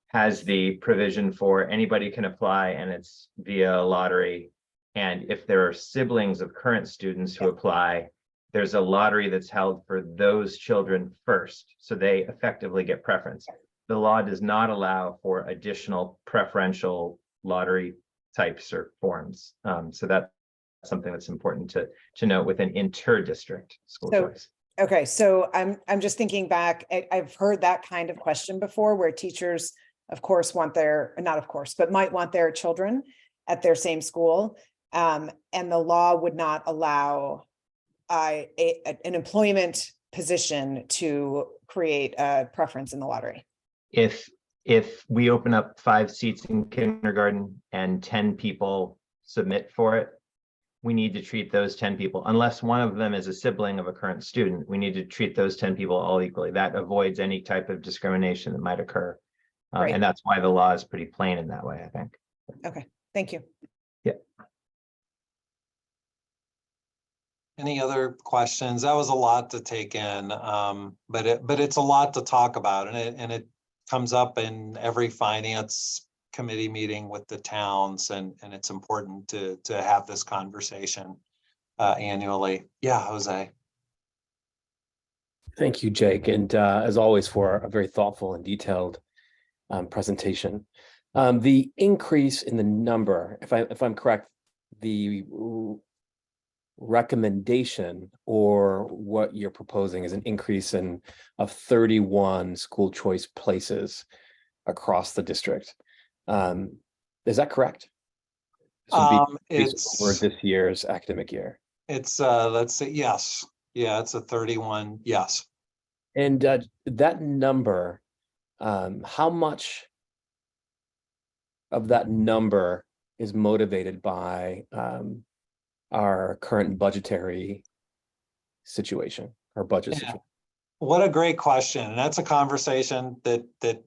has the provision for anybody can apply, and it's via lottery. And if there are siblings of current students who apply, there's a lottery that's held for those children first, so they effectively get preference. The law does not allow for additional preferential lottery types or forms. So that's something that's important to note with an inter-district school choice. Okay, so I'm just thinking back, I've heard that kind of question before where teachers, of course, want their, not of course, but might want their children at their same school. And the law would not allow an employment position to create a preference in the lottery. If we open up 5 seats in kindergarten and 10 people submit for it, we need to treat those 10 people, unless one of them is a sibling of a current student, we need to treat those 10 people all equally. That avoids any type of discrimination that might occur. Right. And that's why the law is pretty plain in that way, I think. Okay, thank you. Yeah. Any other questions? That was a lot to take in, but it's a lot to talk about, and it comes up in every finance committee meeting with the towns, and it's important to have this conversation annually. Yeah, Jose. Thank you, Jake, and as always for a very thoughtful and detailed presentation. The increase in the number, if I'm correct, the recommendation or what you're proposing is an increase of 31 school choice places across the district. Is that correct? This would be It's over this year's academic year. It's let's say yes. Yeah, it's a 31. Yes. And that number, how much of that number is motivated by our current budgetary situation or budget situation? What a great question. And that's a conversation that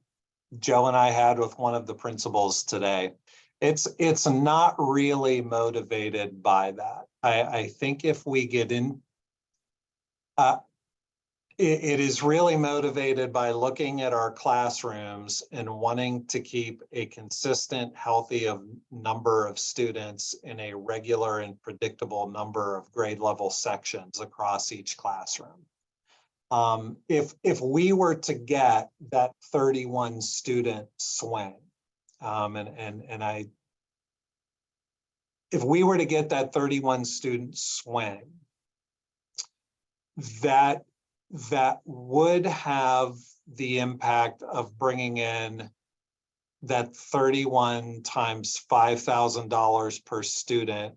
Joe and I had with one of the principals today. It's not really motivated by that. I think if we get in, it is really motivated by looking at our classrooms and wanting to keep a consistent, healthy number of students in a regular and predictable number of grade level sections across each classroom. If we were to get that 31 student swing, if we were to get that 31 student swing, that would have the impact of bringing in that 31 times $5,000 per student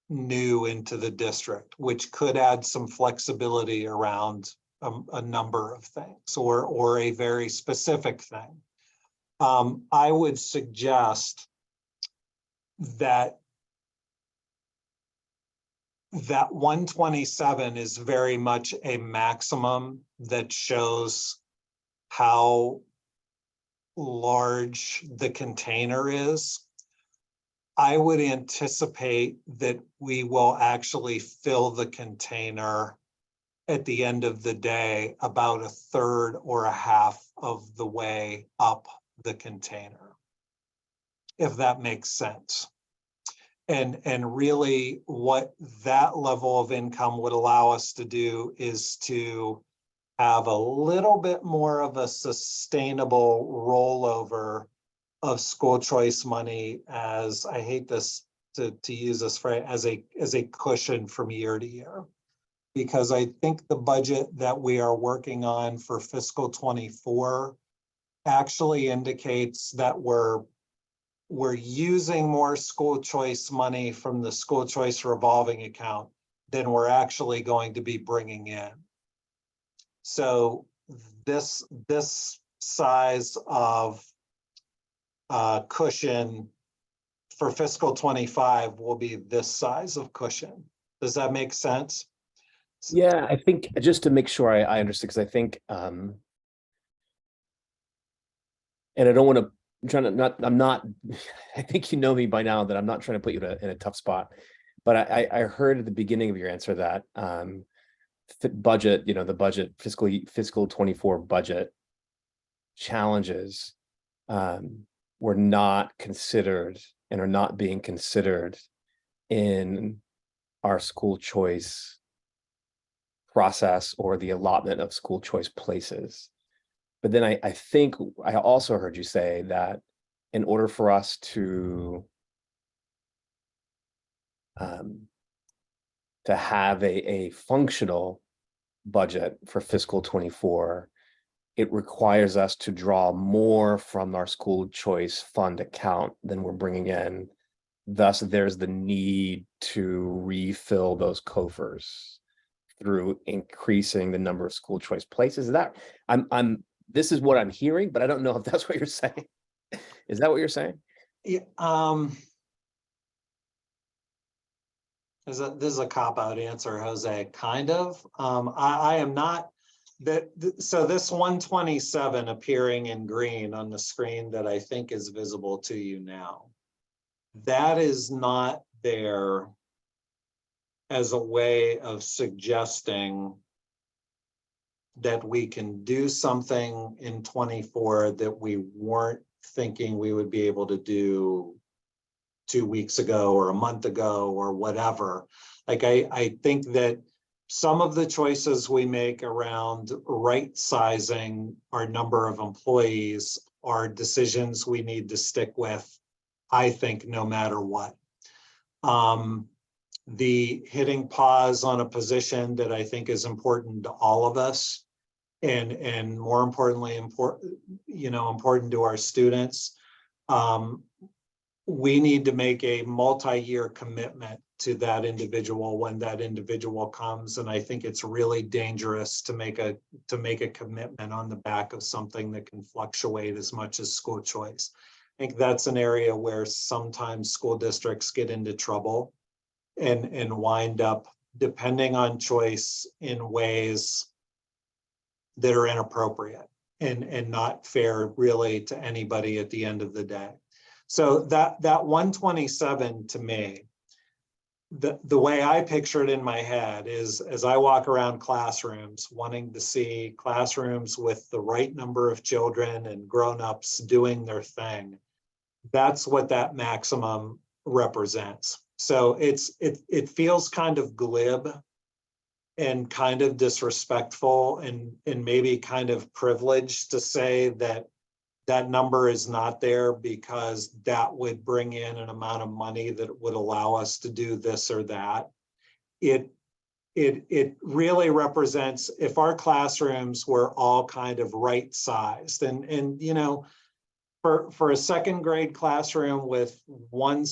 new into the district, which could add some flexibility around a number of things or a very specific thing. I would suggest that 127 is very much a maximum that shows how large the container is. I would anticipate that we will actually fill the container at the end of the day about a third or a half of the way up the container, if that makes sense. And really what that level of income would allow us to do is to have a little bit more of a sustainable rollover of school choice money, as I hate this to use this phrase, as a cushion from year to year. Because I think the budget that we are working on for fiscal 24 actually indicates that we're using more school choice money from the school choice revolving account than we're actually going to be bringing in. So this size of cushion for fiscal 25 will be this size of cushion. Does that make sense? Yeah, I think just to make sure I understand, because I think, and I don't want to trying to not, I'm not, I think you know me by now that I'm not trying to put you in a tough spot. But I heard at the beginning of your answer that budget, the budget fiscal 24 budget challenges were not considered and are not being considered in our school choice process or the allotment of school choice places. But then I think I also heard you say that in order for us to have a functional budget for fiscal 24, it requires us to draw more from our school choice fund account than we're bringing in. Thus, there's the need to refill those coffers through increasing the number of school choice places. That this is what I'm hearing, but I don't know if that's what you're saying. Is that what you're saying? Yeah, this is a cop-out answer, Jose, kind of. I am not that. So this 127 appearing in green on the screen that I think is visible to you now, that is not there as a way of suggesting that we can do something in 24 that we weren't thinking we would be able to do 2 weeks ago or a month ago or whatever. Like I think that some of the choices we make around right sizing our number of employees are decisions we need to stick with, I think, no matter what. The hitting pause on a position that I think is important to all of us, and more importantly, important to our students. We need to make a multi-year commitment to that individual when that individual comes, and I think it's really dangerous to make a commitment on the back of something that can fluctuate as much as school choice. I think that's an area where sometimes school districts get into trouble and wind up depending on choice in ways that are inappropriate and not fair really to anybody at the end of the day. So that 127 to me, the way I picture it in my head is as I walk around classrooms, wanting to see classrooms with the right number of children and grown-ups doing their thing. That's what that maximum represents. So it feels kind of glib and kind of disrespectful and maybe kind of privileged to say that that number is not there because that would bring in an amount of money that would allow us to do this or that. It really represents if our classrooms were all kind of right sized and for a second grade classroom with one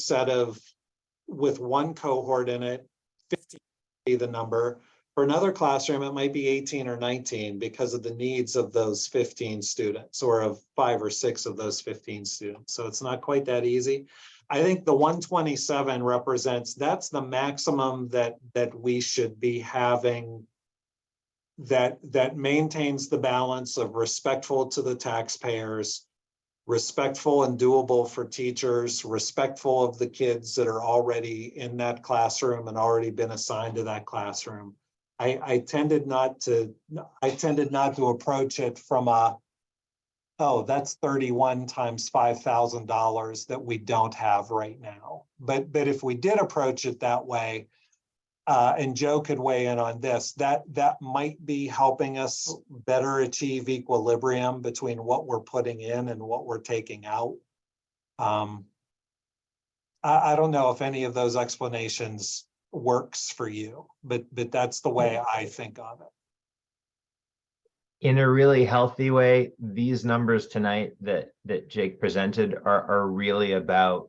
cohort in it, 50 be the number. For another classroom, it might be 18 or 19 because of the needs of those 15 students or of 5 or 6 of those 15 students. So it's not quite that easy. I think the 127 represents, that's the maximum that we should be having that maintains the balance of respectful to the taxpayers, respectful and doable for teachers, respectful of the kids that are already in that classroom and already been assigned to that classroom. I tended not to approach it from that's 31 times $5,000 that we don't have right now. But if we did approach it that way, and Joe could weigh in on this, that might be helping us better achieve equilibrium between what we're putting in and what we're taking out. I don't know if any of those explanations works for you, but that's the way I think of it. In a really healthy way, these numbers tonight that Jake presented are really about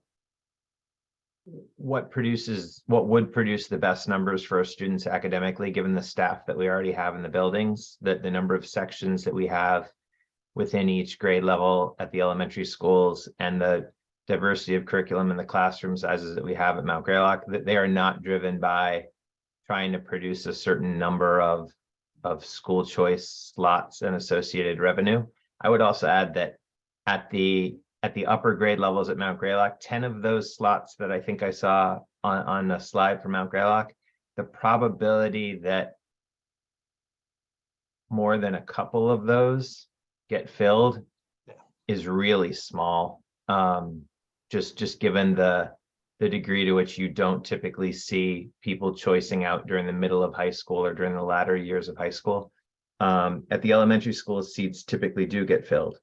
what would produce the best numbers for our students academically, given the staff that we already have in the buildings, the number of sections that we have within each grade level at the elementary schools, and the diversity of curriculum in the classroom sizes that we have at Mount Greylock. That they are not driven by trying to produce a certain number of school choice slots and associated revenue. I would also add that at the at the upper grade levels at Mount Greylock, 10 of those slots that I think I saw on a slide for Mount Greylock, the probability that more than a couple of those get filled is really small. Just given the degree to which you don't typically see people choicing out during the middle of high school or during the latter years of high school. At the elementary school, seats typically do get filled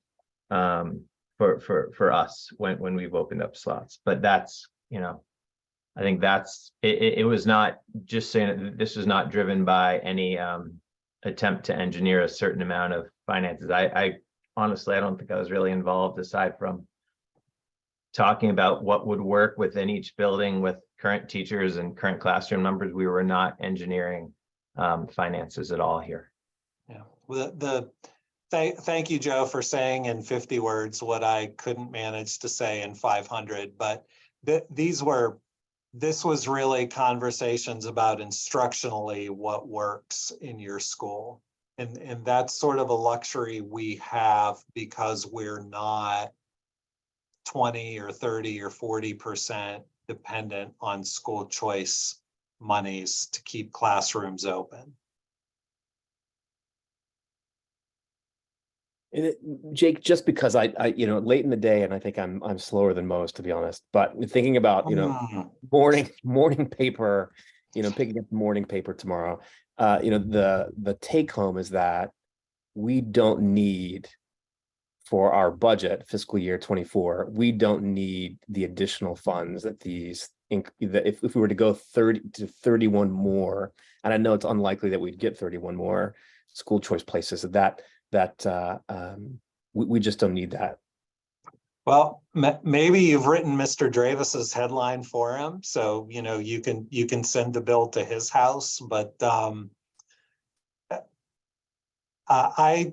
for us when we've opened up slots. But that's, you know, I think that's it was not just saying that this was not driven by any attempt to engineer a certain amount of finances. I honestly, I don't think I was really involved aside from talking about what would work within each building with current teachers and current classroom numbers. We were not engineering finances at all here. Yeah, well, thank you, Joe, for saying in 50 words what I couldn't manage to say in 500, but this was really conversations about instructionally what works in your school. And that's sort of a luxury we have because we're not 20 or 30 or 40% dependent on school choice monies to keep classrooms open. And Jake, just because I, you know, late in the day, and I think I'm slower than most, to be honest, but thinking about, you know, morning paper, you know, picking up morning paper tomorrow, you know, the take home is that we don't need, for our budget fiscal year 24, we don't need the additional funds that if we were to go 30 to 31 more, and I know it's unlikely that we'd get 31 more school choice places, we just don't need that. Well, maybe you've written Mr. Dravis's headline for him, so you know you can send the bill to his house. But I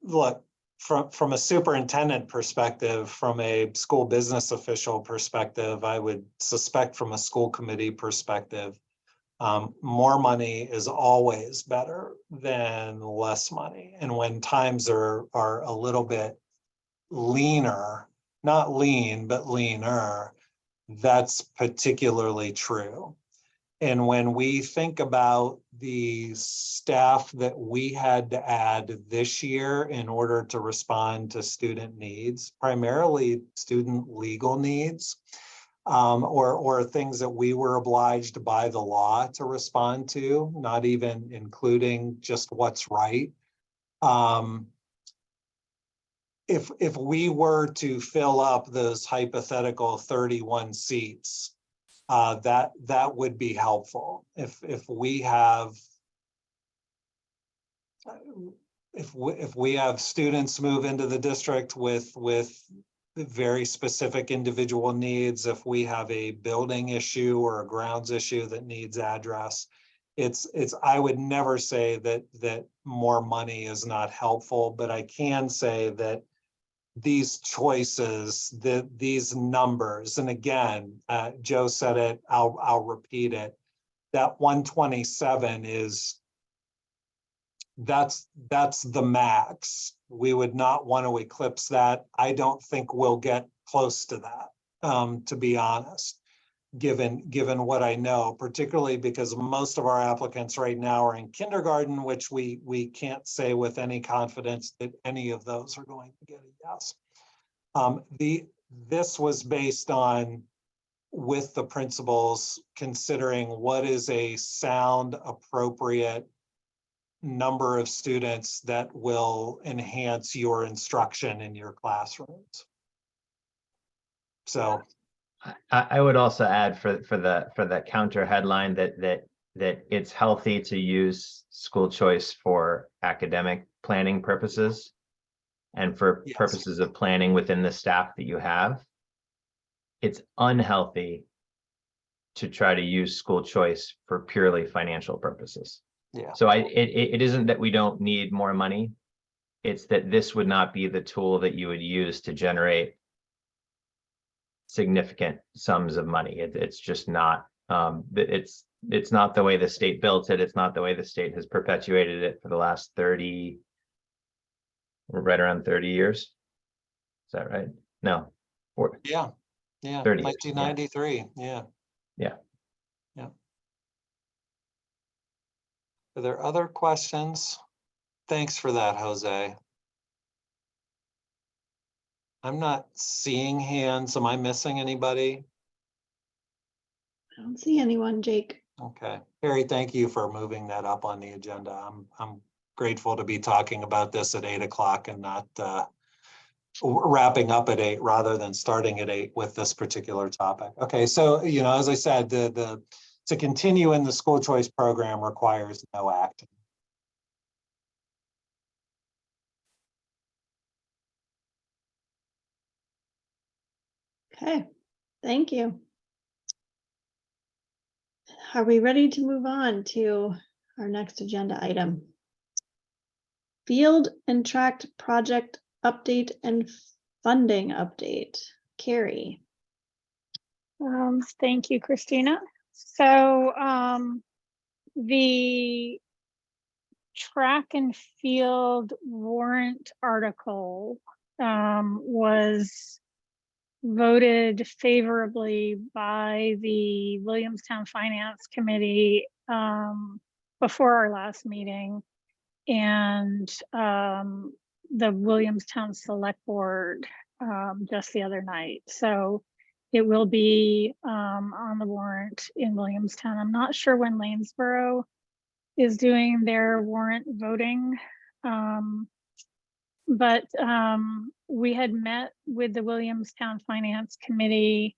look from a superintendent perspective, from a school business official perspective, I would suspect from a school committee perspective, more money is always better than less money. And when times are a little bit leaner, not lean, but leaner, that's particularly true. And when we think about the staff that we had to add this year in order to respond to student needs, primarily student legal needs, or things that we were obliged by the law to respond to, not even including just what's right. If we were to fill up those hypothetical 31 seats, that would be helpful. If we have students move into the district with very specific individual needs, if we have a building issue or a grounds issue that needs address, I would never say that more money is not helpful, but I can say that these choices, these numbers, and again, Joe said it, I'll repeat it, that 127 that's the max. We would not want to eclipse that. I don't think we'll get close to that, to be honest, given what I know, particularly because most of our applicants right now are in kindergarten, which we can't say with any confidence that any of those are going to get a yes. This was based on, with the principals, considering what is a sound, appropriate number of students that will enhance your instruction in your classrooms. So I would also add for the counter headline that it's healthy to use school choice for academic planning purposes and for purposes of planning within the staff that you have. It's unhealthy to try to use school choice for purely financial purposes. Yeah. So it isn't that we don't need more money. It's that this would not be the tool that you would use to generate significant sums of money. It's just not. It's not the way the state built it. It's not the way the state has perpetuated it for the last 30, right around 30 years. Is that right? No. Yeah, 30 years, 1993, yeah. Yeah. Yeah. Are there other questions? Thanks for that, Jose. I'm not seeing hands. Am I missing anybody? I don't see anyone, Jake. Okay, Harry, thank you for moving that up on the agenda. I'm grateful to be talking about this at 8 o'clock and not wrapping up at 8 rather than starting at 8 with this particular topic. Okay, so as I said, to continue in the school choice program requires no action. Okay, thank you. Are we ready to move on to our next agenda item? Field and tract project update and funding update. Carrie. Thank you, Christina. So the track and field warrant article was voted favorably by the Williamstown Finance Committee before our last meeting, and the Williamstown Select Board just the other night. So it will be on the warrant in Williamstown. I'm not sure when Lanesboro is doing their warrant voting. But we had met with the Williamstown Finance Committee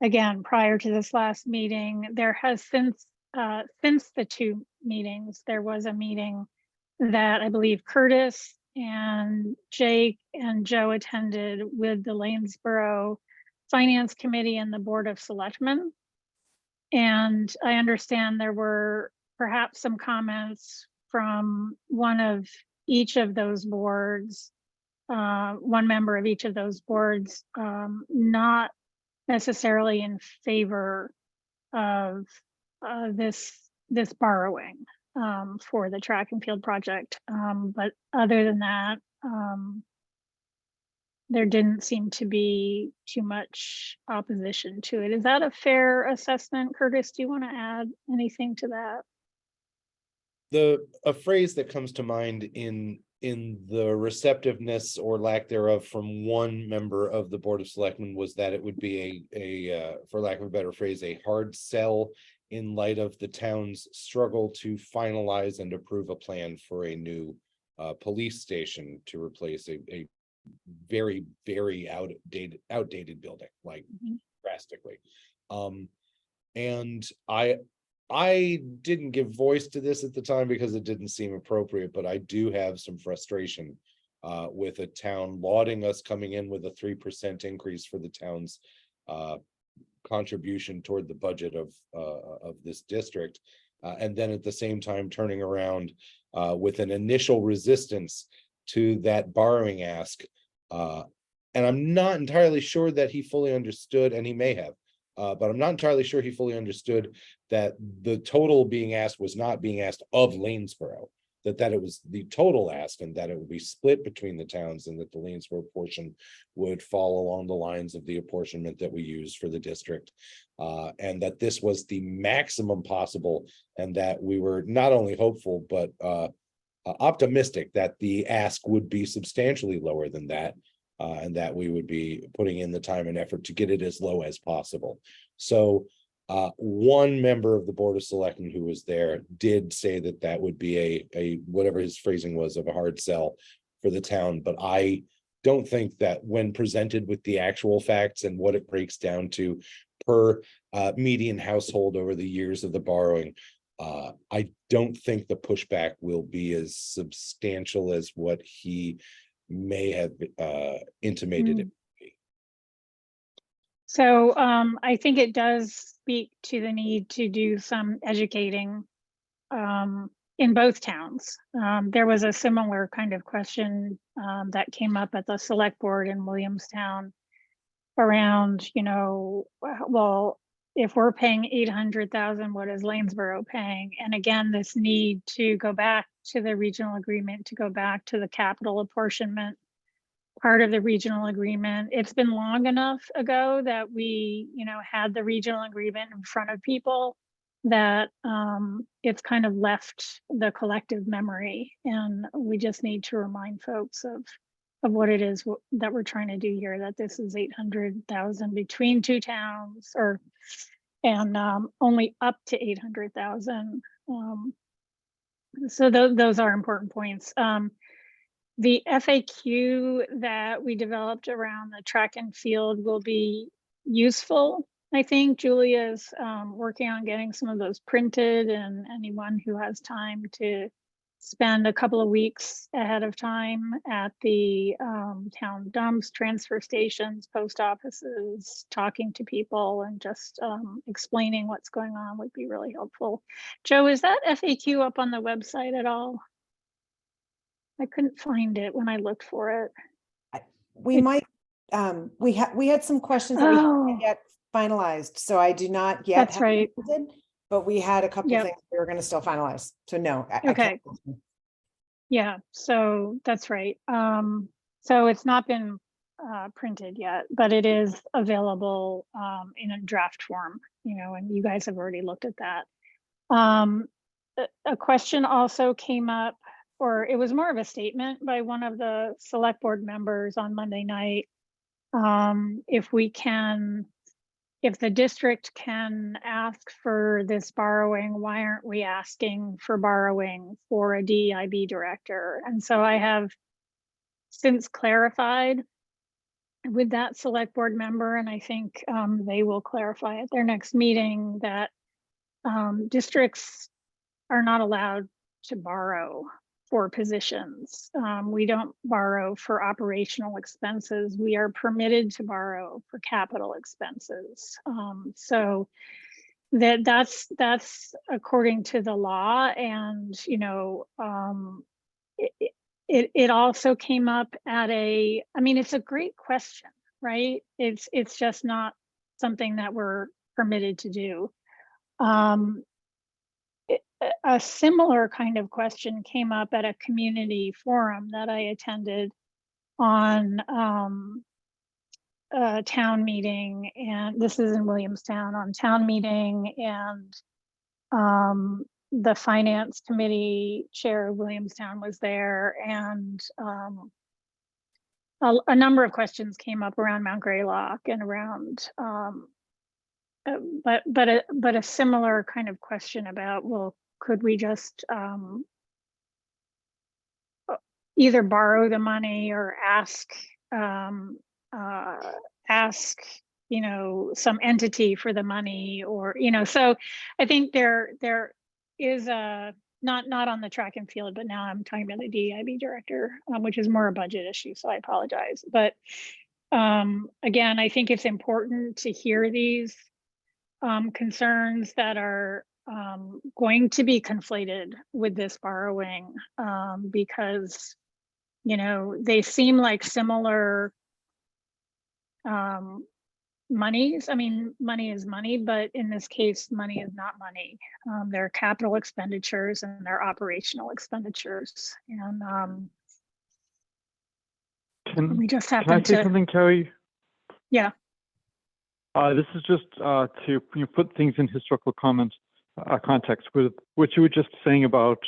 again prior to this last meeting. There has since the two meetings, there was a meeting that I believe Curtis and Jake and Joe attended with the Lanesboro Finance Committee and the Board of Selectmen. And I understand there were perhaps some comments from one of each of those boards, one member of each of those boards, not necessarily in favor of this borrowing for the track and field project. But other than that, there didn't seem to be too much opposition to it. Is that a fair assessment? Curtis, do you want to add anything to that? A phrase that comes to mind in the receptiveness or lack thereof from one member of the Board of Selectmen was that it would be a for lack of a better phrase, a hard sell in light of the town's struggle to finalize and approve a plan for a new police station to replace a very, very outdated building, like drastically. And I didn't give voice to this at the time because it didn't seem appropriate, but I do have some frustration with a town lauding us coming in with a 3% increase for the town's contribution toward the budget of this district, and then at the same time turning around with an initial resistance to that borrowing ask. And I'm not entirely sure that he fully understood, and he may have, but I'm not entirely sure he fully understood that the total being asked was not being asked of Lanesboro, that it was the total ask and that it would be split between the towns, and that the Lanesboro portion would fall along the lines of the apportionment that we use for the district. And that this was the maximum possible, and that we were not only hopeful, but optimistic that the ask would be substantially lower than that. And that we would be putting in the time and effort to get it as low as possible. So one member of the Board of Selectmen who was there did say that that would be a whatever his phrasing was, of a hard sell for the town. But I don't think that when presented with the actual facts and what it breaks down to per median household over the years of the borrowing, I don't think the pushback will be as substantial as what he may have intimated it. So I think it does speak to the need to do some educating in both towns. There was a similar kind of question that came up at the select board in Williamstown around, well, if we're paying 800,000, what is Lanesboro paying? And again, this need to go back to the regional agreement, to go back to the capital apportionment part of the regional agreement. It's been long enough ago that we, had the regional agreement in front of people that it's kind of left the collective memory, and we just need to remind folks of what it is that we're trying to do here, that this is 800,000 between two towns, and only up to 800,000. So those are important points. The FAQ that we developed around the track and field will be useful. I think Julia is working on getting some of those printed, and anyone who has time to spend a couple of weeks ahead of time at the town dumps, transfer stations, post offices, talking to people and just explaining what's going on would be really helpful. Joe, is that FAQ up on the website at all? I couldn't find it when I looked for it. We might, we had some questions that we haven't yet finalized, so I do not yet. That's right. But we had a couple Yep. things we were going to still finalize. So no. Okay. Yeah, so that's right. So it's not been printed yet, but it is available in a draft form, and you guys have already looked at that. A question also came up, or it was more of a statement by one of the select board members on Monday night. If the district can ask for this borrowing, why aren't we asking for borrowing for a DEIB director? And so I have since clarified with that select board member, and I think they will clarify at their next meeting, that districts are not allowed to borrow for positions. We don't borrow for operational expenses. We are permitted to borrow for capital expenses. So that's according to the law. And it also came up at it's a great question, right? It's just not something that we're permitted to do. A similar kind of question came up at a community forum that I attended on a town meeting, and this is in Williamstown, on town meeting, and the finance committee chair of Williamstown was there, and a number of questions came up around Mount Greylock and around but a similar kind of question about, well, could we just either borrow the money or ask some entity for the money, or so I think there is a not on the track and field, but now I'm talking about the DEIB director, which is more a budget issue, so I apologize. But again, I think it's important to hear these concerns that are going to be conflated with this borrowing, because they seem like similar monies. I mean, money is money, but in this case, money is not money. They're capital expenditures and they're operational expenditures, and we just have Can I say to. something, Carrie? Yeah. This is just to put things in historical context with what you were just saying about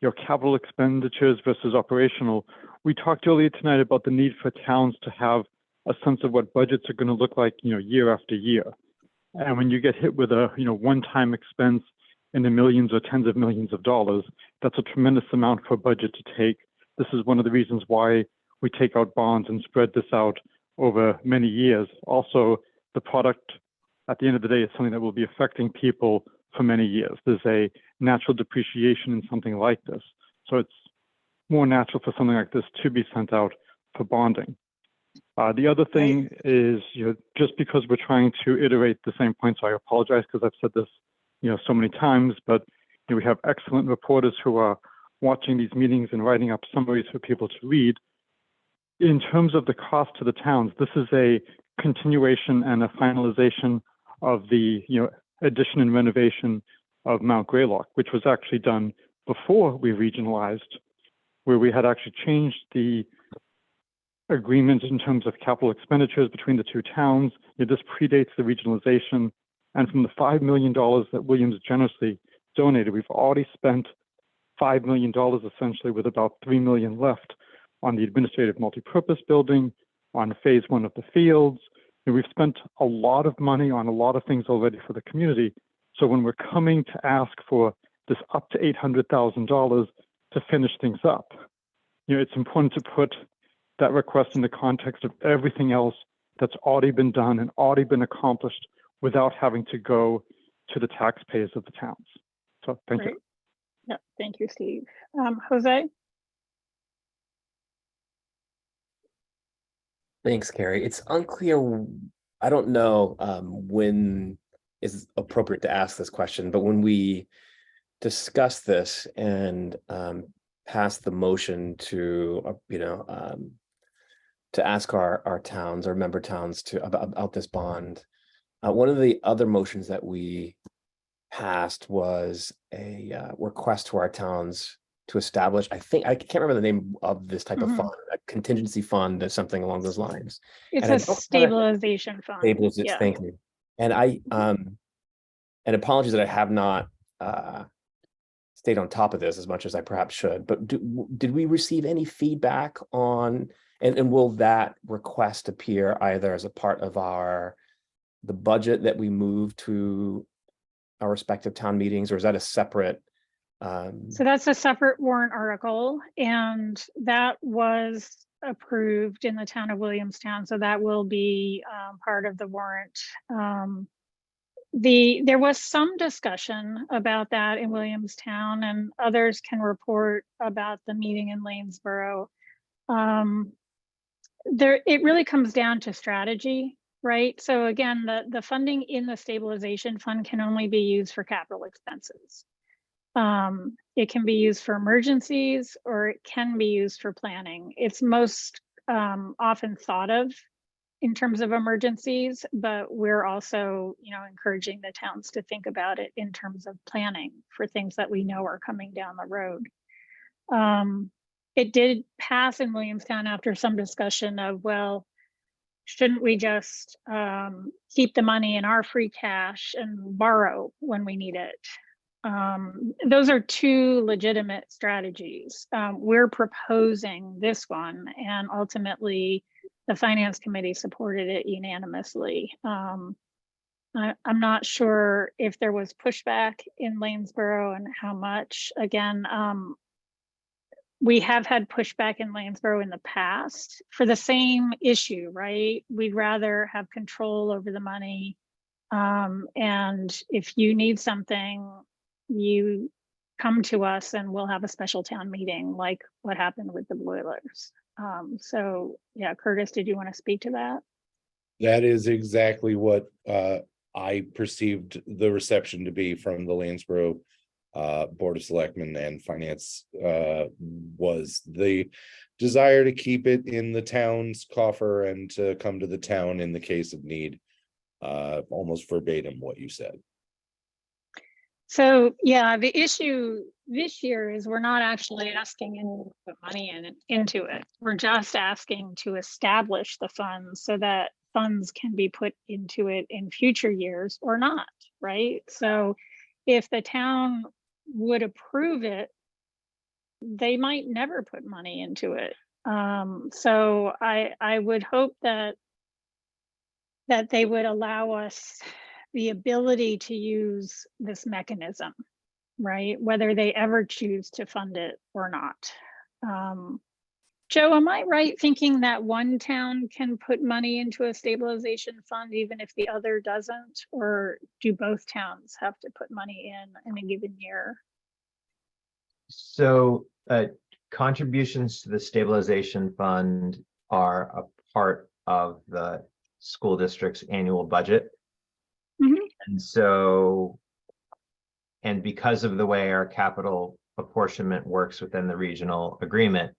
your capital expenditures versus operational. We talked earlier tonight about the need for towns to have a sense of what budgets are going to look like, year after year. And when you get hit with a, one-time expense in the millions or tens of millions of dollars, that's a tremendous amount for a budget to take. This is one of the reasons why we take out bonds and spread this out over many years. Also, the product at the end of the day is something that will be affecting people for many years. There's a natural depreciation in something like this. So it's more natural for something like this to be sent out for bonding. The other thing is, just because we're trying to iterate the same point, so I apologize because I've said this, so many times, but we have excellent reporters who are watching these meetings and writing up summaries for people to read. In terms of the cost to the towns, this is a continuation and a finalization of the addition and renovation of Mount Greylock, which was actually done before we regionalized, where we had actually changed the agreement in terms of capital expenditures between the two towns. This predates the regionalization. And from the $5 million that Williams generously donated, we've already spent $5 million essentially, with about $3 million left on the administrative multipurpose building, on phase 1 of the fields. And we've spent a lot of money on a lot of things already for the community. So when we're coming to ask for this up to $800,000 to finish things up, it's important to put that request in the context of everything else that's already been done and already been accomplished without having to go to the taxpayers of the towns. So thank you. Yeah, thank you, Steve. Jose? Thanks, Carrie. It's unclear. I don't know when is appropriate to ask this question, but when we discussed this and passed the motion to, to ask our towns, our member towns, about this bond, one of the other motions that we passed was a request to our towns to establish, I can't remember the name of this type of fund, a contingency fund or something along those lines. It's And a stabilization fund. Yeah. Thank you. And and apologies that I have not stayed on top of this as much as I perhaps should, but did we receive any feedback on, and will that request appear either as a part of the budget that we move to our respective town meetings, or is that a separate? So that's a separate warrant article, and that was approved in the town of Williamstown. So that will be part of the warrant. There was some discussion about that in Williamstown, and others can report about the meeting in Lanesboro. It really comes down to strategy, right? So again, the funding in the stabilization fund can only be used for capital expenses. It can be used for emergencies, or it can be used for planning. It's most often thought of in terms of emergencies, but we're also, encouraging the towns to think about it in terms of planning for things that we know are coming down the road. It did pass in Williamstown after some discussion of, well, shouldn't we just keep the money in our free cash and borrow when we need it? Those are two legitimate strategies. We're proposing this one, and ultimately the finance committee supported it unanimously. I'm not sure if there was pushback in Lanesboro and how much. Again, we have had pushback in Lanesboro in the past for the same issue, right? We'd rather have control over the money. And if you need something, you come to us and we'll have a special town meeting, like what happened with the boilers. So yeah, Curtis, did you want to speak to that? That is exactly what I perceived the reception to be from the Lanesboro Board of Selectmen and Finance, was the desire to keep it in the town's coffer and to come to the town in the case of need. Almost verbatim what you said. So yeah, the issue this year is we're not actually asking anyone to put money into it. We're just asking to establish the funds so that funds can be put into it in future years or not, right? So if the town would approve it, they might never put money into it. So I would hope that they would allow us the ability to use this mechanism, right? Whether they ever choose to fund it or not. Joe, am I right thinking that one town can put money into a stabilization fund even if the other doesn't? Or do both towns have to put money in a given year? So contributions to the stabilization fund are a part of the school district's annual budget. And so, and because of the way our capital apportionment works within the regional agreement,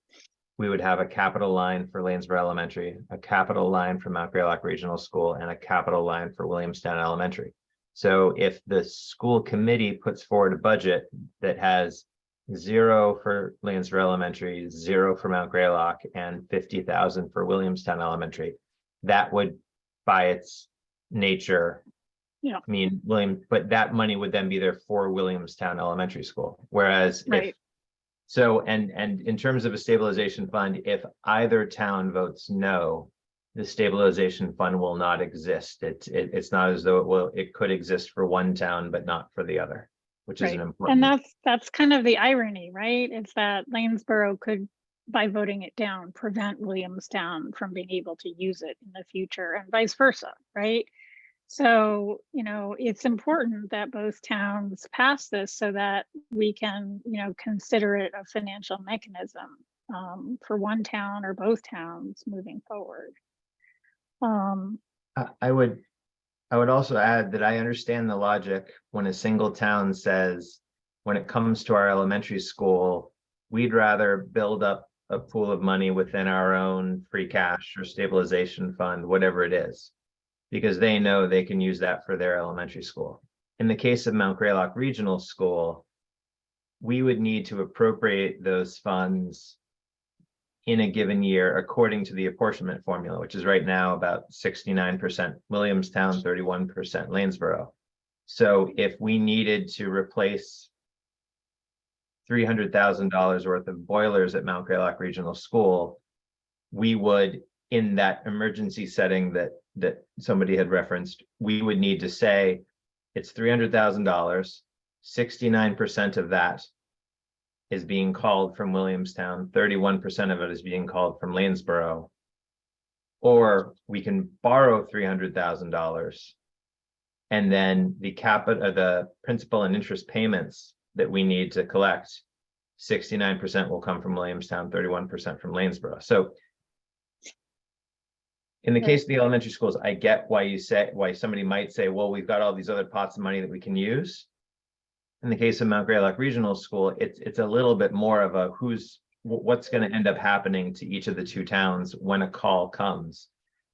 we would have a capital line for Lanesboro Elementary, a capital line for Mount Greylock Regional School, and a capital line for Williamstown Elementary. So if the school committee puts forward a budget that has 0 for Lansborough Elementary, 0 for Mount Greylock, and 50,000 for Williamstown Elementary. That would, by its nature, Yeah. mean but that money would then be there for Williamstown Elementary School. Whereas Right. if so, and in terms of a stabilization fund, if either town votes no, the stabilization fund will not exist. It's not as though it could exist for one town, but not for the other, which is Right. an important. And that's kind of the irony, right? It's that Lanesboro could, by voting it down, prevent Williamstown from being able to use it in the future and vice versa, right? So, it's important that both towns pass this so that we can, consider it a financial mechanism for one town or both towns moving forward. I would also add that I understand the logic when a single town says, when it comes to our elementary school, we'd rather build up a pool of money within our own free cash or stabilization fund, whatever it is, because they know they can use that for their elementary school. In the case of Mount Greylock Regional School, we would need to appropriate those funds in a given year according to the apportionment formula, which is right now about 69% Williamstown, 31% Lanesboro. So if we needed to replace $300,000 worth of boilers at Mount Greylock Regional School, we would, in that emergency setting that somebody had referenced, we would need to say it's $300,000, 69% of that is being called from Williamstown, 31% of it is being called from Lanesboro, or we can borrow $300,000, and then the principal and interest payments that we need to collect, 69% will come from Williamstown, 31% from Lanesboro. So in the case of the elementary schools, I get why somebody might say, well, we've got all these other pots of money that we can use. In the case of Mount Greylock Regional School, it's a little bit more of a what's going to end up happening to each of the two towns when a call comes,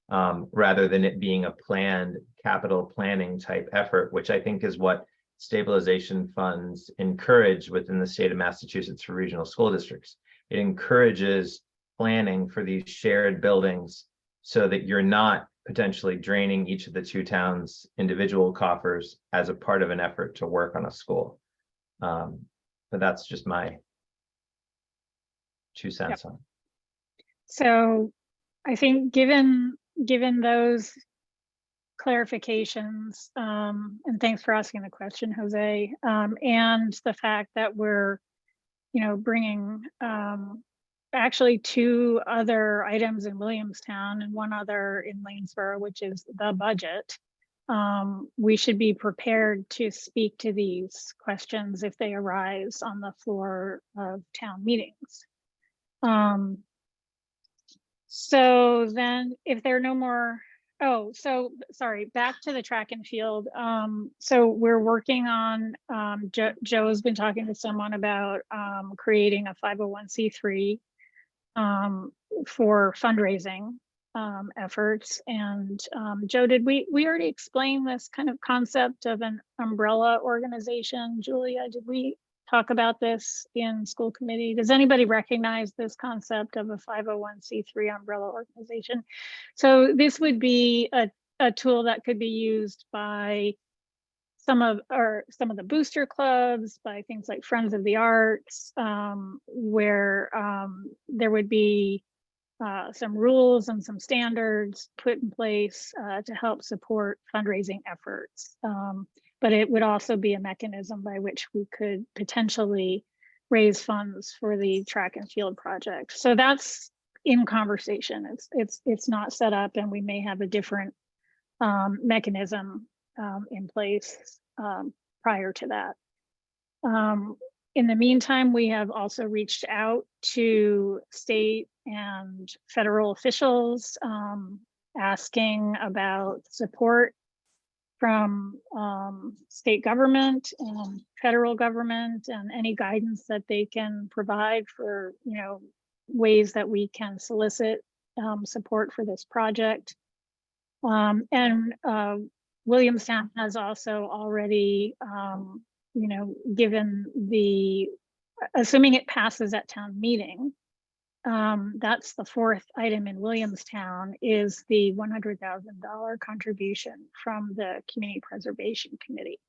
rather than it being a planned capital planning type effort, which I think is what stabilization funds encourage within the state of Massachusetts for regional school districts. It encourages planning for these shared buildings so that you're not potentially draining each of the two towns' individual coffers as a part of an effort to work on a school. But that's just my 2 cents on it. So I think given those clarifications, and thanks for asking the question, Jose, and the fact that we're, bringing actually 2 other items in Williamstown and 1 other in Lanesboro, which is the budget. We should be prepared to speak to these questions if they arise on the floor of town meetings. So then if there are no more, sorry, back to the track and field. So we're working on, Joe's been talking to someone about creating a 501c3 for fundraising efforts. And Joe, did we already explain this kind of concept of an umbrella organization? Julia, did we talk about this in school committee? Does anybody recognize this concept of a 501c3 umbrella organization? So this would be a tool that could be used by some of the booster clubs, by things like Friends of the Arts, where there would be some rules and some standards put in place to help support fundraising efforts. But it would also be a mechanism by which we could potentially raise funds for the track and field project. So that's in conversation. It's not set up, and we may have a different mechanism in place prior to that. In the meantime, we have also reached out to state and federal officials asking about support from state government and federal government, and any guidance that they can provide for, ways that we can solicit support for this project. And Williamstown has also already, given the assuming it passes at town meeting, that's the fourth item in Williamstown, is the $100,000 contribution from the Community Preservation Committee.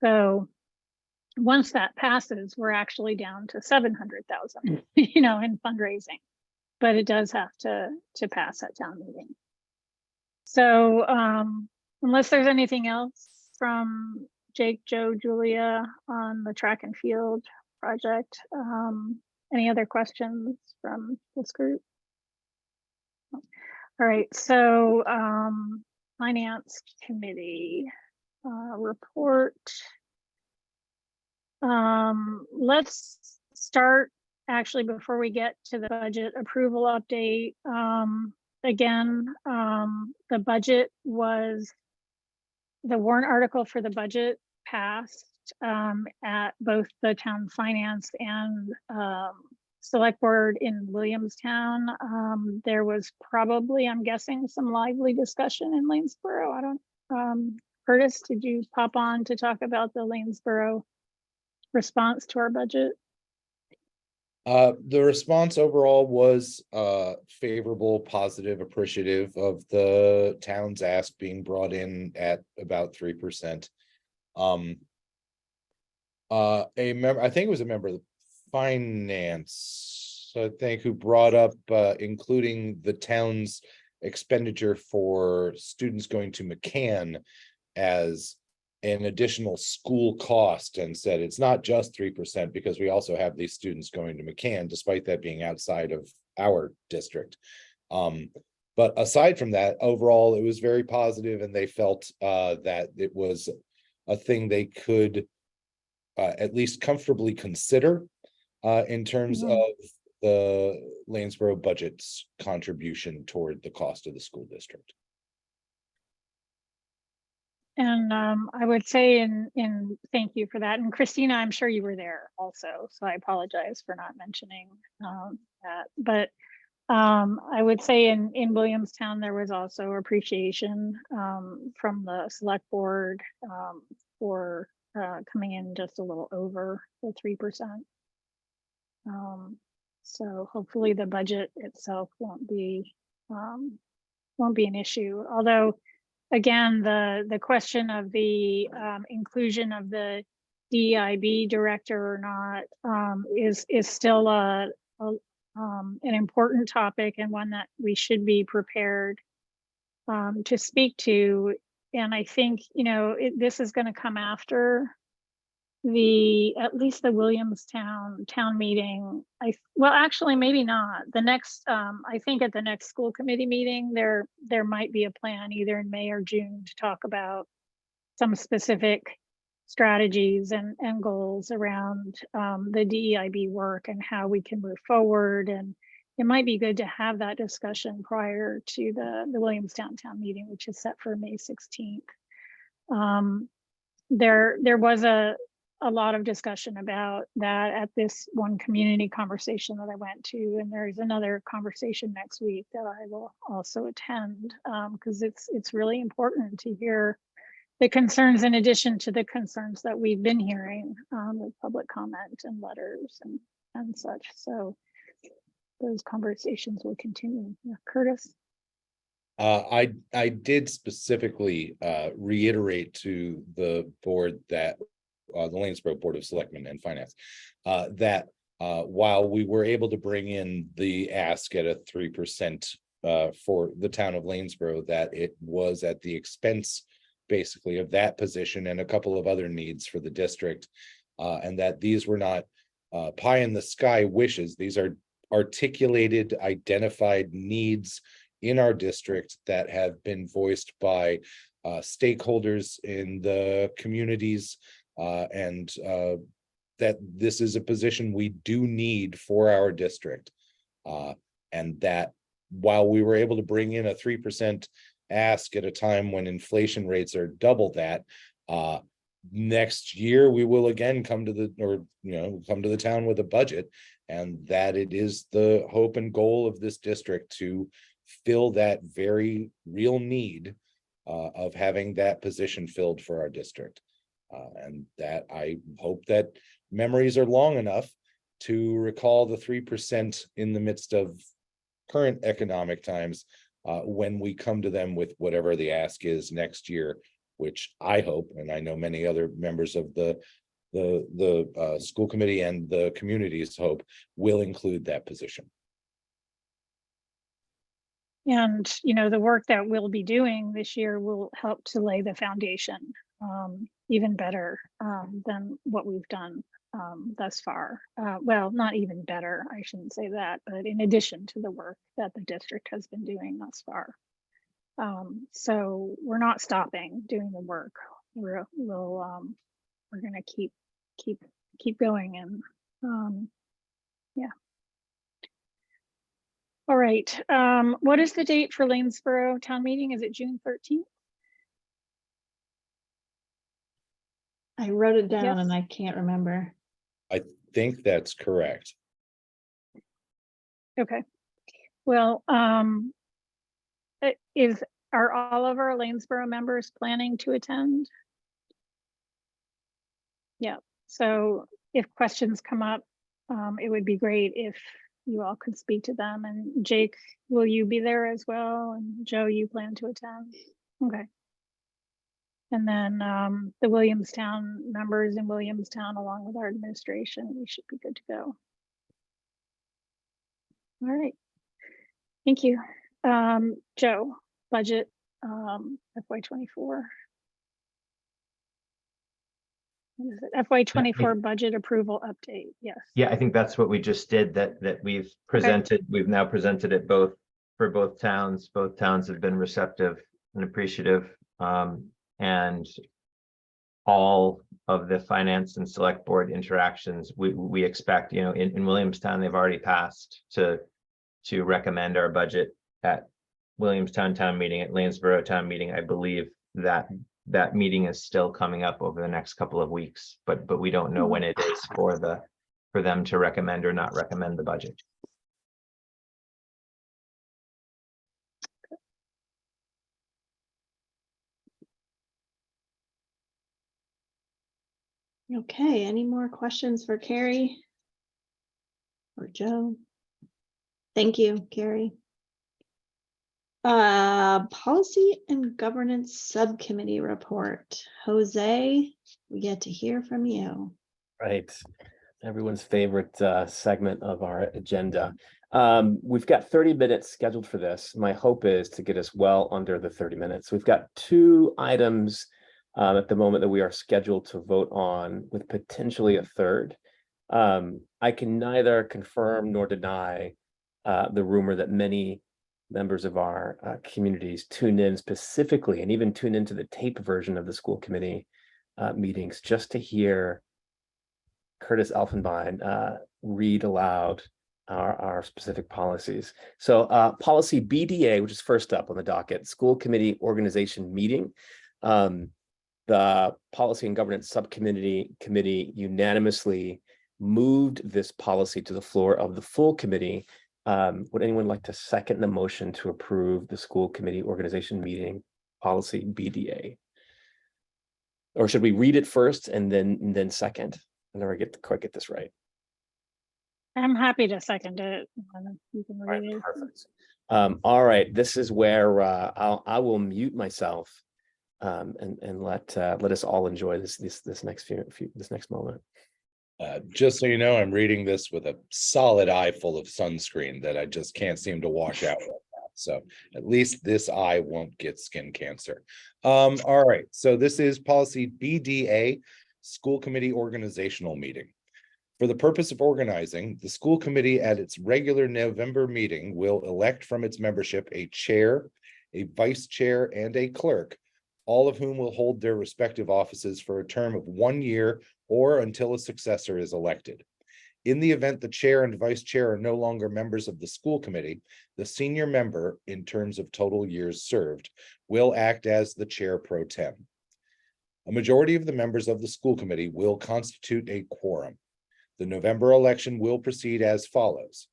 So once that passes, we're actually down to 700,000, you know, in fundraising, but it does have to pass at town meeting. So unless there's anything else from Jake, Joe, Julia on the track and field project, any other questions from this group? All right, so Finance Committee report. Let's start actually before we get to the budget approval update. Again, the budget was, the warrant article for the budget passed at both the town finance and select board in Williamstown. There was probably, I'm guessing, some lively discussion in Lanesboro. I don't, Curtis, did you pop on to talk about the Lanesboro response to our budget? The response overall was favorable, positive, appreciative of the town's ask being brought in at about 3%. A member, I think it was a member of the finance, I think, who brought up including the town's expenditure for students going to McCann as an additional school cost, and said it's not just 3% because we also have these students going to McCann, despite that being outside of our district. But aside from that, overall, it was very positive, and they felt that it was a thing they could at least comfortably consider in terms of the Lanesboro budget's contribution toward the cost of the school district. And I would say in thank you for that. And Christina, I'm sure you were there also, so I apologize for not mentioning that. But I would say in Williamstown, there was also appreciation from the select board for coming in just a little over the 3%. So hopefully the budget itself won't be an issue. Although, again, the question of the inclusion of the DEIB director or not is still an important topic, and one that we should be prepared to speak to. And I think, you know, this is going to come after at least the Williamstown town meeting. Well, actually, maybe not. The next, I think at the next school committee meeting, there might be a plan either in May or June to talk about some specific strategies and goals around the DEIB work and how we can move forward. And it might be good to have that discussion prior to the Williamstown town meeting, which is set for May 16th. There was a lot of discussion about that at this one community conversation that I went to, and there's another conversation next week that I will also attend, because it's really important to hear the concerns in addition to the concerns that we've been hearing with public comment and letters and such. So those conversations will continue. Yeah, Curtis? I did specifically reiterate to the board that the Lanesboro Board of Selectmen and Finance that while we were able to bring in the ask at a 3% for the town of Lanesboro, that it was at the expense basically of that position and a couple of other needs for the district, and that these were not pie in the sky wishes. These are articulated, identified needs in our district that have been voiced by stakeholders in the communities, and that this is a position we do need for our district. And that while we were able to bring in a 3% ask at a time when inflation rates are double that, next year we will again come to the town with a budget, and that it is the hope and goal of this district to fill that very real need of having that position filled for our district. And that I hope that memories are long enough to recall the 3% in the midst of current economic times, when we come to them with whatever the ask is next year, which I hope, and I know many other members of the school committee and the communities hope will include that position. And, you know, the work that we'll be doing this year will help to lay the foundation even better than what we've done thus far. Well, not even better, I shouldn't say that, but in addition to the work that the district has been doing thus far. So we're not stopping doing the work. We're going to keep going, and yeah. All right. What is the date for Lanesboro town meeting? Is it June 13th? I wrote it down Yes. and I can't remember. I think that's correct. Okay. Well, are all of our Lanesboro members planning to attend? Yeah. So if questions come up, it would be great if you all could speak to them. And Jake, will you be there as well? And Joe, you plan to attend? Okay. And then the Williamstown members in Williamstown, along with our administration, we should be good to go. All right. Thank you. Joe, budget FY24. What is it? FY24 budget approval update. Yes. Yeah, I think that's what we just did, that we've presented, we've now presented it both for both towns. Both towns have been receptive and appreciative. And all of the finance and select board interactions, we expect, you know, in Williamstown, they've already passed to recommend our budget at Williamstown town meeting, at Lanesboro town meeting. I believe that meeting is still coming up over the next couple of weeks, but we don't know when it is for them to recommend or not recommend the budget. Okay, any more questions for Carrie or Joe? Thank you, Carrie. Policy and Governance Subcommittee report. Jose, we get to hear from you. Right. Everyone's favorite segment of our agenda. We've got 30 minutes scheduled for this. My hope is to get us well under the 30 minutes. We've got 2 items at the moment that we are scheduled to vote on, with potentially a third. I can neither confirm nor deny the rumor that many members of our communities tune in specifically, and even tune into the tape version of the school committee meetings, just to hear Curtis Elfenbein read aloud our specific policies. So policy BDA, which is first up on the docket, school committee organization meeting. The Policy and Governance Subcommittee unanimously moved this policy to the floor of the full committee. Would anyone like to second the motion to approve the school committee organization meeting policy BDA? Or should we read it first and then second? I never quite get this right. I'm happy to second it. You can All right, read it. perfect. All right, this is where I will mute myself and let us all enjoy this next moment. Just so you know, I'm reading this with a solid eye full of sunscreen that I just can't seem to wash out right now. So at least this eye won't get skin cancer. All right, so this is policy BDA, school committee organizational meeting. For the purpose of organizing, the school committee at its regular November meeting will elect from its membership a chair, a vice chair, and a clerk, all of whom will hold their respective offices for a term of 1 year or until a successor is elected. In the event the chair and vice chair are no longer members of the school committee, the senior member, in terms of total years served, will act as the chair pro tem. A majority of the members of the school committee will constitute a quorum. The November election will proceed as follows.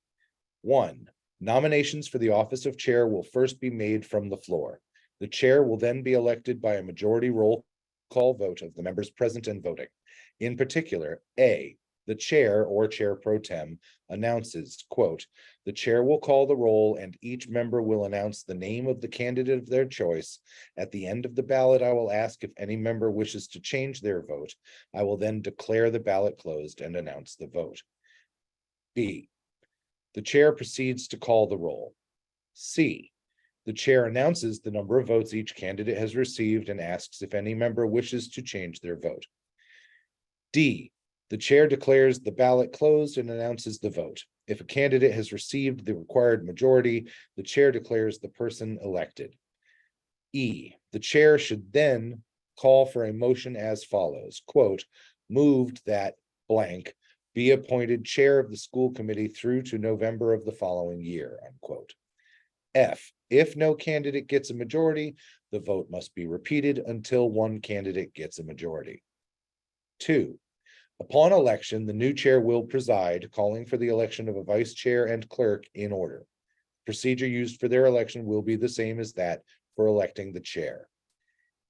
1. Nominations for the office of chair will first be made from the floor. The chair will then be elected by a majority roll call vote of the members present and voting. In particular, A, the chair or chair pro tem announces, quote, "The chair will call the roll and each member will announce the name of the candidate of their choice. At the end of the ballot, I will ask if any member wishes to change their vote. I will then declare the ballot closed and announce the vote." B, the chair proceeds to call the roll. C, the chair announces the number of votes each candidate has received and asks if any member wishes to change their vote. D, the chair declares the ballot closed and announces the vote. If a candidate has received the required majority, the chair declares the person elected. E, the chair should then call for a motion as follows, quote, "Moved that blank be appointed chair of the school committee through to November of the following year," unquote. F, if no candidate gets a majority, the vote must be repeated until one candidate gets a majority. 2, upon election, the new chair will preside, calling for the election of a vice chair and clerk in order. Procedure used for their election will be the same as that for electing the chair.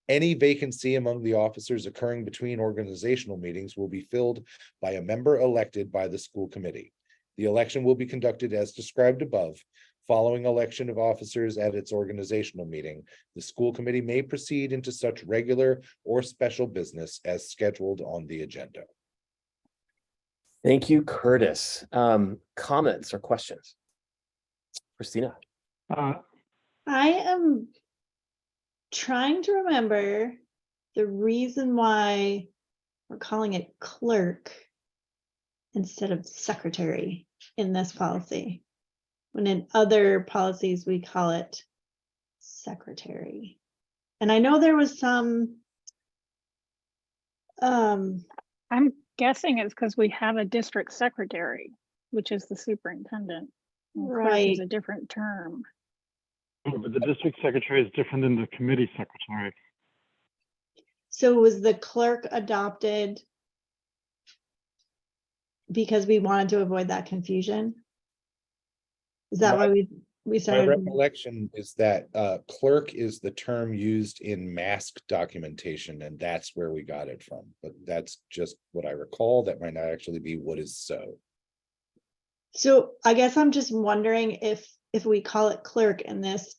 Any vacancy among the officers occurring between organizational meetings will be filled by a member elected by the school committee. The election will be conducted as described above. Following election of officers at its organizational meeting, the school committee may proceed into such regular or special business as scheduled on the agenda. Thank you, Curtis. Comments or questions? Christina? I am trying to remember the reason why we're calling it clerk instead of secretary in this policy, when in other policies we call it secretary. And I know there was some I'm guessing it's because we have a district secretary, which is the superintendent. And clerk is right. a different term. But the district secretary is different than the committee secretary. So was the clerk adopted because we wanted to avoid that confusion? Is that why we My started? recollection is that clerk is the term used in mask documentation, and that's where we got it from. But that's just what I recall. That might not actually be what is so. So I guess I'm just wondering if we call it clerk in this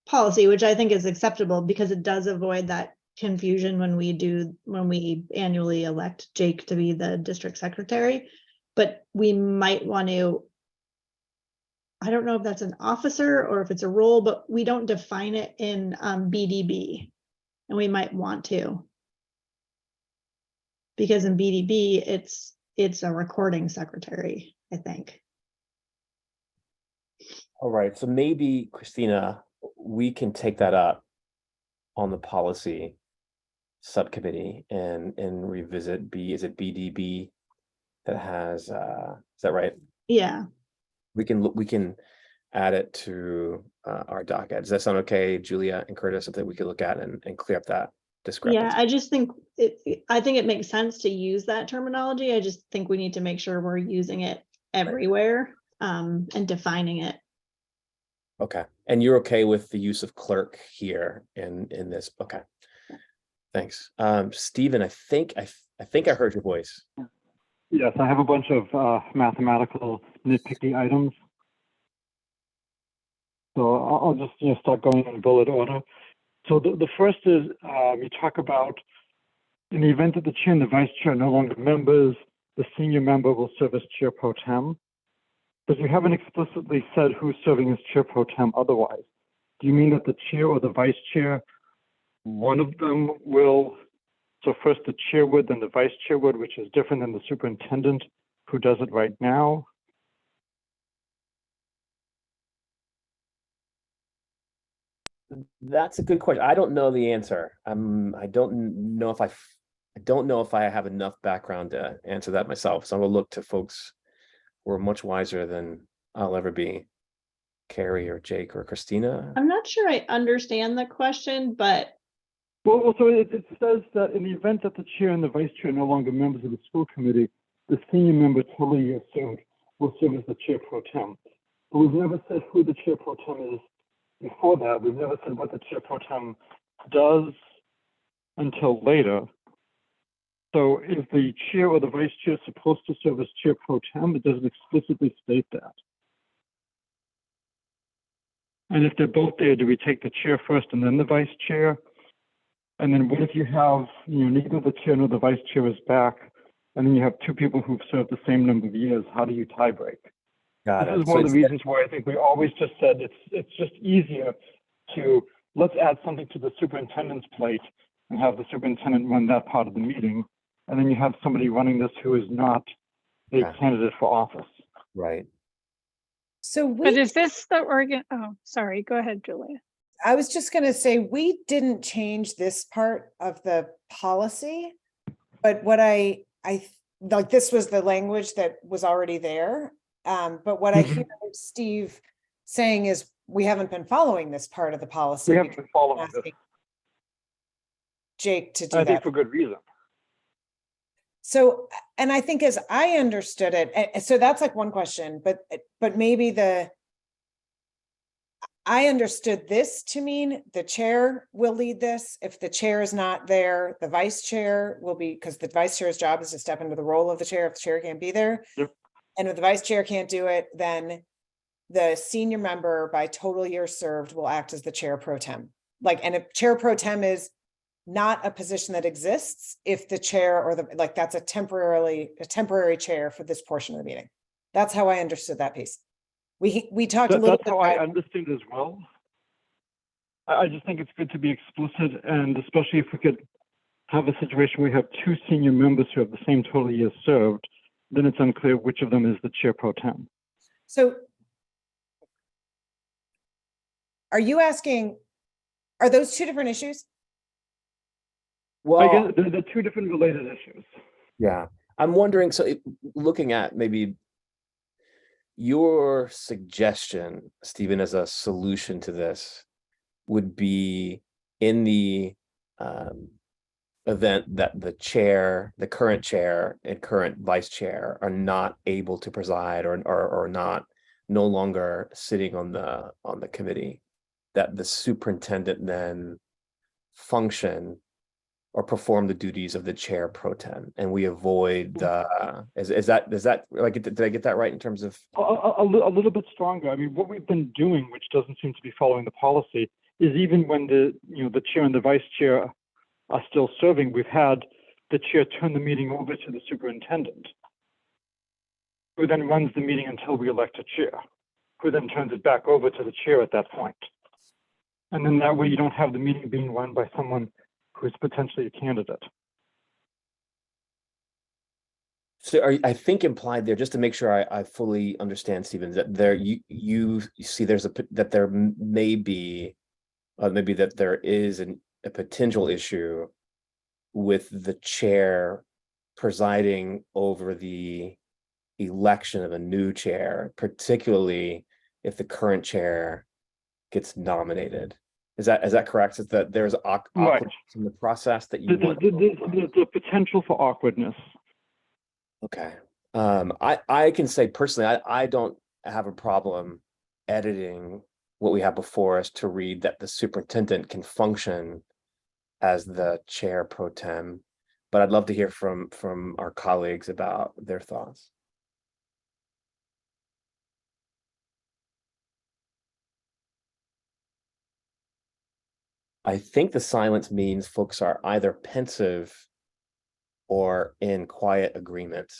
policy, which I think is acceptable because it does avoid that confusion when we annually elect Jake to be the district secretary, but we might want to, I don't know if that's an officer or if it's a role, but we don't define it in BDB, and we might want to. Because in BDB, it's a recording secretary, I think. All right, so maybe, Christina, we can take that up on the policy subcommittee and revisit is it BDB that has, is that right? Yeah. We can add it to our docket. Does that sound okay, Julia and Curtis, something we could look at and clear up that discrepancy? Yeah, I just think I think it makes sense to use that terminology. I just think we need to make sure we're using it everywhere and defining it. Okay, and you're okay with the use of clerk here in this? Okay, thanks. Stephen, I think I heard your voice. Yes, I have a bunch of mathematical nitpicky items. So I'll just start going in bullet order. So the first is you talk about in the event that the chair and the vice chair are no longer members, the senior member will serve as chair pro tem. But you haven't explicitly said who's serving as chair pro tem otherwise. Do you mean that the chair or the vice chair, one of them will, so first the chair would, then the vice chair would, which is different than the superintendent who does it right now? That's a good question. I don't know the answer. I don't know if I have enough background to answer that myself. So I'm gonna look to folks who are much wiser than I'll ever be, Carrie or Jake or Christina. I'm not sure I understand the question, but Well, so it says that in the event that the chair and the vice chair are no longer members of the school committee, the senior member totally served will serve as the chair pro tem. But we've never said who the chair pro tem is before that. We've never said what the chair pro tem does until later. So if the chair or the vice chair is supposed to serve as chair pro tem, it doesn't explicitly state that. And if they're both there, do we take the chair first and then the vice chair? And then what if you have, neither the chair nor the vice chair is back, and then you have two people who've served the same number of years? How do you tie break? Got This it. is one of the reasons why I think we always just said it's just easier to let's add something to the superintendent's plate and have the superintendent run that part of the meeting, and then you have somebody running this who is not a Okay. candidate for office. Right. So But we, is this the oh, sorry, go ahead, Julia. I was just going to say, we didn't change this part of the policy, but what I like, this was the language that was already there. But what I hear Steve saying is we haven't been following this part of the policy. We haven't been following this. Asking Jake to do I think that. for good reason. So, and I think as I understood it, and so that's like one question, but maybe I understood this to mean the chair will lead this. If the chair is not there, the vice chair will be, because the vice chair's job is to step into the role of the chair if the chair can't be there. Yep. And if the vice chair can't do it, then the senior member by total years served will act as the chair pro tem. And if chair pro tem is not a position that exists, if the chair or that's a temporary chair for this portion of the meeting. That's how I understood that piece. We talked a little That's bit how I about, understood as well. I just think it's good to be explicit, and especially if we could have a situation where we have two senior members who have the same total years served, then it's unclear which of them is the chair pro tem. so are you asking, are those two different issues? Well, I guess they're two different related issues. yeah, I'm wondering, so looking at maybe your suggestion, Stephen, as a solution to this would be in the event that the current chair and current vice chair are not able to preside or no longer sitting on the committee, that the superintendent then function or perform the duties of the chair pro tem, and we avoid is that like, did I get that right in terms of A little bit stronger. I mean, what we've been doing, which doesn't seem to be following the policy, is even when the chair and the vice chair are still serving, we've had the chair turn the meeting over to the superintendent, who then runs the meeting until we elect a chair, who then turns it back over to the chair at that point. And then that way you don't have the meeting being run by someone who's potentially a candidate. So I think implied there, just to make sure I fully understand, Stephen, that there you see that there may be maybe that there is a potential issue with the chair presiding over the election of a new chair, particularly if the current chair gets nominated. Is that correct? Is that there's awkwardness in the process that you want? There's the potential for awkwardness. Okay. I can say personally, I don't have a problem editing what we have before us to read that the superintendent can function as the chair pro tem, but I'd love to hear from our colleagues about their thoughts. I think the silence means folks are either pensive or in quiet agreement.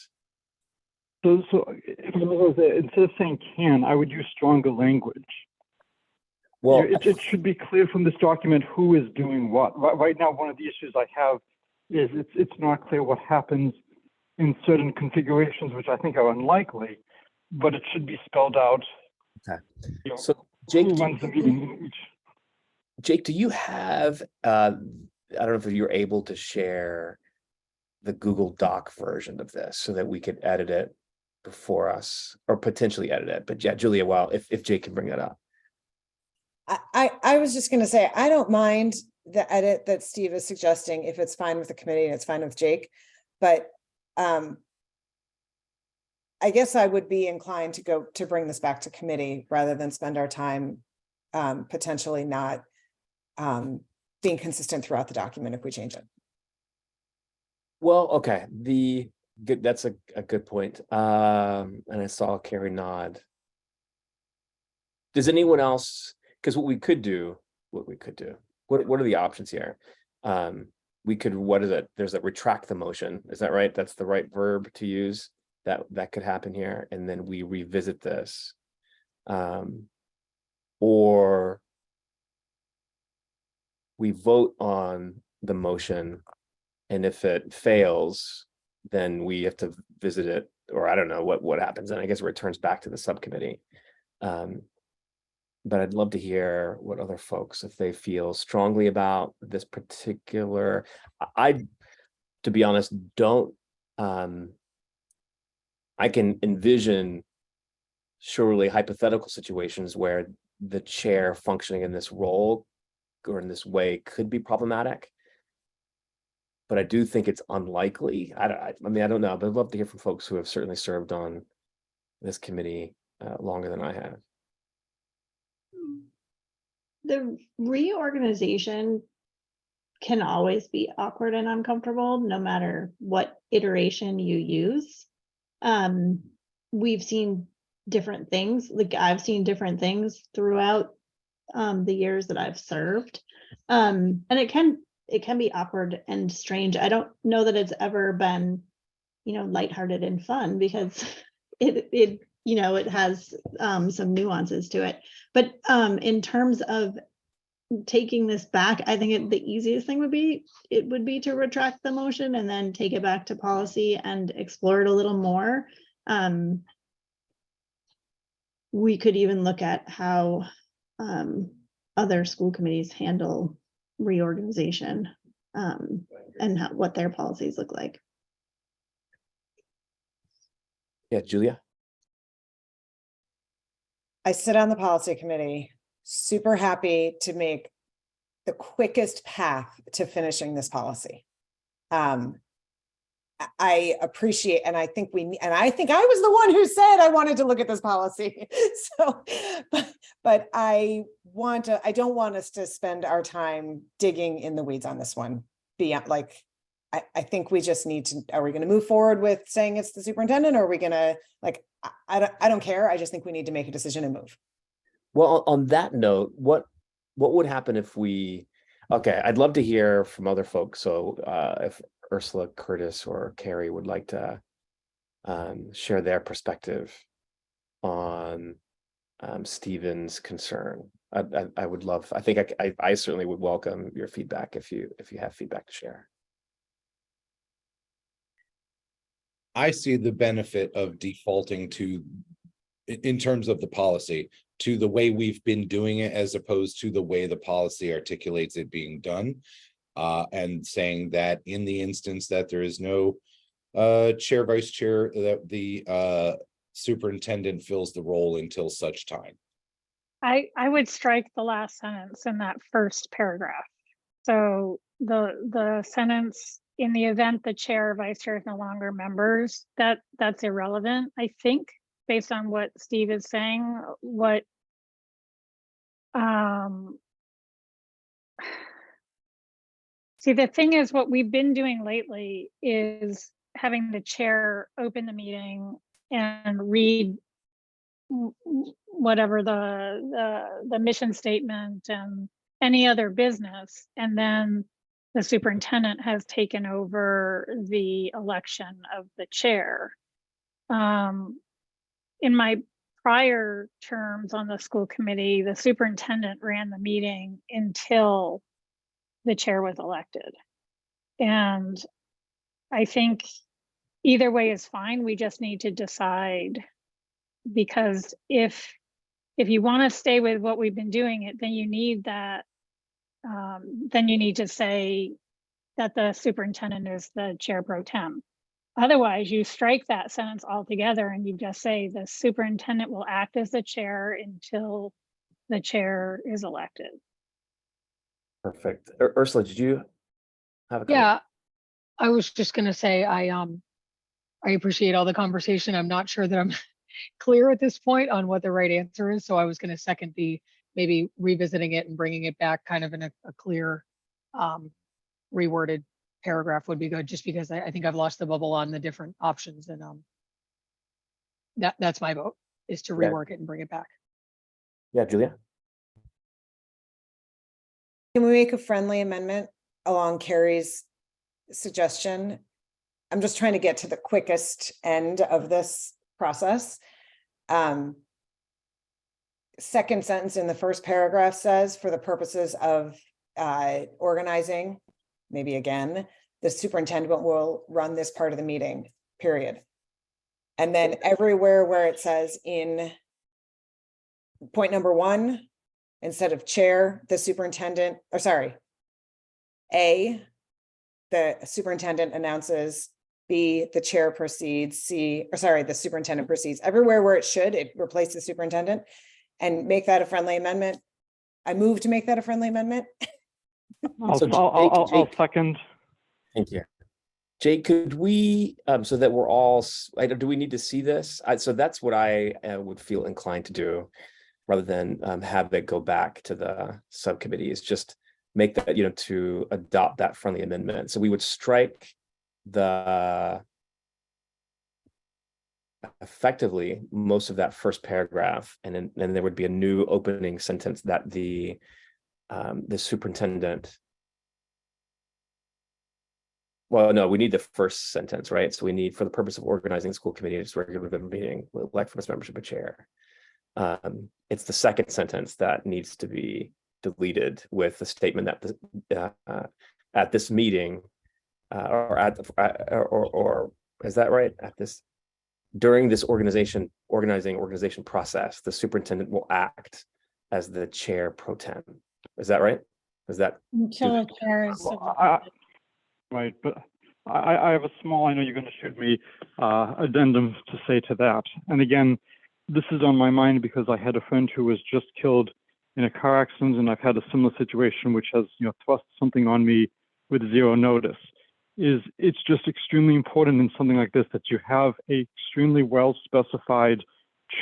So if I was instead of saying can, I would use stronger language. Well, it should be clear from this document who is doing what. Right now, one of the issues I have is it's not clear what happens in certain configurations, which I think are unlikely, but it should be spelled out. Okay. So Jake, who runs the meeting? Jake, do you have, I don't know if you're able to share the Google Doc version of this so that we could edit it before us, or potentially edit it. But yeah, Julia, well, if Jake can bring that up. I was just going to say, I don't mind the edit that Steve is suggesting if it's fine with the committee and it's fine with Jake, but I guess I would be inclined to bring this back to committee rather than spend our time potentially not being consistent throughout the document if we change it. Well, okay, that's a good point. And I saw Carrie nod. Does anyone else, because what we could do, what are the options here? We could, what is it? There's a retract the motion. Is that right? That's the right verb to use. That could happen here. And then we revisit this. Or we vote on the motion, and if it fails, then we have to visit it, or I don't know what happens, and I guess it returns back to the subcommittee. But I'd love to hear what other folks, if they feel strongly about this particular, to be honest, don't, I can envision surely hypothetical situations where the chair functioning in this role or in this way could be problematic. But I do think it's unlikely. I mean, I don't know, but I'd love to hear from folks who have certainly served on this committee longer than I have. The reorganization can always be awkward and uncomfortable, no matter what iteration you use. We've seen different things, like I've seen different things throughout the years that I've served. And it can be awkward and strange. I don't know that it's ever been, lighthearted and fun, because it has some nuances to it. But in terms of taking this back, I think the easiest thing would be to retract the motion and then take it back to policy and explore it a little more. We could even look at how other school committees handle reorganization and what their policies look like. Yeah, Julia. I sit on the policy committee, super happy to make the quickest path to finishing this policy. I appreciate, and I think I think I was the one who said I wanted to look at this policy. So, but I don't want us to spend our time digging in the weeds on this one. Beyond, I think we just need to, are we going to move forward with saying it's the superintendent, or are we going to, I don't care. I just think we need to make a decision and move. Well, on that note, what would happen if okay, I'd love to hear from other folks. So if Ursula, Curtis, or Carrie would like to share their perspective on Stephen's concern, I would love, I think I certainly would welcome your feedback if you have feedback to share. I see the benefit of defaulting to, in terms of the policy, to the way we've been doing it, as opposed to the way the policy articulates it being done. And saying that in the instance that there is no chair, vice chair, that the superintendent fills the role until such time. I would strike the last sentence in that first paragraph. So the sentence, in the event the chair or vice chair is no longer members, that's irrelevant, I think, based on what Steve is saying. See, the thing is, what we've been doing lately is having the chair open the meeting and read whatever the mission statement and any other business, and then the superintendent has taken over the election of the chair. In my prior terms on the school committee, the superintendent ran the meeting until the chair was elected. And I think either way is fine. We just need to decide, because if you want to stay with what we've been doing, then you need that. Then you need to say that the superintendent is the chair pro tem. Otherwise, you strike that sentence altogether and you just say the superintendent will act as the chair until the chair is elected. Perfect. Ursula, did you have a comment? Yeah, I was just going to say, I appreciate all the conversation. I'm not sure that I'm clear at this point on what the right answer is. So I was going to second maybe revisiting it and bringing it back kind of in a clear reworded paragraph would be good, just because I think I've lost the bubble on the different options, and that's my vote, is to Yeah. rework it and bring it back. Yeah, Julia? Can we make a friendly amendment along Carrie's suggestion? I'm just trying to get to the quickest end of this process. Second sentence in the first paragraph says, for the purposes of organizing, maybe again, the superintendent will run this part of the meeting, period. And then everywhere where it says in point number 1, instead of chair, the superintendent, or sorry, A, the superintendent announces, B, the chair proceeds, C, or sorry, the superintendent proceeds. Everywhere where it should, it replace the superintendent, and make that a friendly amendment. I move to make that a friendly amendment. I'll, So I'll second. Thank you. Jake, could we, so that we're all, do we need to see this? So that's what I would feel inclined to do, rather than have it go back to the subcommittee, is just make that, to adopt that friendly amendment. So we would strike the, effectively, most of that first paragraph, and then there would be a new opening sentence that the superintendent, well, no, we need the first sentence, right? So we need, for the purpose of organizing the school committee, its regular meeting, will elect from its membership a chair. It's the second sentence that needs to be deleted, with the statement that at this meeting, or is that right? During this organization process, the superintendent will act as the chair pro tem. Is that right? Is that Until a chair is. Right, but I have a small, I know you're going to shoot me, addendum to say to that. And again, this is on my mind because I had a friend who was just killed in a car accident, and I've had a similar situation which has, thrust something on me with zero notice. It's just extremely important in something like this that you have a extremely well specified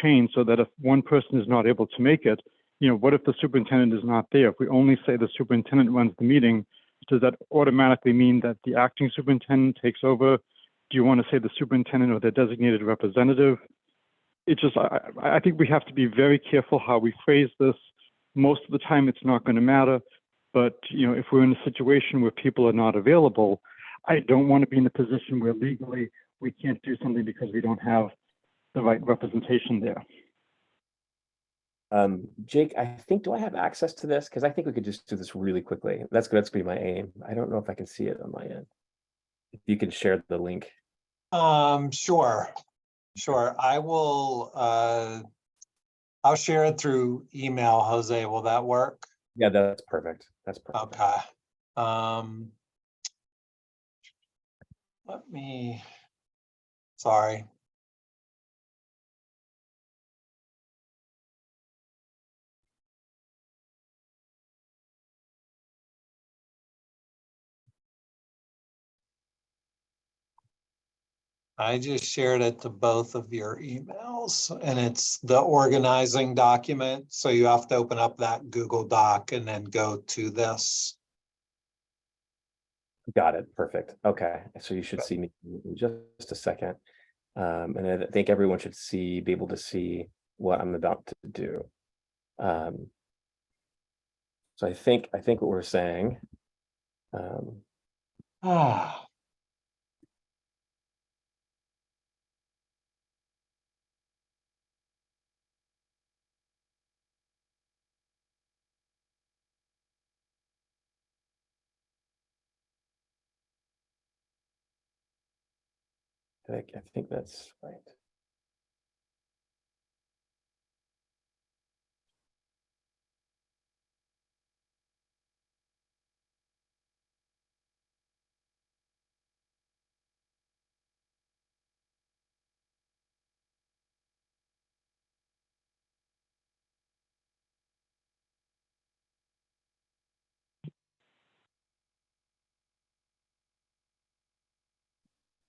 chain, so that if one person is not able to make it, what if the superintendent is not there? If we only say the superintendent runs the meeting, does that automatically mean that the acting superintendent takes over? Do you want to say the superintendent or their designated representative? It just, I think we have to be very careful how we phrase this. Most of the time it's not going to matter, but if we're in a situation where people are not available, I don't want to be in a position where legally we can't do something because we don't have the right representation there. Jake, I think, do I have access to this? Because I think we could just do this really quickly. That's going to be my aim. I don't know if I can see it on my end. If you can share the link. Sure. I will, I'll share it through email, Jose. Will that work? Yeah, that's perfect. That's perfect. Okay. Sorry. I just shared it to both of your emails, and it's the organizing document. So you have to open up that Google Doc and then go to this. Got it. Perfect. Okay. So you should see me in just a second. And I think everyone should be able to see what I'm about to do. So I think what we're saying, I think that's right.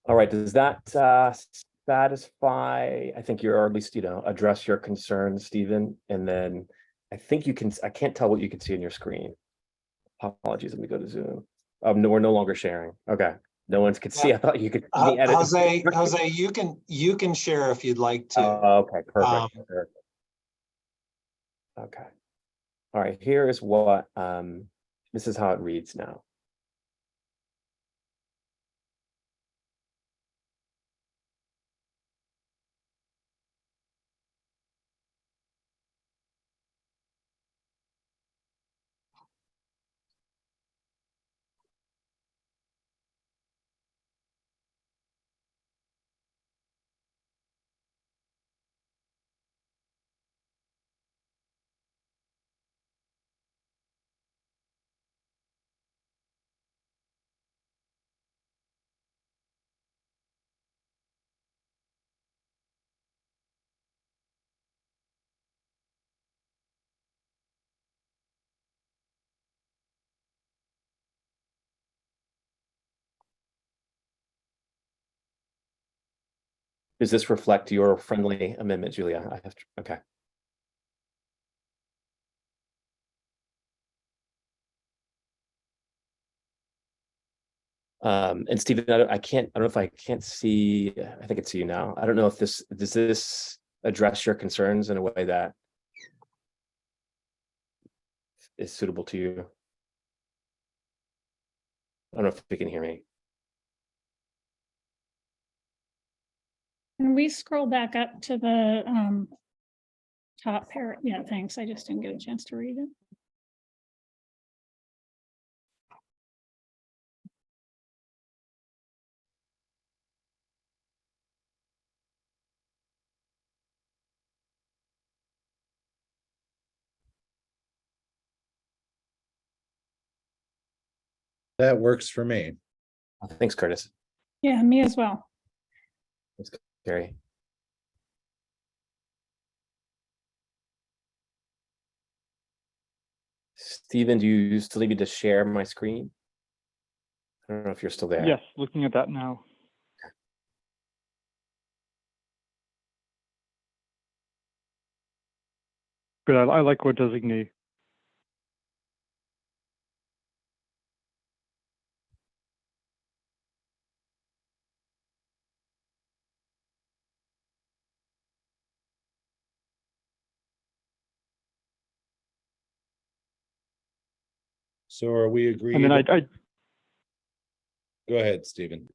All right, does that satisfy, I think you're, or at least, address your concerns, Stephen? And then I think you can, I can't tell what you can see on your screen. Apologies, let me go to Zoom. No, we're no longer sharing. Okay, no one can see. I thought you could see the edit. Jose, you can share if you'd like to. Okay, perfect. Perfect. Okay. All right, here is what, this is how it reads now. Does this reflect your friendly amendment, Julia? I have to, okay. And Stephen, I don't know if I can't see, I think it's you now. I don't know if does this address your concerns in a way that is suitable to you? I don't know if you can hear me. Can we scroll back up to the top pair? Yeah, thanks. I just didn't get a chance to read it. That works for me. Thanks, Curtis. Yeah, me as well. Thanks, Gary. Stephen, do you still need me to share my screen? I don't know if you're still there. Yes, looking at that now. Good, I like word designate. So are we agreed? And then Go ahead, Stephen.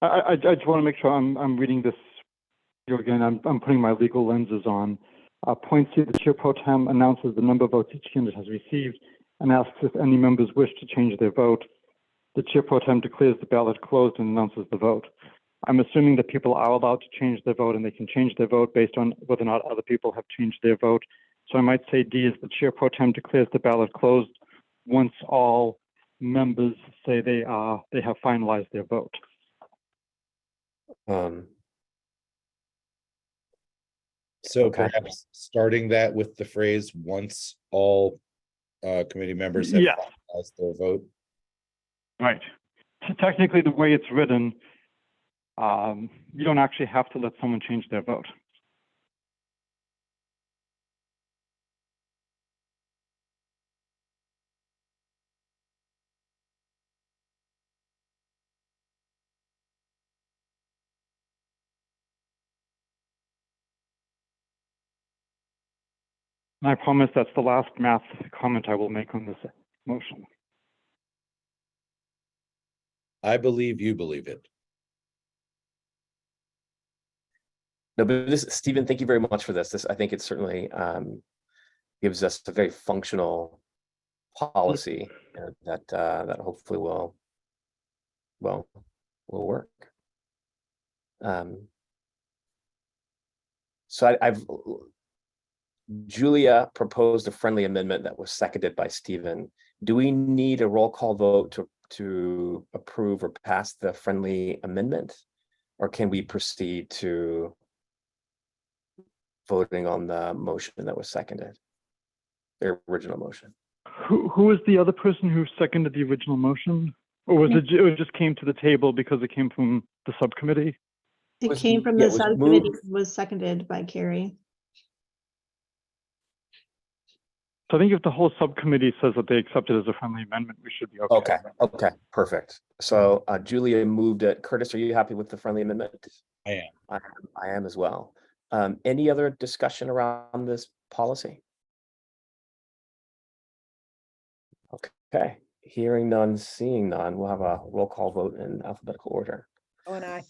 I just want to make sure I'm reading this again. I'm putting my legal lenses on. Point C, the chair pro tem announces the number of votes each candidate has received and asks if any members wish to change their vote. The chair pro tem declares the ballot closed and announces the vote. I'm assuming that people are allowed to change their vote and they can change their vote based on whether or not other people have changed their vote. So I might say D is the chair pro tem declares the ballot closed once all members say they have finalized their vote. So Okay. perhaps starting that with the phrase once all committee members have Yes. finalized their vote. Right. So technically, the way it's written, you don't actually have to let someone change their vote. And I promise that's the last math comment I will make on this motion. I believe you believe it. No, but this, Stephen, thank you very much for this. I think it certainly gives us a very functional policy that hopefully will work. So I've Julia proposed a friendly amendment that was seconded by Stephen. Do we need a roll call vote to approve or pass the friendly amendment? Or can we proceed to voting on the motion that was seconded, the original motion? Who was the other person who seconded the original motion? Or was it just came to the table because it came from the subcommittee? It came from the subcommittee, was seconded by Carrie. So I think if the whole subcommittee says that they accept it as a friendly amendment, we should be okay. Okay, okay, perfect. So Julia moved it. Curtis, are you happy with the friendly amendment? I am. I am as well. Any other discussion around this policy? Okay, hearing none, seeing none, we'll have a roll call vote in alphabetical order. Oh, and I.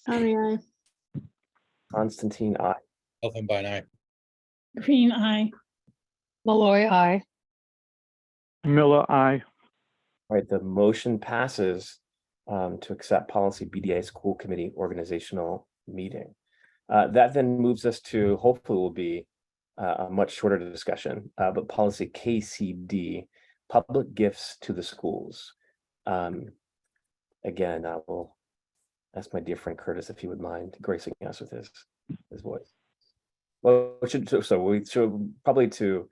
Conry, aye. Constantine, aye. Elfenbein, aye. Green eye. Malloy, aye. Miller, aye. All right, the motion passes to accept policy BDA school committee organizational meeting. That then moves us to, hopefully will be a much shorter discussion, but policy KCD, public gifts to the schools. Again, I will ask my dear friend Curtis if he would mind gracing us with his voice. Well, we should probably to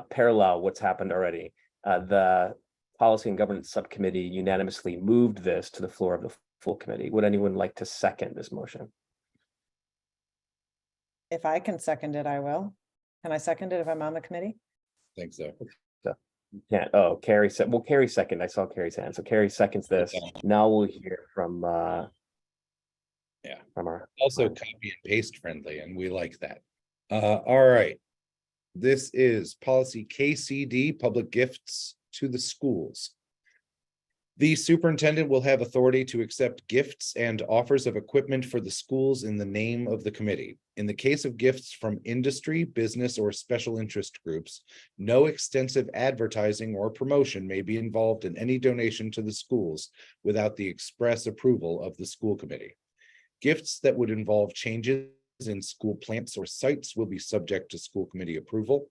parallel what's happened already. The Policy and Governance Subcommittee unanimously moved this to the floor of the full committee. Would anyone like to second this motion? If I can second it, I will. Can I second it if I'm on the committee? Think so. Yeah. Oh, Carrie said. Well, Carrie second. I saw Carrie's hand. So Carrie seconds this. Now we'll hear from. Yeah. From our Also copy and paste friendly, and we like that. All right. This is policy KCD, public gifts to the schools. The superintendent will have authority to accept gifts and offers of equipment for the schools in the name of the committee. In the case of gifts from industry, business, or special interest groups, no extensive advertising or promotion may be involved in any donation to the schools without the express approval of the school committee. Gifts that would involve changes in school plants or sites will be subject to school committee approval.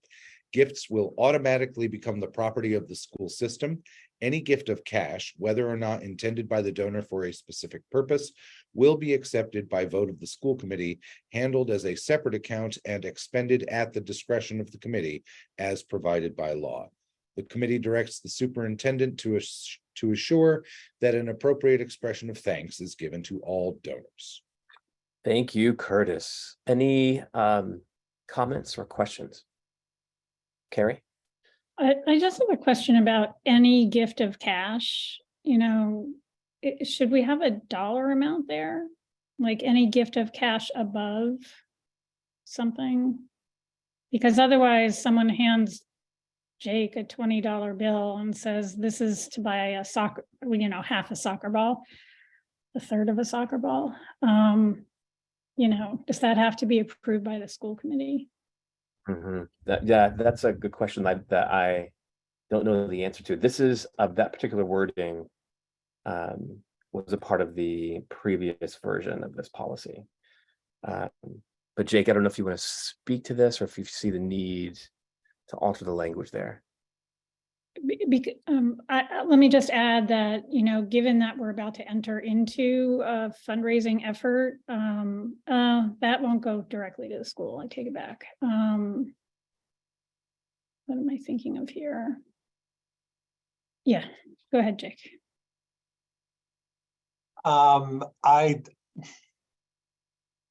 Gifts will automatically become the property of the school system. Any gift of cash, whether or not intended by the donor for a specific purpose, will be accepted by vote of the school committee, handled as a separate account and expended at the discretion of the committee as provided by law. The committee directs the superintendent to assure that an appropriate expression of thanks is given to all donors. Thank you, Curtis. Any comments or questions? Carrie? I just have a question about any gift of cash. You know, should we have a dollar amount there? Like any gift of cash above something? Because otherwise someone hands Jake a $20 bill and says, this is to buy a soccer, you know, half a soccer ball, a third of a soccer ball. You know, does that have to be approved by the school committee? Yeah, that's a good question that I don't know the answer to. This is that particular wording was a part of the previous version of this policy. But Jake, I don't know if you want to speak to this or if you see the need to alter the language there. Let me just add that, you know, given that we're about to enter into a fundraising effort, that won't go directly to the school. I take it back. What am I thinking of here? Yeah, go ahead, Jake.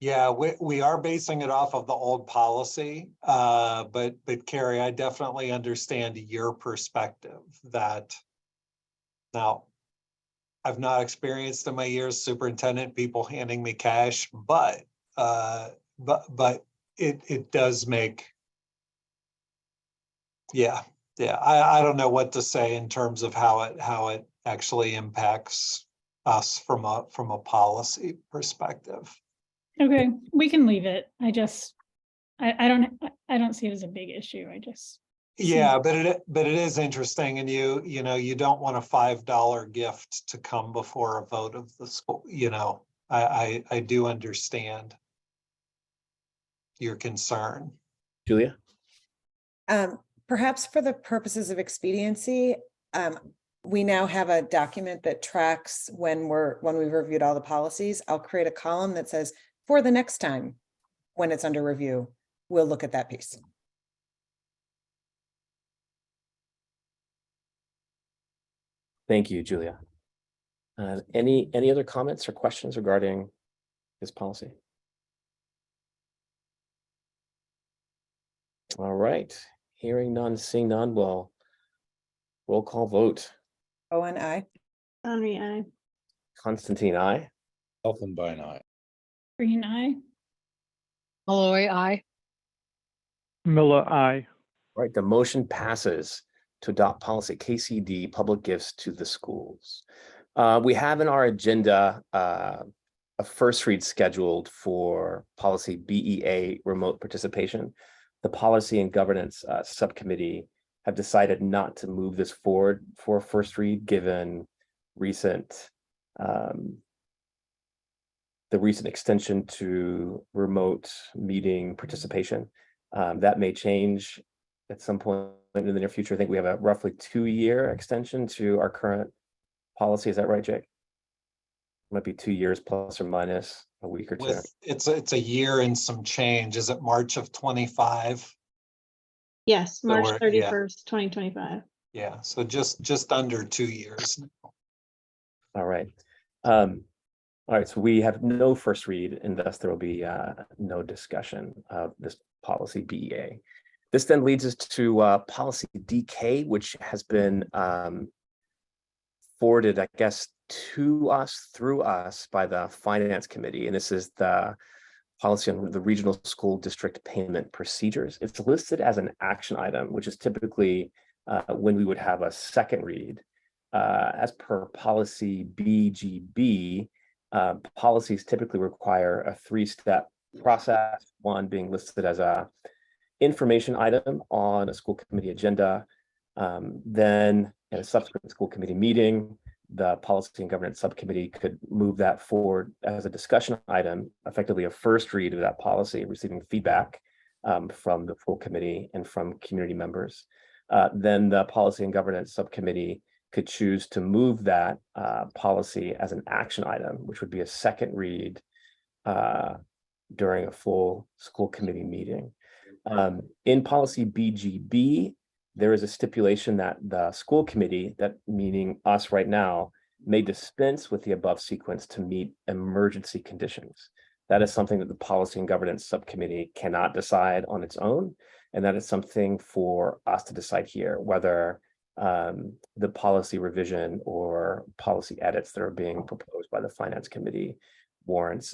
Yeah, we are basing it off of the old policy, but Carrie, I definitely understand your perspective that now I've not experienced in my years superintendent people handing me cash, but it does make, yeah, I don't know what to say in terms of how it actually impacts us from a policy perspective. Okay, we can leave it. I don't see it as a big issue. I just. Yeah, but it is interesting, and you know, you don't want a $5 gift to come before a vote of the school. You know, I do understand your concern. Julia? Perhaps for the purposes of expediency, we now have a document that tracks when we've reviewed all the policies. I'll create a column that says, for the next time, when it's under review, we'll look at that piece. Thank you, Julia. Any other comments or questions regarding this policy? All right, Hearing none, seeing none, well, roll call vote. Owen, I. Conry, I. Constantine, I. Elfenbein eye. Green eye. Malloy, aye. Miller, I. Right, the motion passes to adopt policy KCD, public gifts to the schools. We have in our agenda a first read scheduled for policy BEA, remote participation. The policy and governance subcommittee have decided not to move this forward for a first read, given recent the recent extension to remote meeting participation. That may change at some point in the near future. I think we have a roughly 2-year extension to our current policy. Is that right, Jake? Might be 2 years plus or minus a week or two. It's a year and some change. Is it March of 25? Yes, So March we're- yeah. 31st, 2025. Yeah, so just under 2 years. All right. All right, so we have no first read, and thus there will be no discussion of this policy BEA. This then leads us to policy DK, which has been forwarded, I guess, to us, through us, by the Finance Committee. And this is the policy on the regional school district payment procedures. It's listed as an action item, which is typically when we would have a second read. As per policy BGB, policies typically require a 3-step process, one being listed as a information item on a school committee agenda. Then at a subsequent school committee meeting, the policy and governance subcommittee could move that forward as a discussion item, effectively a first read of that policy, receiving feedback from the full committee and from community members. Then the policy and governance subcommittee could choose to move that policy as an action item, which would be a second read during a full school committee meeting. In policy BGB, there is a stipulation that the school committee, that meaning us right now, may dispense with the above sequence to meet emergency conditions. That is something that the policy and governance subcommittee cannot decide on its own. And that is something for us to decide here, whether the policy revision or policy edits that are being proposed by the Finance Committee warrants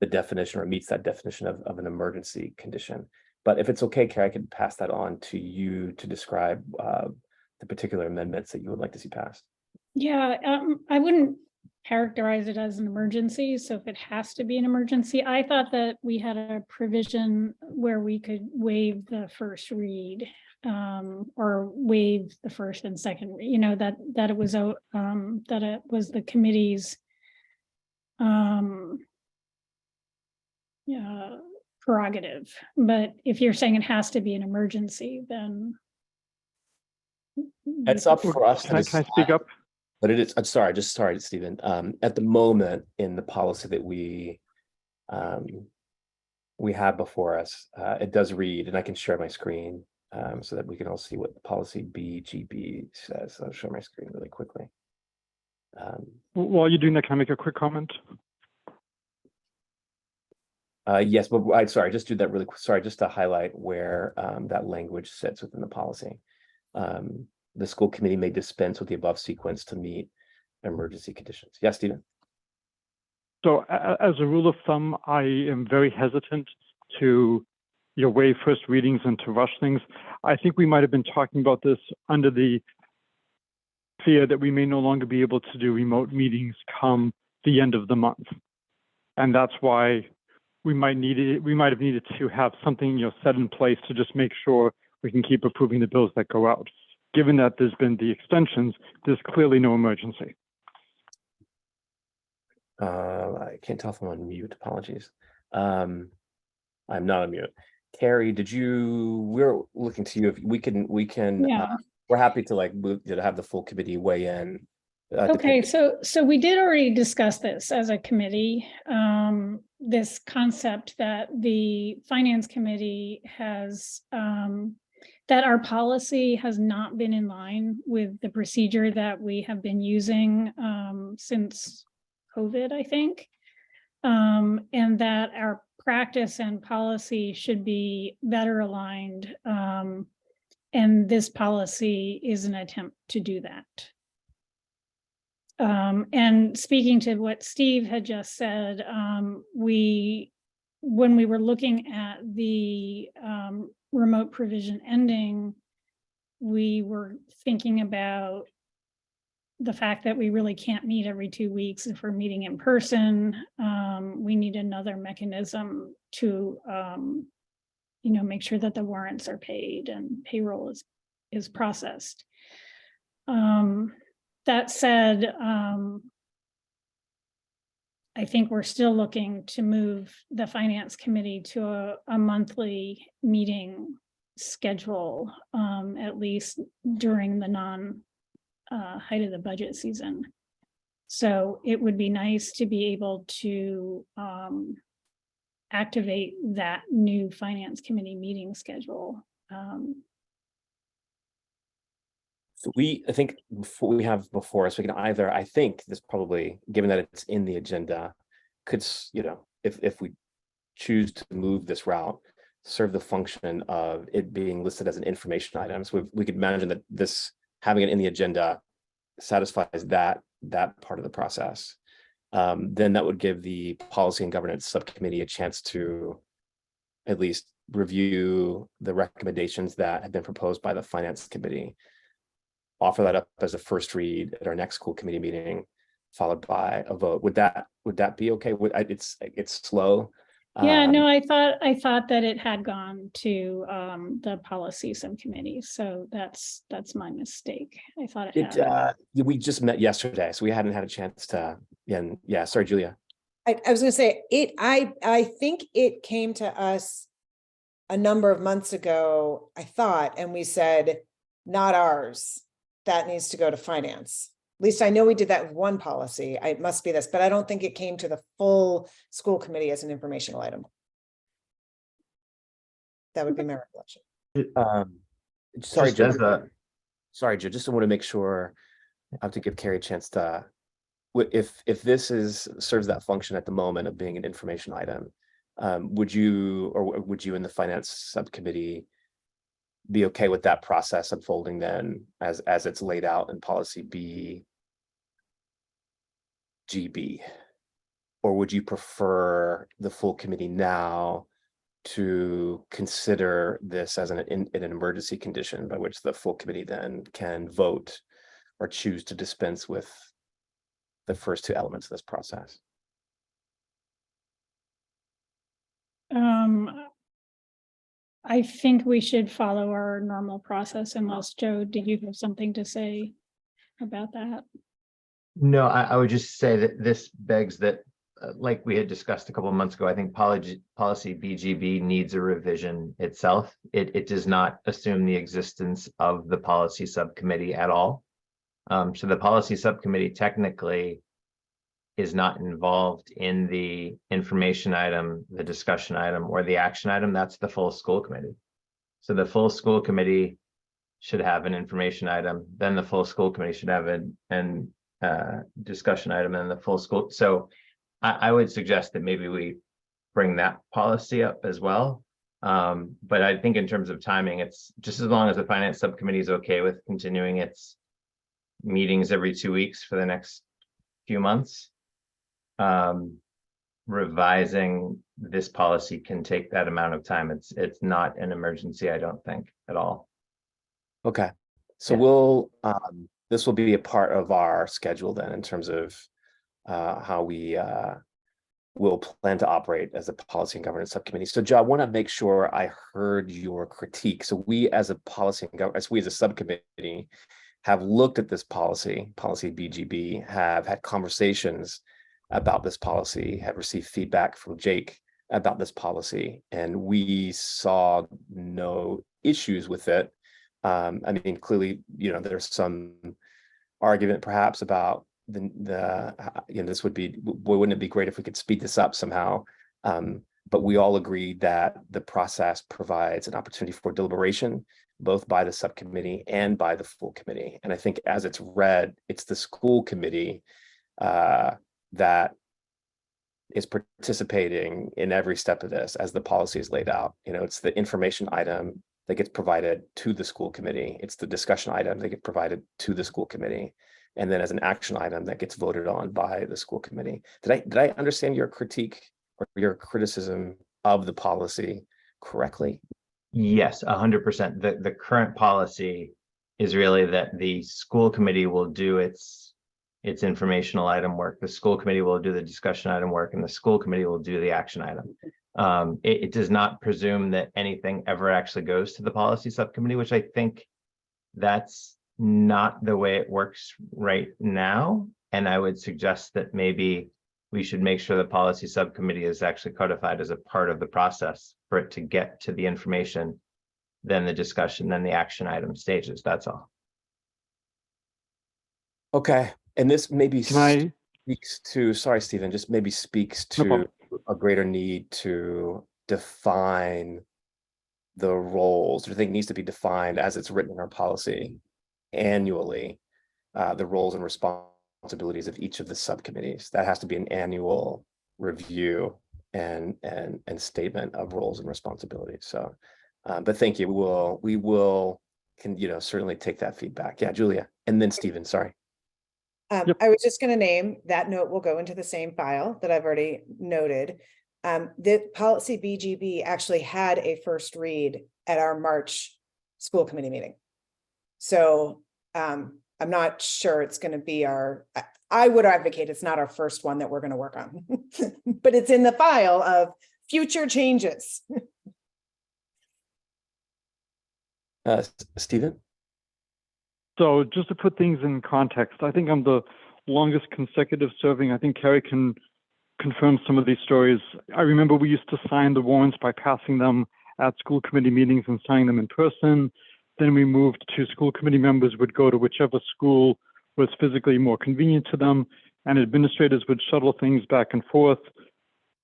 the definition or meets that definition of an emergency condition. But if it's okay, Carrie, I could pass that on to you to describe the particular amendments that you would like to see passed. Yeah, I wouldn't characterize it as an emergency. So if it has to be an emergency, I thought that we had a provision where we could waive the first read or waive the first and second, that it was the committee's prerogative. But if you're saying it has to be an emergency, then it's up for us to Can I speak up? But it is, I'm sorry, Stephen. At the moment in the policy that we have before us, it does read, and I can share my screen so that we can all see what the policy BGB says. I'll share my screen really quickly. While you're doing that, can I make a quick comment? Yes, but I'm sorry, just do that really quick. Sorry, just to highlight where that language sits within the policy. The school committee may dispense with the above sequence to meet emergency conditions. Yes, Stephen. So as a rule of thumb, I am very hesitant to waive first readings and to rush things. I think we might have been talking about this under the fear that we may no longer be able to do remote meetings come the end of the month. And that's why we might have needed to have something set in place to just make sure we can keep approving the bills that go out. Given that there's been the extensions, there's clearly no emergency. I can't tell if I'm on mute. Apologies. I'm not on mute. Carrie, we're looking to you if we can, yeah. We're happy to have the full committee weigh in. Okay, so we did already discuss this as a committee, this concept that the Finance Committee has, that our policy has not been in line with the procedure that we have been using since COVID, I think, and that our practice and policy should be better aligned. And this policy is an attempt to do that. And speaking to what Steve had just said, when we were looking at the remote provision ending, we were thinking about the fact that we really can't meet every 2 weeks if we're meeting in person. We need another mechanism to make sure that the warrants are paid and payroll is processed. That said, I think we're still looking to move the finance committee to a monthly meeting schedule, at least during the height of the budget season. So it would be nice to be able to activate that new finance committee meeting schedule. So I think what we have before us, we can either, I think this probably, given that it's in the agenda, could, if we choose to move this route, serve the function of it being listed as an information item. So we could imagine that this, having it in the agenda, satisfies that part of the process. Then that would give the policy and governance subcommittee a chance to at least review the recommendations that have been proposed by the finance committee, offer that up as a first read at our next school committee meeting, followed by a vote. Would that be okay? It's slow. Yeah, no, I thought that it had gone to the policy subcommittee, so that's my mistake. I thought it had. We just met yesterday, so we hadn't had a chance to. Yeah, sorry, Julia. I was going to say I think it came to us a number of months ago, I thought, and we said, not ours. That needs to go to finance. At least I know we did that with one policy. It must be this, but I don't think it came to the full school committee as an informational item. That would be my recollection. Sorry, Joe. Sorry, Joe. Just want to make sure I have to give Carrie a chance to. If this serves that function at the moment of being an information item, would you in the finance subcommittee be okay with that process unfolding then as it's laid out in policy BGB? Or would you prefer the full committee now to consider this as an emergency condition by which the full committee then can vote or choose to dispense with the first two elements of this process? I think we should follow our normal process, unless Joe, did you have something to say about that? No, I would just say that this begs that, like we had discussed a couple of months ago, I think policy BGB needs a revision itself. It does not assume the existence of the policy subcommittee at all. So the policy subcommittee technically is not involved in the information item, the discussion item, or the action item. That's the full school committee. So the full school committee should have an information item, then the full school committee should have an discussion item, and the full school. So I would suggest that maybe we bring that policy up as well. But I think in terms of timing, it's just as long as the finance subcommittee is okay with continuing its meetings every 2 weeks for the next few months. Revising this policy can take that amount of time. It's not an emergency, I don't think, at all. Okay, so Yeah. we'll this will be a part of our schedule then in terms of how we will plan to operate as a policy and governance subcommittee. So Joe, I want to make sure I heard your critique. So we as a policy and governance, we as a subcommittee have looked at this policy BGB, have had conversations about this policy, have received feedback from Jake about this policy, and we saw no issues with it. I mean, clearly, there's some argument perhaps about this wouldn't it be great if we could speed this up somehow? But we all agree that the process provides an opportunity for deliberation, both by the subcommittee and by the full committee. And I think as it's read, it's the school committee that is participating in every step of this as the policy is laid out. You know, it's the information item that gets provided to the school committee. It's the discussion item that gets provided to the school committee. And then as an action item that gets voted on by the school committee. Did I understand your critique or your criticism of the policy correctly? Yes, 100%. The current policy is really that the school committee will do its informational item work. The school committee will do the discussion item work, and the school committee will do the action item. It does not presume that anything ever actually goes to the policy subcommittee, which I think that's not the way it works right now. And I would suggest that maybe we should make sure the policy subcommittee is actually codified as a part of the process for it to get to the information, then the discussion, then the action item stages. That's all. Okay, and this maybe Can I? speaks to, sorry, Stephen, just maybe speaks No to problem. a greater need to define the roles, or I think needs to be defined as it's written in our policy annually, the roles and responsibilities of each of the subcommittees. That has to be an annual review and statement of roles and responsibilities. So, but thank you. We will certainly take that feedback. Yeah, Julia, and then Stephen, sorry. I was just going to name that note will go into the same file that I've already noted. The policy BGB actually had a first read at our March school committee meeting. So I'm not sure it's going to be I would advocate it's not our first one that we're going to work on, but it's in the file of future changes. Stephen? So just to put things in context, I think I'm the longest consecutive serving. I think Carrie can confirm some of these stories. I remember we used to sign the warrants by passing them at school committee meetings and signing them in person. Then we moved to school committee members would go to whichever school was physically more convenient to them, and administrators would shuttle things back and forth.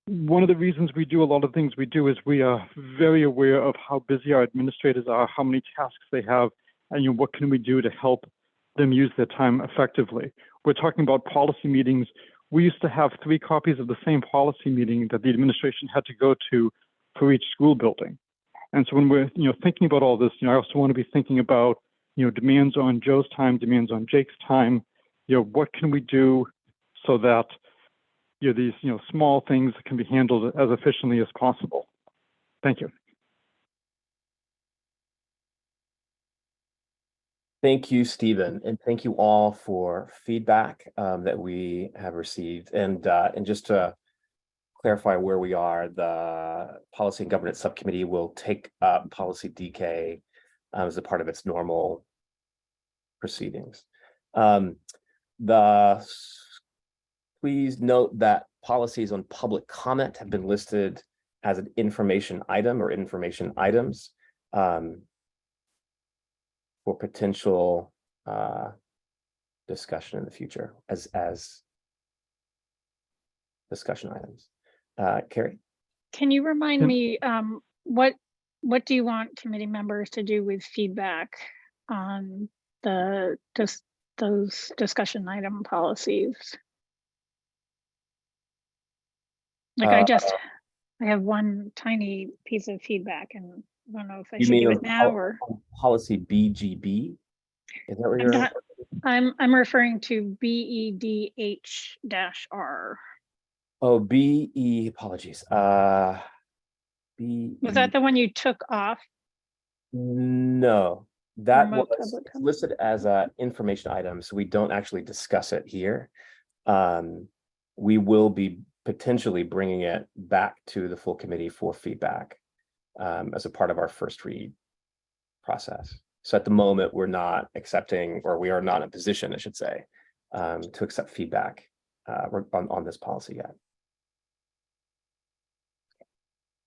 One of the reasons we do a lot of things we do is we are very aware of how busy our administrators are, how many tasks they have, and what can we do to help them use their time effectively. We're talking about policy meetings. We used to have 3 copies of the same policy meeting that the administration had to go to for each school building. And so when we're thinking about all this, I also want to be thinking about demands on Joe's time, demands on Jake's time. What can we do so that these small things can be handled as efficiently as possible? Thank you. Thank you, Stephen, and thank you all for feedback that we have received. And just to clarify where we are, the Policy and Governance Subcommittee will take up Policy DK as a part of its normal proceedings. Please note that policies on public comment have been listed as an information item or information items for potential discussion in the future as discussion items. Carrie? Can you remind me, what do you want committee members to do with feedback on those discussion item policies? Like I have one tiny piece of feedback and I don't know if I should do it now or policy BGB. Is that what you're? I'm referring to BEDH-R. Oh, BE, apologies. BE. Was that the one you took off? No, that Remote was public comment? listed as a information item, so we don't actually discuss it here. We will be potentially bringing it back to the full committee for feedback as a part of our first read process. So at the moment, we're not accepting, or we are not in a position, I should say, to accept feedback on this policy yet.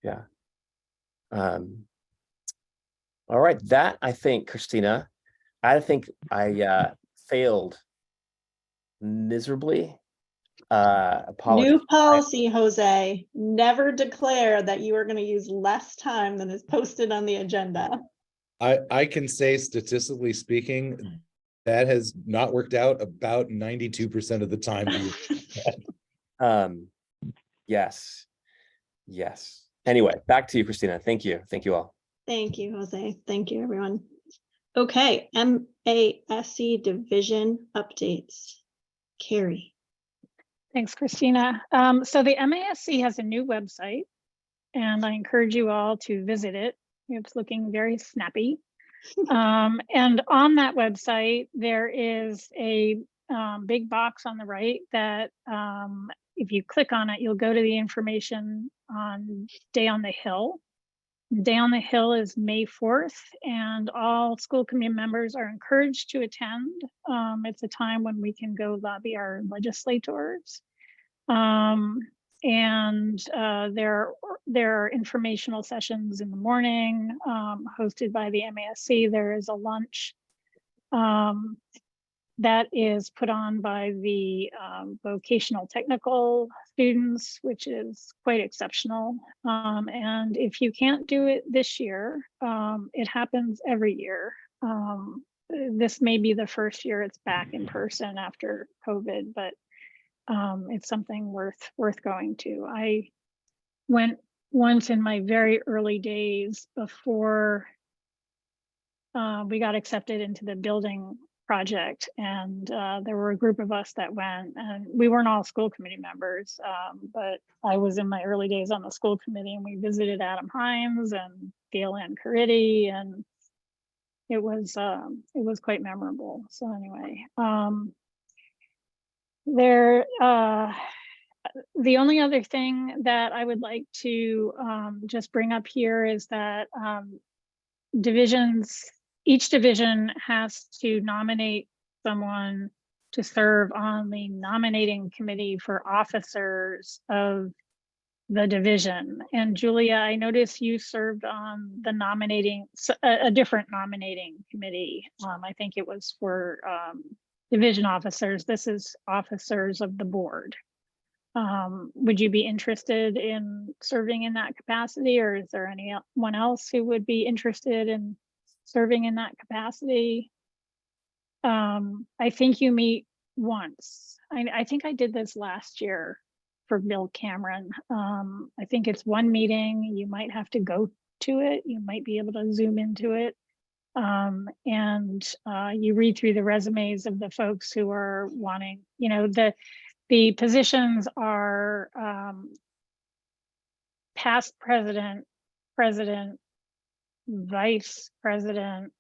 Yeah. All right, that I think, Christina, I think I failed miserably. Apologies. New policy, Jose. Never declare that you are going to use less time than is posted on the agenda. I can say statistically speaking, that has not worked out about 92% of the time. Yes. Yes. Anyway, back to you, Christina. Thank you. Thank you all. Thank you, Jose. Thank you, everyone. Okay, MASC division updates. Carrie. Thanks, Christina. So the MASC has a new website, and I encourage you all to visit it. It's looking very snappy. And on that website, there is a big box on the right that if you click on it, you'll go to the information on Day on the Hill. Day on the Hill is May 4th, and all school committee members are encouraged to attend. It's a time when we can go lobby our legislators. There are informational sessions in the morning hosted by the MASC. There is a lunch that is put on by the vocational technical students, which is quite exceptional. And if you can't do it this year, it happens every year. This may be the first year it's back in person after COVID, but it's something worth going to. I went once in my very early days before we got accepted into the building project, and there were a group of us that went, and we weren't all school committee members, but I was in my early days on the school committee, and we visited Adam Hines and Gail Ann Caridi, and it was quite memorable. So anyway, the only other thing that I would like to just bring up here is that each division has to nominate someone to serve on the nominating committee for officers of the division. And Julia, I noticed you served on the a different nominating committee. I think it was for division officers. This is officers of the board. Would you be interested in serving in that capacity, or is there anyone else who would be interested in serving in that capacity? I think you meet once. I think I did this last year for Bill Cameron. I think it's one meeting. You might have to go to it. You might be able to Zoom into it. You read through the resumes of the folks who are wanting, the positions are past president, vice president,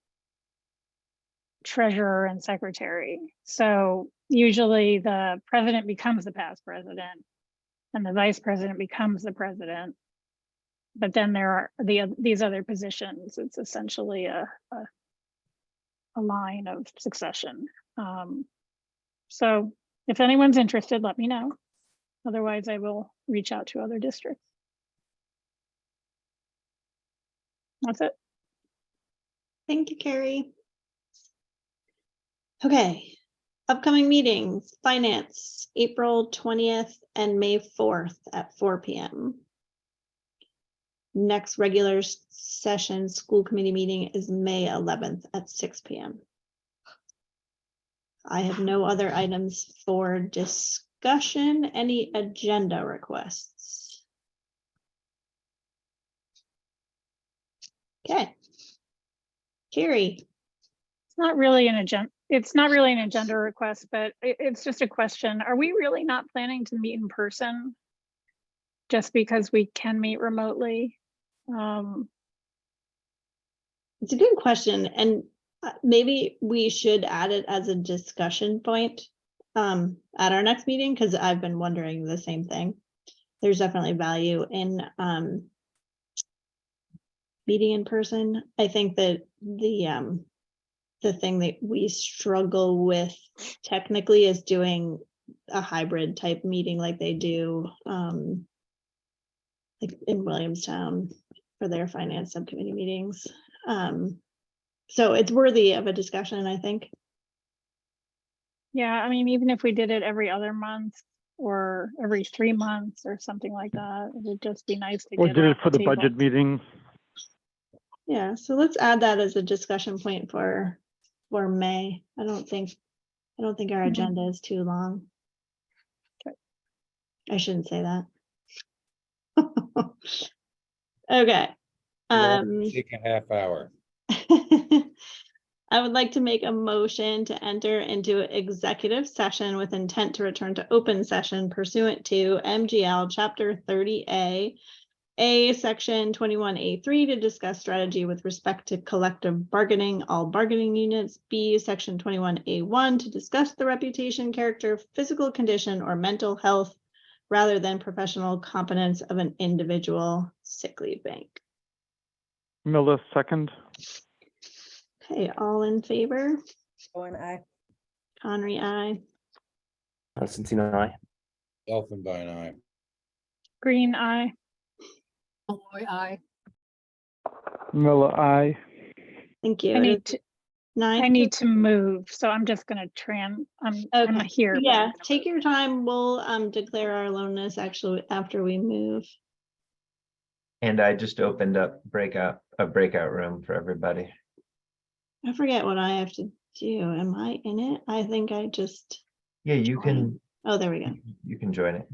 treasurer, and secretary. So usually the president becomes the past president and the vice president becomes the president. But then there are these other positions. It's essentially a line of succession. So if anyone's interested, let me know. Otherwise, I will reach out to other districts. That's it. Thank you, Carrie. Okay, upcoming meetings, finance, April 20th and May 4th at 4 p.m. Next regular session school committee meeting is May 11th at 6 p.m. I have no other items for discussion. Any agenda requests? Okay. Carrie. It's not really an agenda request, but it's just a question. Are we really not planning to meet in person just because we can meet remotely? It's a good question, and maybe we should add it as a discussion point at our next meeting, because I've been wondering the same thing. There's definitely value in meeting in person. I think that the thing that we struggle with technically is doing a hybrid type meeting like they do like in Williamstown for their finance subcommittee meetings. So it's worthy of a discussion, I think. Yeah, I mean, even if we did it every other month or every 3 months or something like that, it would just be nice to Or get did around it for the table. budget meeting. Yeah, so let's add that as a discussion point for May. I don't think our agenda is too long. Okay. I shouldn't say that. Okay. Take a half hour. I would like to make a motion to enter into executive session with intent to return to open session pursuant to MGL Chapter 30A, Section 21A3 to discuss strategy with respect to collective bargaining, all bargaining units. B, Section 21A1 to discuss the reputation, character, physical condition, or mental health rather than professional competence of an individual. Sick leave bank. Miller, second. Okay, all in favor? Owen, I. Conry, aye. Constantine, I. Elfenbein eye. Green eye. Malloy, aye. Miller, I. Thank you. I It need is to, 9. I need to move, so I'm just gonna I'm Okay, here. but I'm yeah, gonna take move. your time. We'll declare our aloneness actually after we move. And I just opened up a breakout room for everybody. I forget what I have to do. Am I in it? I think I just, Yeah, you can, oh, there we go. you can join it.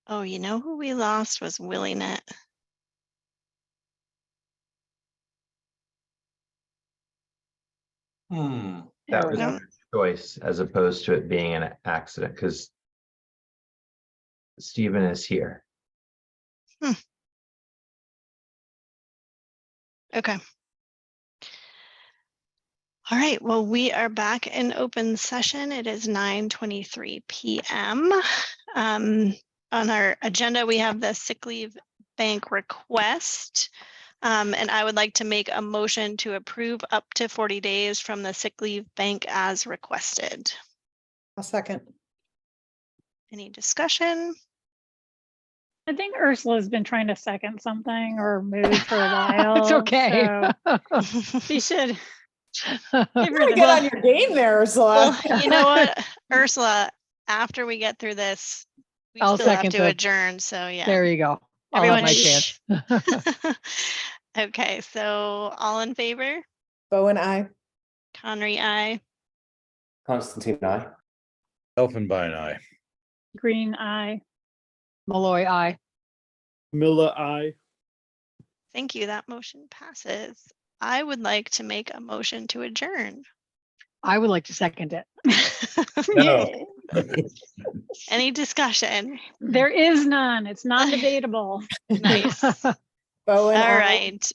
Oh, you know who we lost was WillieNet. That There we was go. a choice as opposed to it being an accident, because Stephen is here. Okay. All right, well, we are back in open session. It is 9:23 p.m. On our agenda, we have the sick leave bank request. And I would like to make a motion to approve up to 40 days from the sick leave bank as requested. I'll second. Any discussion? I think Ursula's been trying to second something or move for a while. It's okay. so she should give her Gotta the get on your game there, Ursula. Well, you know what, Ursula, after we get through this, we I'll still have second to the- adjourn, so yeah. There you go. I'll have Everyone my shh. chance. Okay, so all in favor? Bowen, I. Conry, aye. Constantine, I. Elfenbein eye. green eye. Malloy, aye. Miller, I. Thank you. That motion passes. I would like to make a motion to adjourn. I would like to second it. No. Any discussion? There is none. It's non-debatable. Nice. All Bowen, I. right.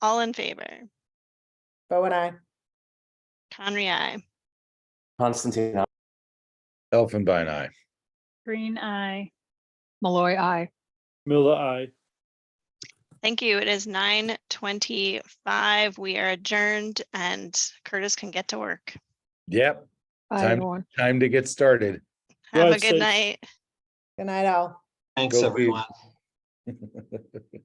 All in favor? Bowen, I. Conry, aye. Constantine, I. Elfenbein eye. Green eye. Malloy, aye. Miller, I. Thank you. It is 9:25. We are adjourned and Curtis can get to work. Yep. Bye, Time, everyone. time to get started. Have a Drive good safe. night. Good night, all. Thanks, Go everyone. Pete.